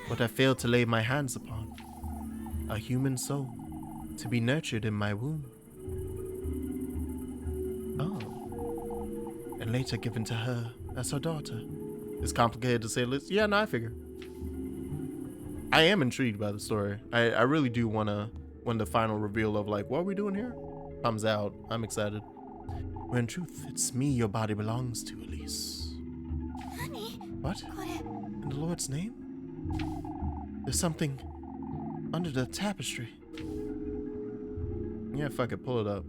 what I failed to lay my hands upon. A human soul, to be nurtured in my womb. Oh. And later given to her as her daughter. It's complicated to say this. Yeah, no, I figure. I am intrigued by the story. I really do want to, when the final reveal of like, what are we doing here? Comes out. I'm excited. When in truth, it's me your body belongs to, Elise. What? In the Lord's name? There's something under the tapestry. Yeah, if I could pull it up.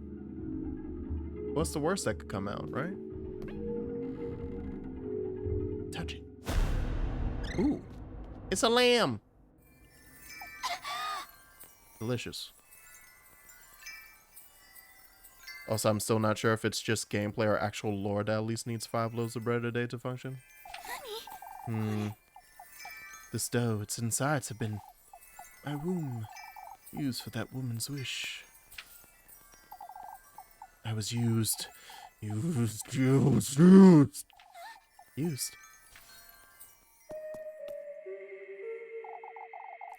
What's the worst that could come out, right? Touch it. Ooh. It's a lamb. Delicious. Also, I'm still not sure if it's just gameplay or actual lore that at least needs 5 loaves of bread a day to function. This dough, its insides have been my womb, used for that woman's wish. I was used. What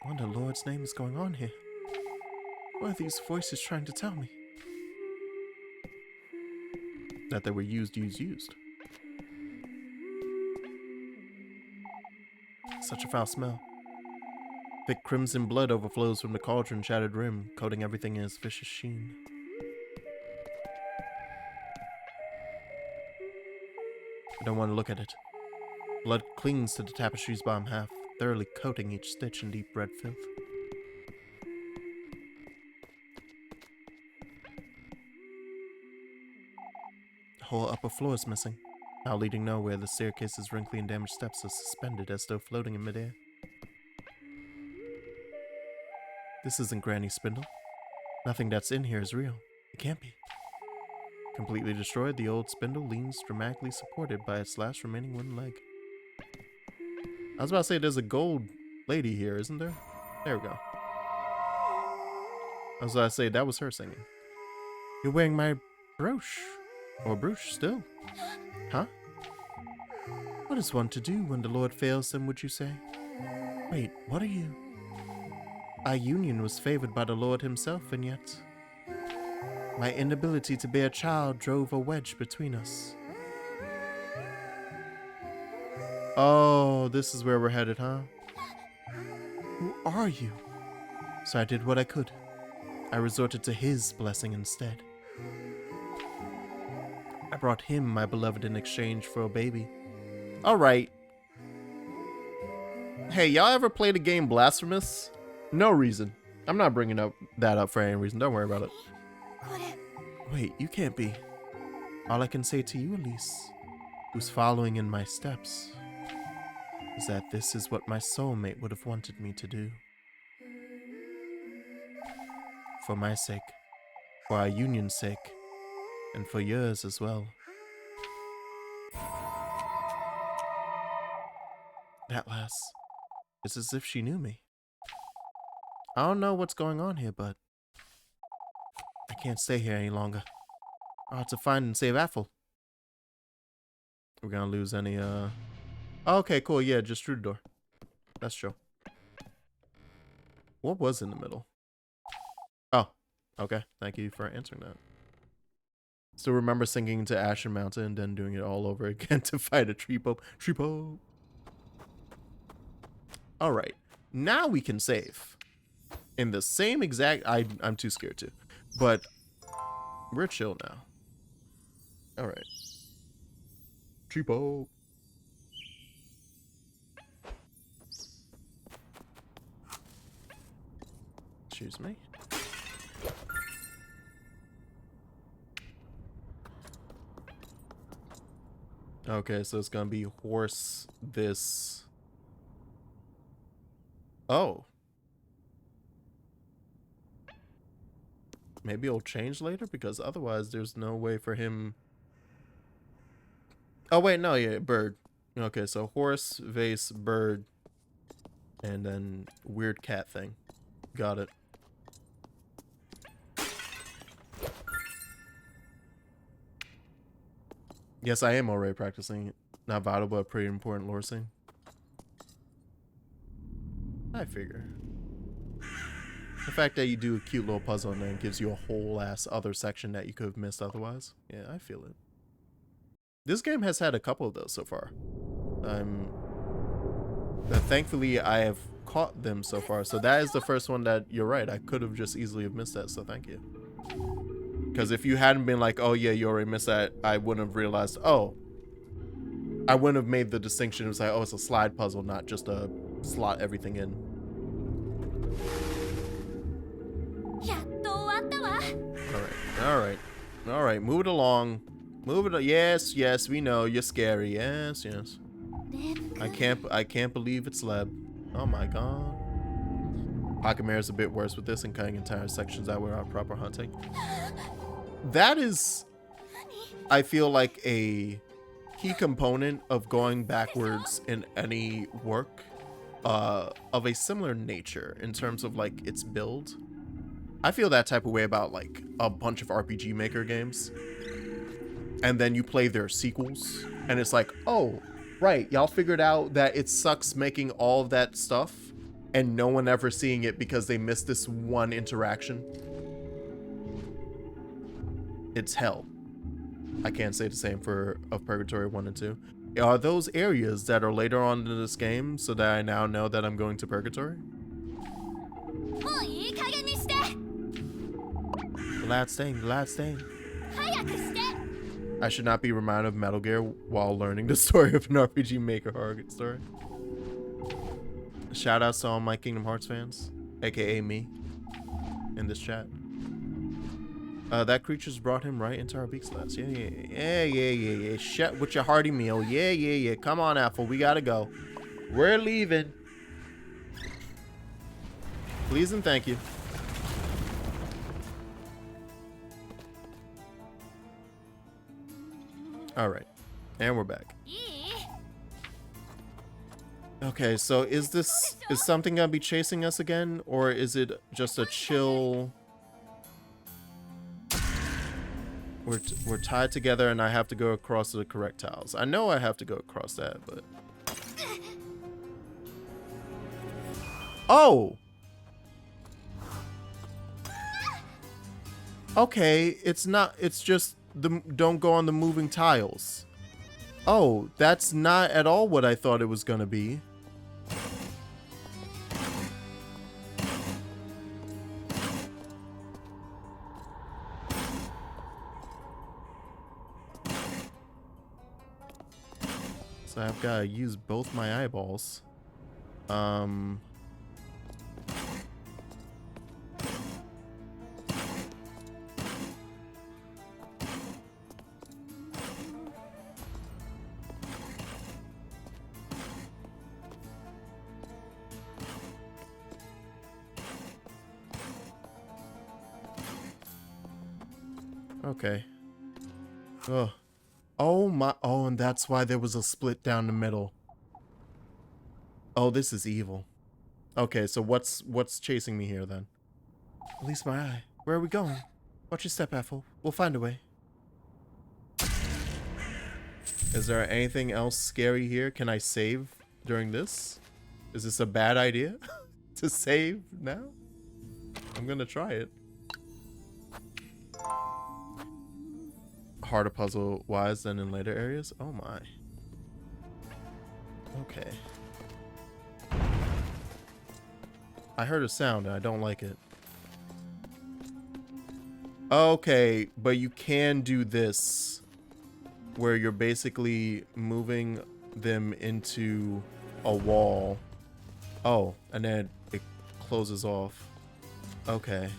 in the Lord's name is going on here? What are these voices trying to tell me? That they were used. Such a foul smell. Thick crimson blood overflows from the cauldron's shattered rim, coating everything in its vicious sheen. I don't want to look at it. Blood clings to the tapestry's bottom half, thoroughly coating each stitch in deep red filth. The whole upper floor is missing, now leading nowhere. The staircase's wrinkly and damaged steps are suspended as though floating in midair. This isn't Granny Spindle. Nothing that's in here is real. It can't be. Completely destroyed, the old spindle leans dramatically supported by its last remaining wooden leg. I was about to say there's a gold lady here, isn't there? There we go. I was about to say that was her singing. You're wearing my brooch. Or brooch still. Huh? What is one to do when the Lord fails them, would you say? Wait, what are you? Our union was favored by the Lord himself, and yet my inability to bear a child drove a wedge between us. Oh, this is where we're headed, huh? Who are you? So I did what I could. I resorted to his blessing instead. I brought him my beloved in exchange for a baby. Alright. Hey, y'all ever played a game Blasphemous? No reason. I'm not bringing that up for any reason. Don't worry about it. Wait, you can't be. All I can say to you, Elise, who's following in my steps, is that this is what my soulmate would have wanted me to do. For my sake, for our union's sake, and for yours as well. That lass, it's as if she knew me. I don't know what's going on here, but I can't stay here any longer. I'll have to find and save Aphel. We're gonna lose any, Okay, cool, yeah, just through the door. That's true. What was in the middle? Oh, okay, thank you for answering that. Still remember singing to Ashen Mountain and then doing it all over again to fight a Treepo. Treepo! Alright, now we can save. In the same exact... I'm too scared to. But we're chill now. Alright. Cheapo. Excuse me. Okay, so it's gonna be horse this. Oh. Maybe it'll change later because otherwise there's no way for him. Oh wait, no, yeah, bird. Okay, so horse, vase, bird, and then weird cat thing. Got it. Yes, I am already practicing. Not vital, but a pretty important lore scene. I figure. The fact that you do a cute little puzzle and then gives you a whole ass other section that you could have missed otherwise. Yeah, I feel it. This game has had a couple of those so far. Thankfully, I have caught them so far. So that is the first one that you're right. I could have just easily have missed that. So thank you. Because if you hadn't been like, oh yeah, you already missed that, I wouldn't have realized. Oh, I wouldn't have made the distinction. It was like, oh, it's a slide puzzle, not just a slot everything in. All right. Move it along. Move it. Yes, we know you're scary. Yes. I can't believe it's Leb. Oh my god. Pocket Mirror's a bit worse with this and cutting entire sections out without proper hunting. That is, I feel like, a key component of going backwards in any work of a similar nature in terms of like its build. I feel that type of way about like a bunch of RPG Maker games. And then you play their sequels and it's like, oh, right, y'all figured out that it sucks making all of that stuff and no one ever seeing it because they missed this one interaction. It's hell. I can't say the same for of Purgatory 1 and 2. Are those areas that are later on in this game so that I now know that I'm going to Purgatory? The last thing. I should not be reminded of Metal Gear while learning the story of an RPG Maker horror story. Shout outs to all my Kingdom Hearts fans, aka me, in this chat. That creature's brought him right into our beaks last. Yeah. Shut with your hearty meal. Yeah. Come on, Apple. We gotta go. We're leaving. Please and thank you. All right, and we're back. Okay, so is something gonna be chasing us again, or is it just a chill? We're tied together, and I have to go across the correct tiles. I know I have to go across that, but oh, okay. It's not. It's just don't go on the moving tiles. Oh, that's not at all what I thought it was gonna be. So I've got to use both my eyeballs. Okay. Oh. Oh my, oh, and that's why there was a split down the middle. Oh, this is evil. Okay, so what's chasing me here then? At least my eye. Where are we going? Watch your step, Apple. We'll find a way. Is there anything else scary here? Can I save during this? Is this a bad idea to save now? I'm gonna try it. Harder puzzle wise than in later areas. Oh my. Okay. I heard a sound and I don't like it. Okay, but you can do this where you're basically moving them into a wall. Oh, and then it closes off. Okay.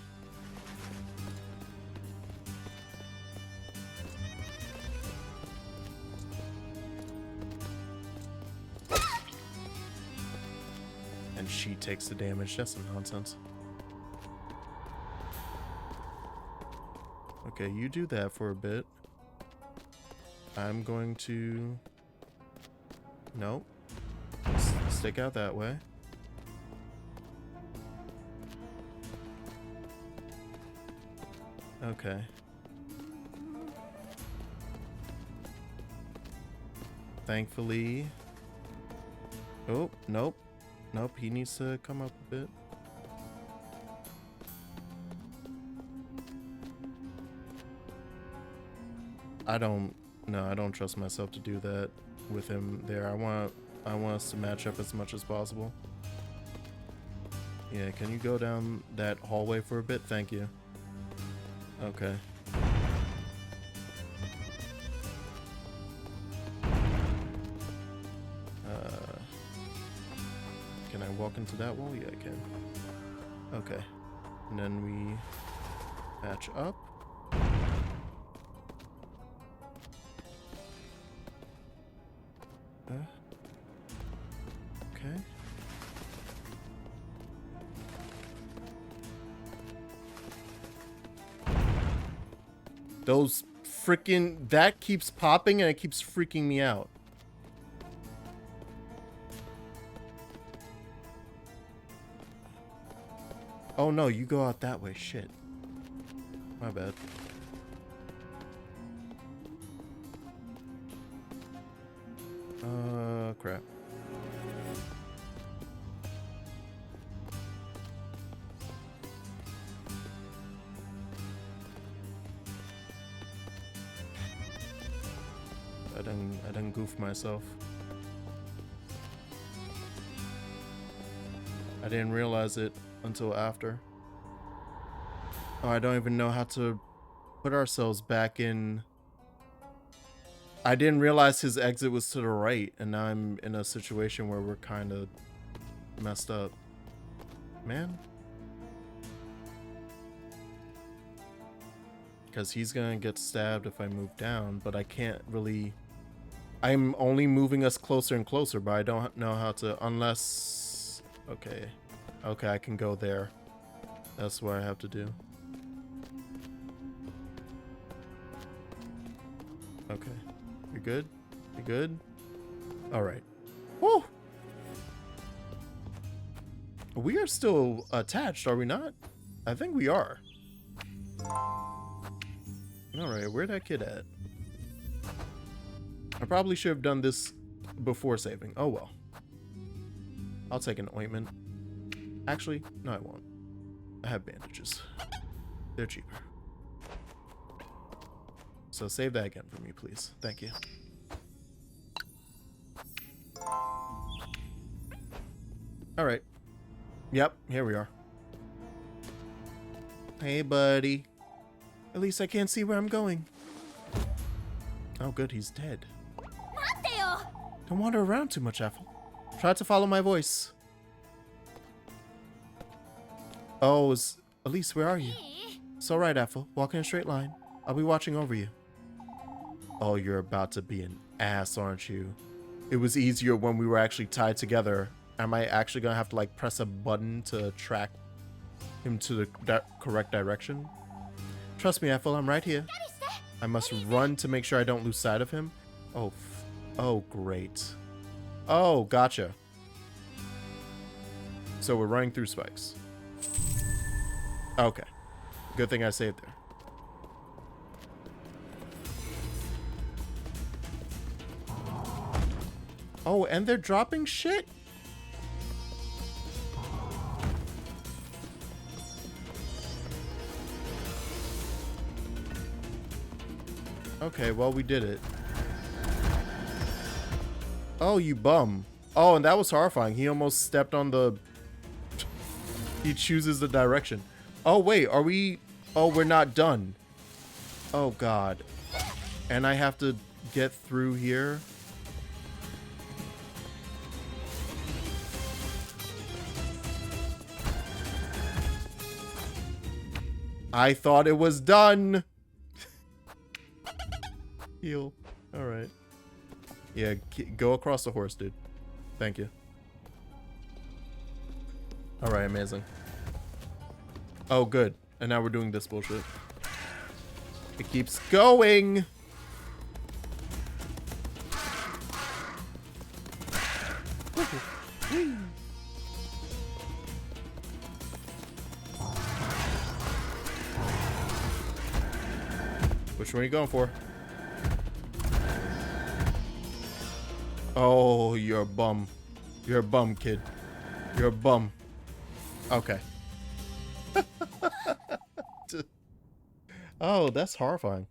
she takes the damage. That's some nonsense. Okay, you do that for a bit. I'm going to... Nope. Stick out that way. Okay. Thankfully... Oh, nope. Nope, he needs to come up a bit. I don't trust myself to do that with him there. I want us to match up as much as possible. Yeah, can you go down that hallway for a bit? Thank you. Okay. Can I walk into that wall? Yeah, I can. Okay. And then we match up. Okay. Those freaking... That keeps popping and it keeps freaking me out. Oh no, you go out that way. Shit. My bad. Crap. I done goofed myself. I didn't realize it until after. Oh, I don't even know how to put ourselves back in. I didn't realize his exit was to the right, and now I'm in a situation where we're kind of messed up. Man. Because he's gonna get stabbed if I move down, but I can't really... I'm only moving us closer and closer, but I don't know how to, unless... Okay. Okay, I can go there. That's what I have to do. Okay. You good? You good? Alright. Woo! We are still attached, are we not? I think we are. Alright, where'd that kid at? I probably should have done this before saving. Oh well. I'll take an ointment. Actually, no I won't. I have bandages. They're cheaper. So save that again for me, please. Thank you. Alright. Yep, here we are. Hey, buddy. At least I can't see where I'm going. Oh, good, he's dead. Don't wander around too much, Ethel. Try to follow my voice. Oh, Elise, where are you? It's alright, Ethel. Walk in a straight line. I'll be watching over you. Oh, you're about to be an ass, aren't you? It was easier when we were actually tied together. Am I actually gonna have to, like, press a button to track him to the correct direction? Trust me, Ethel, I'm right here. I must run to make sure I don't lose sight of him. Oh, oh, great. Oh, gotcha. So we're running through spikes. Okay. Good thing I saved there. Oh, and they're dropping shit? Okay, well, we did it. Oh, you bum. Oh, and that was horrifying. He almost stepped on the... He chooses the direction. Oh, wait, are we... Oh, we're not done. Oh, God. And I have to get through here? I thought it was done. Heal. Alright. Yeah, go across the horse, dude. Thank you. Alright, amazing. Oh, good. And now we're doing this bullshit. It keeps going! Which one are you going for? Oh, you're a bum. You're a bum, kid. You're a bum. Okay. Oh, that's horrifying.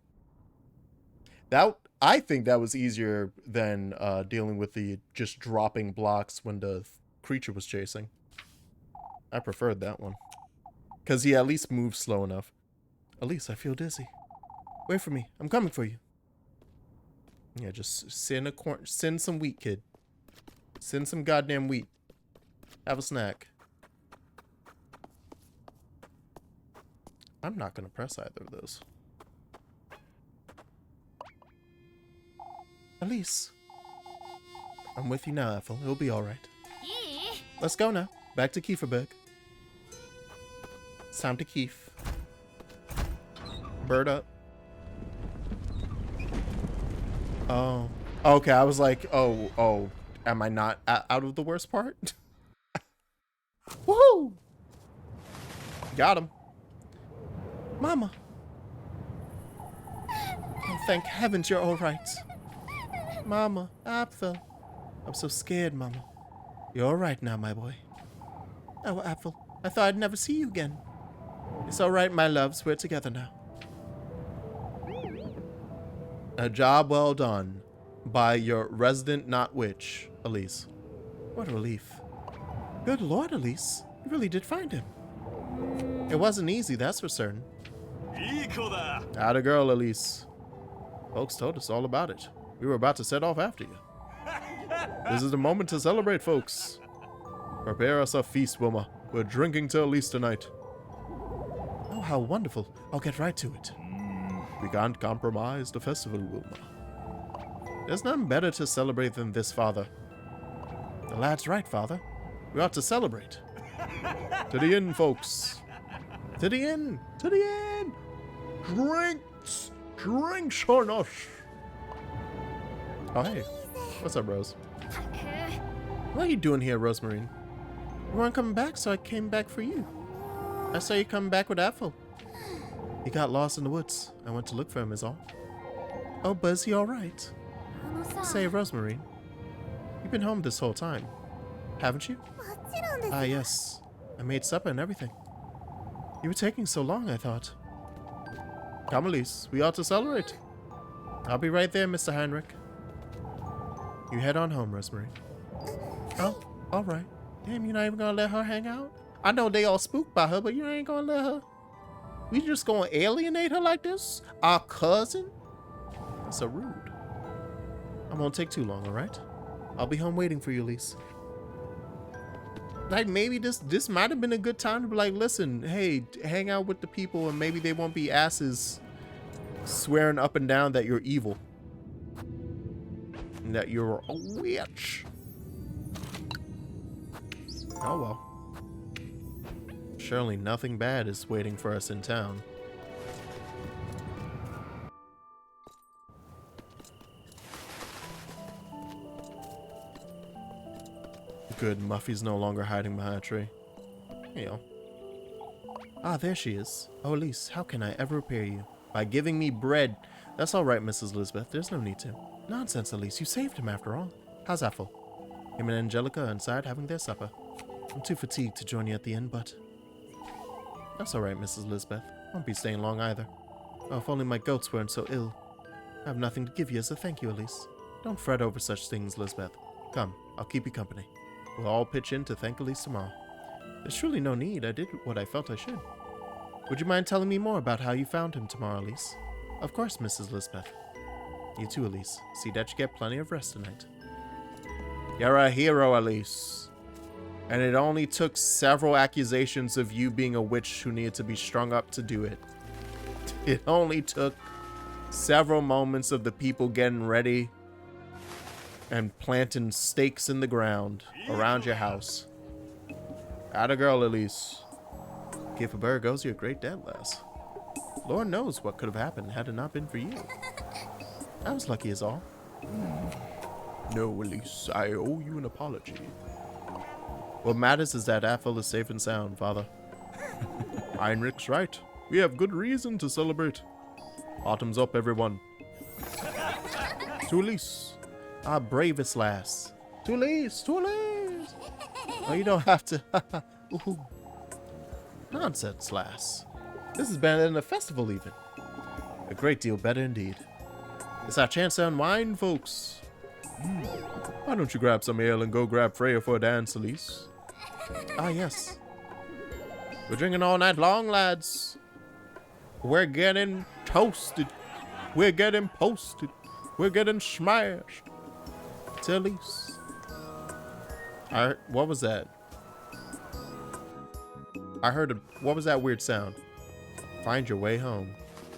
I think that was easier than dealing with the just dropping blocks when the creature was chasing. I preferred that one. Because he at least moved slow enough. Elise, I feel dizzy. Wait for me. I'm coming for you. Yeah, just send a corn. Send some wheat, kid. Send some goddamn wheat. Have a snack. I'm not gonna press either of those. Elise. I'm with you now, Ethel. It'll be alright. Let's go now. Back to Kieferberg. It's time to Keef. Bird up. Oh. Okay, I was like, oh. Am I not out of the worst part? Woohoo! Got him. Mama. Oh, thank heavens you're alright. Mama, Apfel. I'm so scared, Mama. You're alright now, my boy. Oh, Apfel, I thought I'd never see you again. It's alright, my loves. We're together now. A job well done by your resident not witch, Elise. What a relief. Good Lord, Elise. You really did find him. It wasn't easy, that's for certain. Atta girl, Elise. Folks told us all about it. We were about to set off after you. This is the moment to celebrate, folks. Prepare us a feast, Wilma. We're drinking to Elise tonight. Oh, how wonderful. I'll get right to it. We can't compromise the festival, Wilma. There's nothing better to celebrate than this, Father. The lad's right, Father. We ought to celebrate. To the inn, folks. To the inn. To the inn. Drinks. Drinks on us. Oh, hey. What's up, Rose? What are you doing here, Rosemarine? You weren't coming back, so I came back for you. I saw you coming back with Apfel. He got lost in the woods. I went to look for him, is all. Oh, but is he alright? Say, Rosemarine, you've been home this whole time, haven't you? Ah, yes. I made supper and everything. You were taking so long, I thought. Come, Elise. We ought to celebrate. I'll be right there, Mr. Heinrich. You head on home, Rosemarine. Oh, alright. Damn, you're not even gonna let her hang out? I know they all spooked by her, but you ain't gonna let her. We just gonna alienate her like this? Our cousin? That's so rude. I won't take too long, alright? I'll be home waiting for you, Elise. Like, maybe this might have been a good time to be like, listen, hey, hang out with the people and maybe they won't be asses swearing up and down that you're evil. And that you're a witch. Oh well. Surely nothing bad is waiting for us in town. Good, Muffy's no longer hiding behind a tree. Hey, yo. Ah, there she is. Oh, Elise, how can I ever repay you? By giving me bread. That's all right, Mrs. Lisbeth. There's no need to. Nonsense, Elise. You saved him after all. How's Ethel? Him and Angelica are inside having their supper. I'm too fatigued to join you at the inn, but... That's all right, Mrs. Lisbeth. Won't be staying long either. Oh, if only my goats weren't so ill. I have nothing to give you as a thank you, Elise. Don't fret over such things, Lisbeth. Come, I'll keep you company. We'll all pitch in to thank Elise tomorrow. There's surely no need. I did what I felt I should. Would you mind telling me more about how you found him tomorrow, Elise? Of course, Mrs. Lisbeth. You too, Elise. See that you get plenty of rest tonight. You're a hero, Elise. And it only took several accusations of you being a witch who needed to be strung up to do it. It only took several moments of the people getting ready and planting stakes in the ground around your house. Atta girl, Elise. Kiefer Berg owes you a great debt, lass. Lord knows what could have happened had it not been for you. I was lucky as all. No, Elise, I owe you an apology. What matters is that Aphel is safe and sound, Father. Heinrich's right. We have good reason to celebrate. Autumn's up, everyone. To Elise, our bravest lass. To Elise, to Elise. Oh, you don't have to. Ooh. Nonsense, lass. This is better than a festival, even. A great deal better indeed. It's our chance to unwind, folks. Why don't you grab some ale and go grab Freya for a dance, Elise? Ah, yes. We're drinking all night long, lads. We're getting toasted. We're getting posted. We're getting smashed. To Elise. Alright, what was that? I heard what was that weird sound? Find your way home.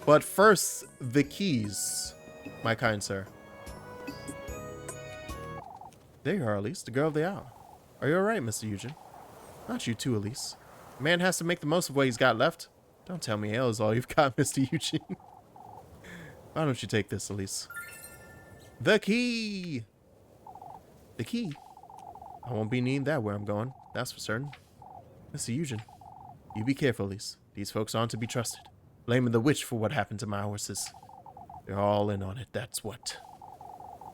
But first, the keys, my kind sir. There you are, Elise, the girl of the hour. Are you alright, Mr. Eugen? Not you too, Elise. A man has to make the most of what he's got left. Don't tell me ale is all you've got, Mr. Eugene. Why don't you take this, Elise? The key! The key? I won't be needing that where I'm going, that's for certain. Mr. Eugen, you be careful, Elise. These folks aren't to be trusted. Blaming the witch for what happened to my horses. They're all in on it, that's what.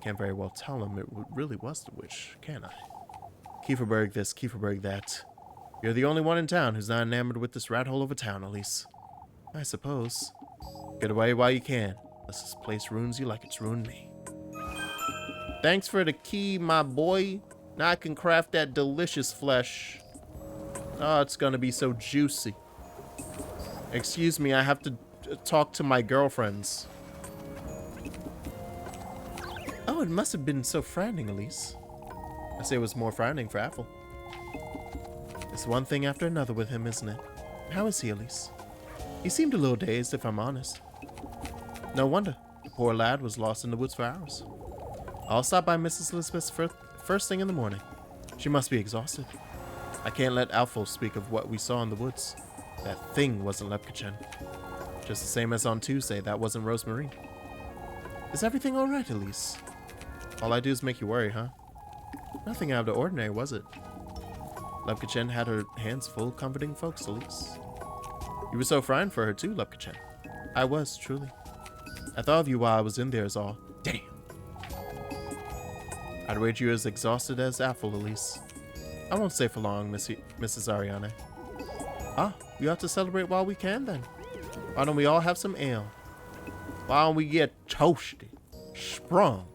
Can't very well tell them it really was the witch, can I? Kieferberg this, Kieferberg that. You're the only one in town who's not enamored with this rat hole of a town, Elise. I suppose. Get away while you can, unless this place ruins you like it's ruined me. Thanks for the key, my boy. Now I can craft that delicious flesh. Oh, it's gonna be so juicy. Excuse me, I have to talk to my girlfriends. Oh, it must have been so frightening, Elise. I say it was more frightening for Aphel. It's one thing after another with him, isn't it? How is he, Elise? He seemed a little dazed, if I'm honest. No wonder. The poor lad was lost in the woods for hours. I'll stop by Mrs. Elizabeth's first thing in the morning. She must be exhausted. I can't let Aphel speak of what we saw in the woods. That thing wasn't Lepkachen. Just the same as on Tuesday, that wasn't Rosemary. Is everything alright, Elise? All I do is make you worry, huh? Nothing out of the ordinary, was it? Lepkachen had her hands full comforting folks, Elise. You were so frightened for her too, Lepkachen. I was, truly. I thought of you while I was in there is all. Damn. I'd wager you're as exhausted as Aphel, Elise. I won't stay for long, Mrs. Ariane. Ah, we ought to celebrate while we can then. Why don't we all have some ale? Why don't we get toasted, sprung,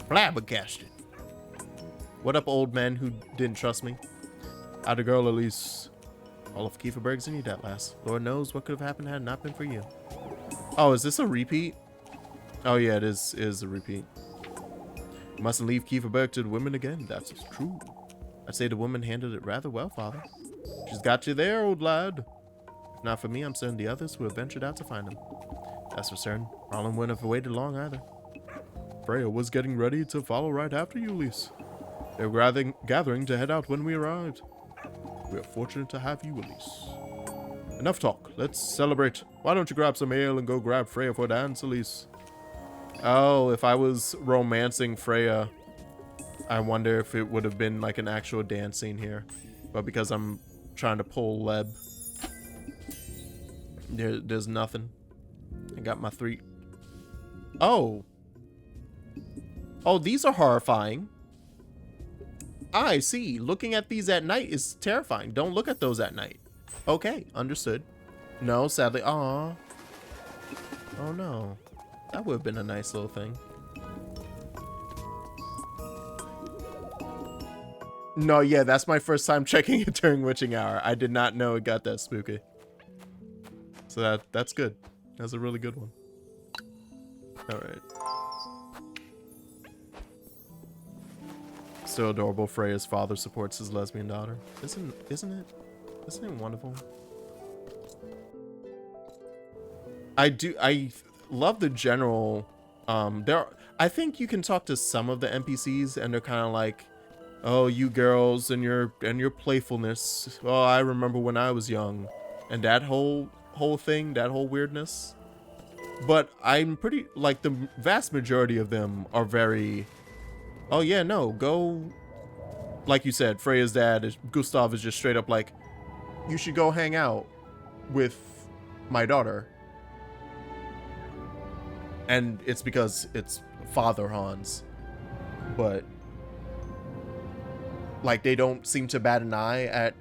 flabbergasted? What up, old men who didn't trust me? Atta girl, Elise. All of Kieferberg's in your debt, lass. Lord knows what could have happened had it not been for you. Oh, is this a repeat? Oh yeah, it is a repeat. You mustn't leave Kieferberg to the women again. That's true. I'd say the woman handled it rather well, Father. She's got you there, old lad. If not for me, I'm certain the others would have ventured out to find him. That's for certain. Roland wouldn't have waited long either. Freya was getting ready to follow right after you, Elise. They were gathering to head out when we arrived. We are fortunate to have you, Elise. Enough talk. Let's celebrate. Why don't you grab some ale and go grab Freya for a dance, Elise? Oh, if I was romancing Freya, I wonder if it would have been like an actual dance scene here. But because I'm trying to pull Leb, there's nothing. I got my 3. Oh. Oh, these are horrifying. I see. Looking at these at night is terrifying. Don't look at those at night. Okay, understood. No, sadly. Aw. Oh no. That would have been a nice little thing. No, yeah, that's my first time checking it during witching hour. I did not know it got that spooky. So that's good. That's a really good one. Alright. Still adorable. Freya's father supports his lesbian daughter. Isn't it wonderful? I love the general I think you can talk to some of the NPCs and they're kind of like Oh, you girls and your playfulness. Oh, I remember when I was young, and that whole thing, that whole weirdness. But I'm pretty like the vast majority of them are very. Oh yeah, no, go. Like you said, Freya's dad, Gustav, is just straight up like, you should go hang out with my daughter. And it's because it's Father Hans. But like they don't seem to bat an eye at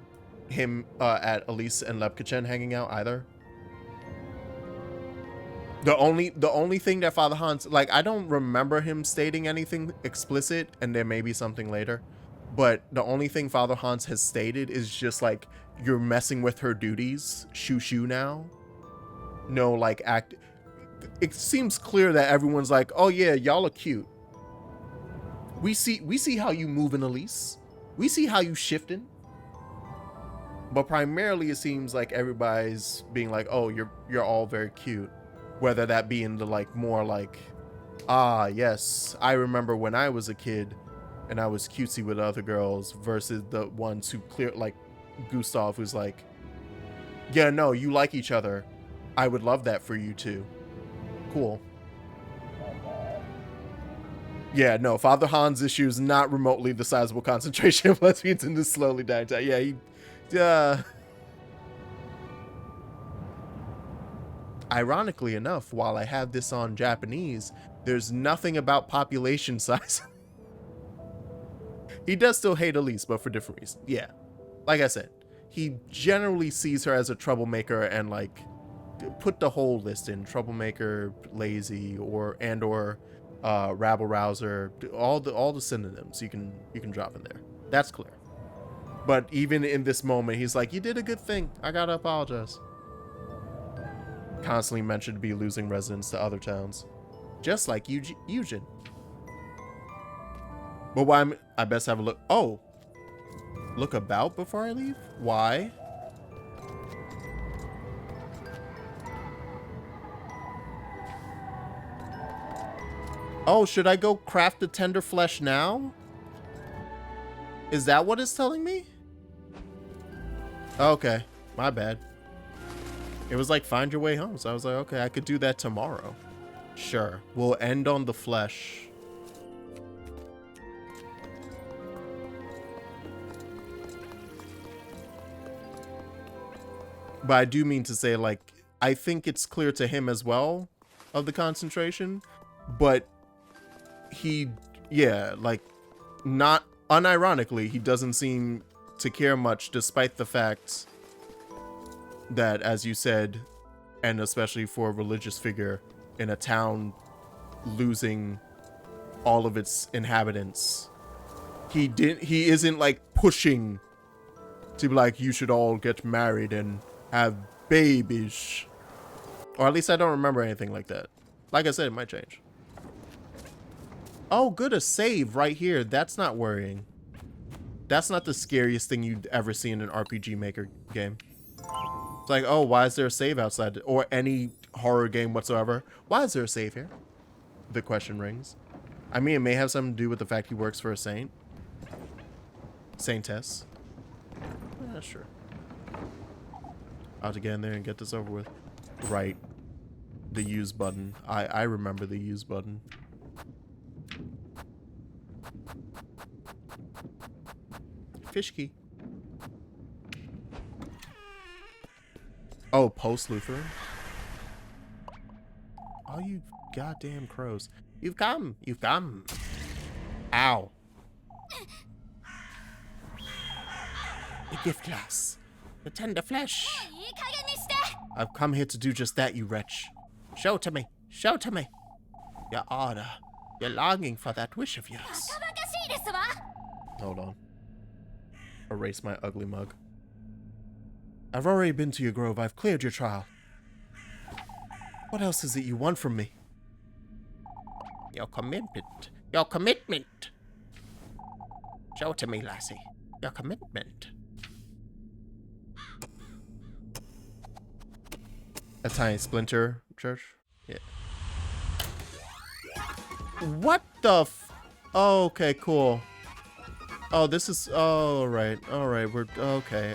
him, at Elise and Lepkachen hanging out either. The only thing that Father Hans, like, I don't remember him stating anything explicit, and there may be something later, but the only thing Father Hans has stated is just like, you're messing with her duties, shoo now. No, like, it seems clear that everyone's like, oh yeah, y'all are cute. We see how you moving, Elise. We see how you shifting. But primarily it seems like everybody's being like, oh, you're all very cute. Whether that be in the like more like, ah yes, I remember when I was a kid and I was cutesy with other girls, versus the ones who like Gustav, who's like, yeah, no, you like each other. I would love that for you too. Cool. Yeah, no, Father Hans' issue is not remotely the sizable concentration of lesbians in this slowly dying town. Yeah, ironically enough, while I have this on Japanese, there's nothing about population size. He does still hate Elise, but for different reasons. Yeah, like I said, he generally sees her as a troublemaker, and like, put the whole list in: troublemaker, lazy, or rabble rouser. All the synonyms you can drop in there. That's clear. But even in this moment, he's like, you did a good thing. I gotta apologize. Constantly mentioned to be losing residents to other towns, just like Eugen. But why? I best have a look. Oh, look about before I leave. Why? Oh, should I go craft the tender flesh now? Is that what it's telling me? Okay, my bad. It was like, find your way home. So I was like, okay, I could do that tomorrow. Sure. We'll end on the flesh. But I do mean to say, like, I think it's clear to him as well of the concentration, but he, yeah, like, not unironically, he doesn't seem to care much, despite the fact that, as you said, and especially for a religious figure in a town losing all of its inhabitants, he isn't like pushing to be like, you should all get married and have babies. Or at least I don't remember anything like that. Like I said, it might change. Oh, good, a save right here. That's not worrying. That's not the scariest thing you'd ever see in an RPG Maker game. It's like, oh, why is there a save outside? Or any horror game whatsoever. Why is there a save here? The question rings. I mean, it may have something to do with the fact he works for a saint. Saintess. Yeah, sure. I'll have to get in there and get this over with. Right. The use button. I remember the use button. Fish key. Oh, post-Lutheran? Oh, you goddamn crows. You've come. You've come. Ow. The gift glass. The tender flesh. I've come here to do just that, you wretch. Show to me. Show to me. Your order. Your longing for that wish of yours. Hold on. Erase my ugly mug. I've already been to your grove. I've cleared your trial. What else is it you want from me? Your commitment. Your commitment. Show it to me, lassie. Your commitment. A tiny splinter church? Yeah. What the f... Oh, okay, cool. Oh, this is. Oh, right. All right. We're okay.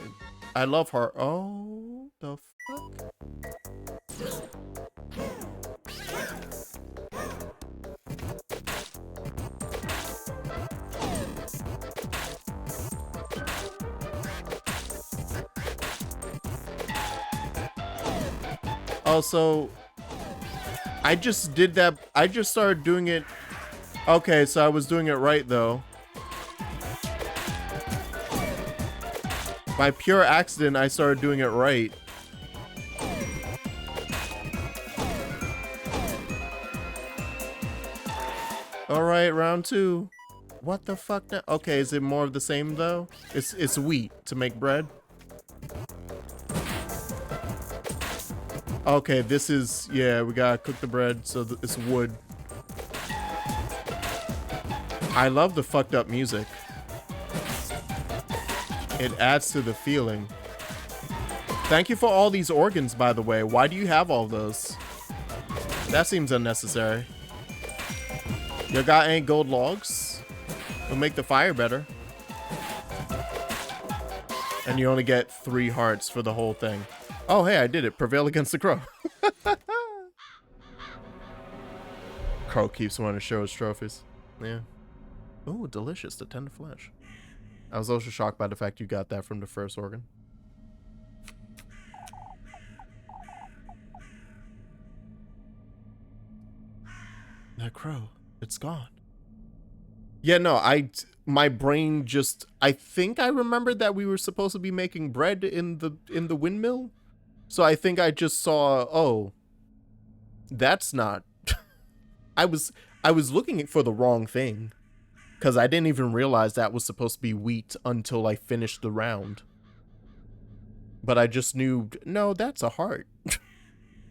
I love her. Oh, the fuck. Also, I just did that. I just started doing it. Okay, so I was doing it right though. By pure accident, I started doing it right. All right, round 2. What the fuck now? Okay, is it more of the same though? It's wheat to make bread. Okay, this is, yeah, we gotta cook the bread, so it's wood. I love the fucked up music. It adds to the feeling. Thank you for all these organs, by the way. Why do you have all those? That seems unnecessary. You got any gold logs? It'll make the fire better. And you only get 3 hearts for the whole thing. Oh, hey, I did it. Prevail against the crow. Crow keeps wanting to show his trophies. Yeah. Oh, delicious. The tender flesh. I was also shocked by the fact you got that from the first organ. That crow, it's gone. Yeah, no, my brain just, I think I remembered that we were supposed to be making bread in the windmill. So I think I just saw, oh, that's not. I was looking for the wrong thing, because I didn't even realize that was supposed to be wheat until I finished the round. But I just knew, no, that's a heart.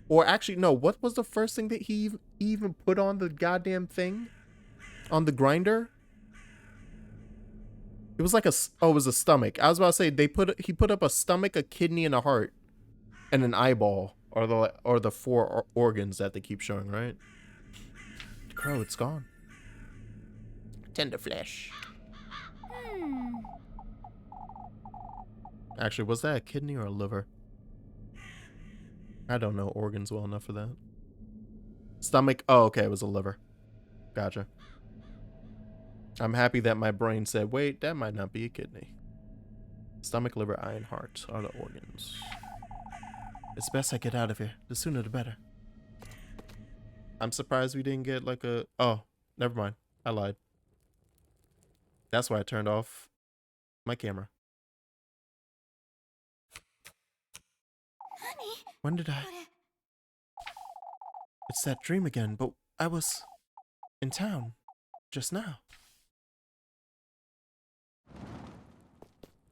Or actually, no, what was the first thing that he even put on the goddamn thing? On the grinder? It was like a, oh, it was a stomach. I was about to say, he put up a stomach, a kidney, and a heart. And an eyeball, or the 4 organs that they keep showing, right? Crow, it's gone. Tender flesh. Actually, was that a kidney or a liver? I don't know organs well enough for that. Stomach. Oh, okay, it was a liver. Gotcha. I'm happy that my brain said, wait, that might not be a kidney. Stomach, liver, eye, and heart are the organs. It's best I get out of here. The sooner the better. I'm surprised we didn't get like a... Oh, never mind. I lied. That's why I turned off my camera. When did I... It's that dream again, but I was in town just now.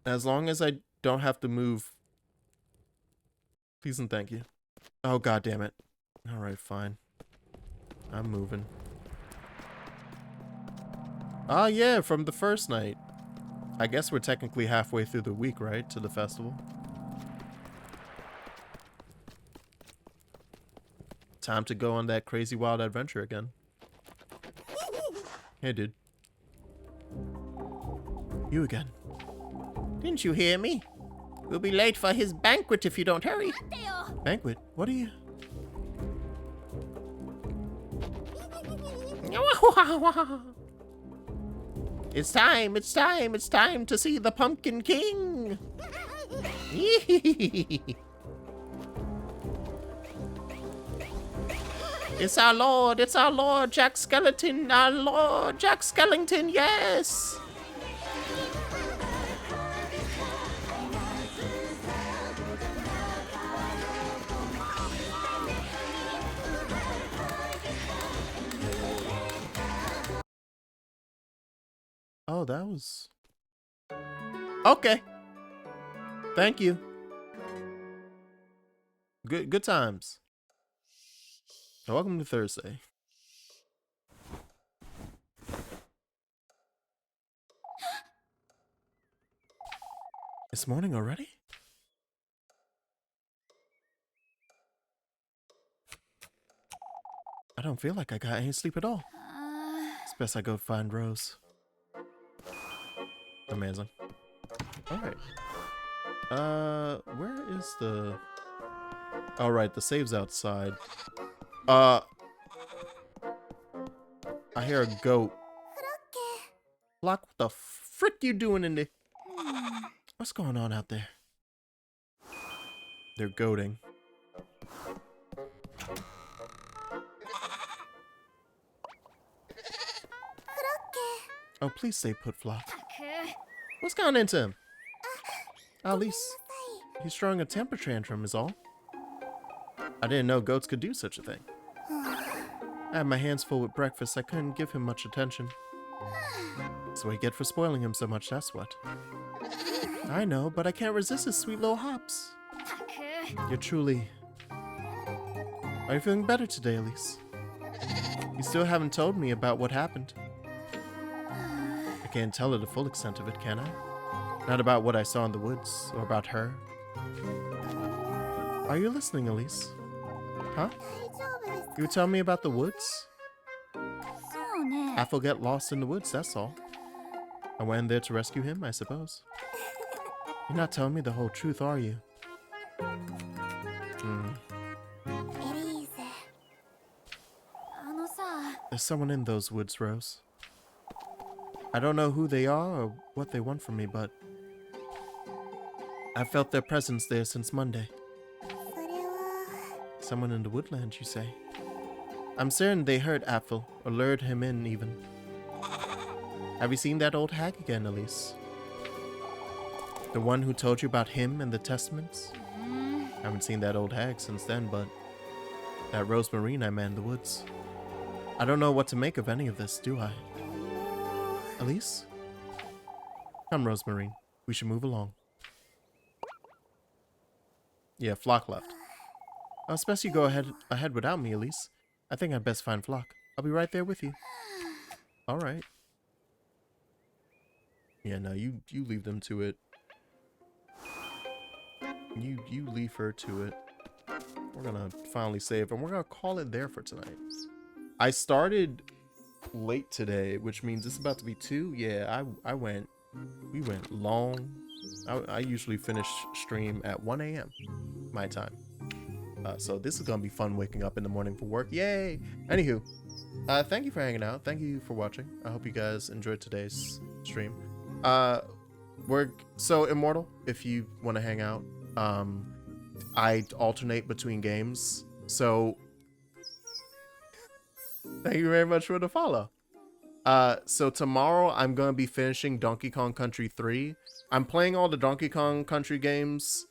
As long as I don't have to move. Please and thank you. Oh, god damn it. Alright, fine. I'm moving. Ah, yeah, from the first night. I guess we're technically halfway through the week, right? To the festival. Time to go on that crazy wild adventure again. Hey, dude. You again. Didn't you hear me? We'll be late for his banquet if you don't hurry. Banquet? What are you... It's time to see the Pumpkin King. It's our Lord, Jack Skellington, our Lord, Jack Skellington, yes. Oh, that was... Okay. Thank you. Good times. Welcome to Thursday. It's morning already? I don't feel like I got any sleep at all. It's best I go find Rose. Amazing. All right. Where is the... All right, the save's outside. I hear a goat. Flock, what the frick you doing in there? What's going on out there? They're goating. Oh, please stay put, Flock. What's gone into him? Elise, he's throwing a temper tantrum is all. I didn't know goats could do such a thing. I had my hands full with breakfast. I couldn't give him much attention. That's what I get for spoiling him so much, that's what. I know, but I can't resist his sweet little hops. You're truly... Are you feeling better today, Elise? You still haven't told me about what happened. I can't tell her the full extent of it, can I? Not about what I saw in the woods, or about her. Are you listening, Elise? Huh? You tell me about the woods? Apple get lost in the woods, that's all. I went there to rescue him, I suppose. You're not telling me the whole truth, are you? There's someone in those woods, Rose. I don't know who they are or what they want from me, but I've felt their presence there since Monday. Someone in the woodlands, you say? I'm certain they hurt Apfel, or lured him in even. Have you seen that old hag again, Elise? The one who told you about him and the testaments? I haven't seen that old hag since then, but that Rosemarine I met in the woods. I don't know what to make of any of this, do I? Elise? Come, Rosemarine. We should move along. Yeah, Flock left. It's best you go ahead without me, Elise. I think I'd best find Flock. I'll be right there with you. Alright. Yeah, no, you leave them to it. You leave her to it. We're gonna finally save, and we're gonna call it there for tonight. I started late today, which means it's about to be 2. Yeah, we went long. I usually finish stream at 1 a.m. my time. So this is gonna be fun waking up in the morning for work. Yay! Anywho, thank you for hanging out. Thank you for watching. I hope you guys enjoyed today's stream. So Immortal, if you want to hang out, I alternate between games. So thank you very much for the follow. So tomorrow I'm gonna be finishing Donkey Kong Country 3. I'm playing all the Donkey Kong Country games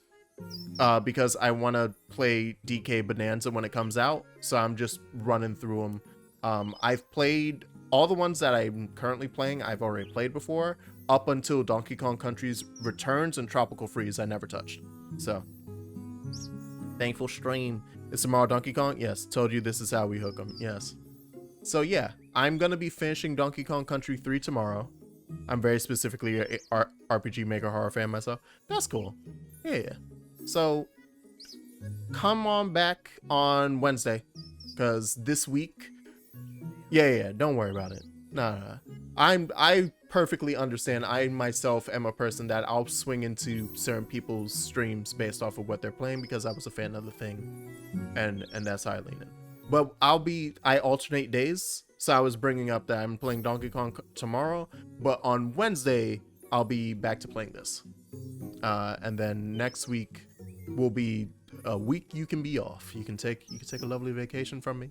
because I want to play DK Bonanza when it comes out. So I'm just running through them. I've played all the ones that I'm currently playing. I've already played before, up until Donkey Kong Country's Returns and Tropical Freeze. I never touched. So thankful stream. Is tomorrow Donkey Kong? Yes. Told you this is how we hook them. Yes. So yeah, I'm gonna be finishing Donkey Kong Country 3 tomorrow. I'm very specifically a RPG Maker horror fan myself. That's cool. Yeah. So come on back on Wednesday, because this week, yeah, don't worry about it. No. I perfectly understand. I myself am a person that I'll swing into certain people's streams based off of what they're playing because I was a fan of the thing, and that's how I lean in. But I alternate days. So I was bringing up that I'm playing Donkey Kong tomorrow, but on Wednesday I'll be back to playing this. And then next week will be a week you can be off. You can take a lovely vacation from me.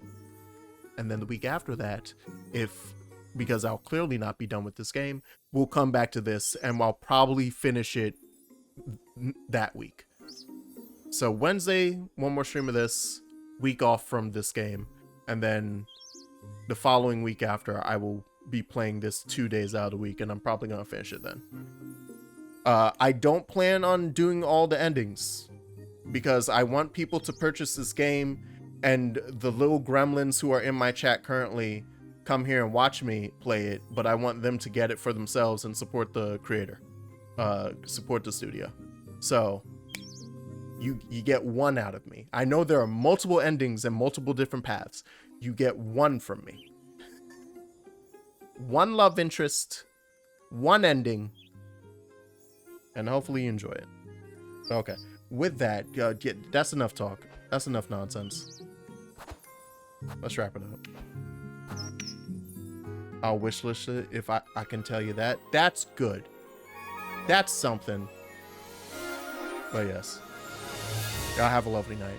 And then the week after that, because I'll clearly not be done with this game, we'll come back to this and I'll probably finish it that week. So Wednesday, one more stream of this, week off from this game, and then the following week after I will be playing this 2 days out of the week, and I'm probably gonna finish it then. I don't plan on doing all the endings because I want people to purchase this game, and the little gremlins who are in my chat currently come here and watch me play it, but I want them to get it for themselves and support the creator, support the studio. So you get one out of me. I know there are multiple endings and multiple different paths. You get one from me. One love interest, one ending, and hopefully you enjoy it. Okay, with that, that's enough talk. That's enough nonsense. Let's wrap it up. I'll wish list it if I can tell you that. That's good. That's something. But yes, y'all have a lovely night.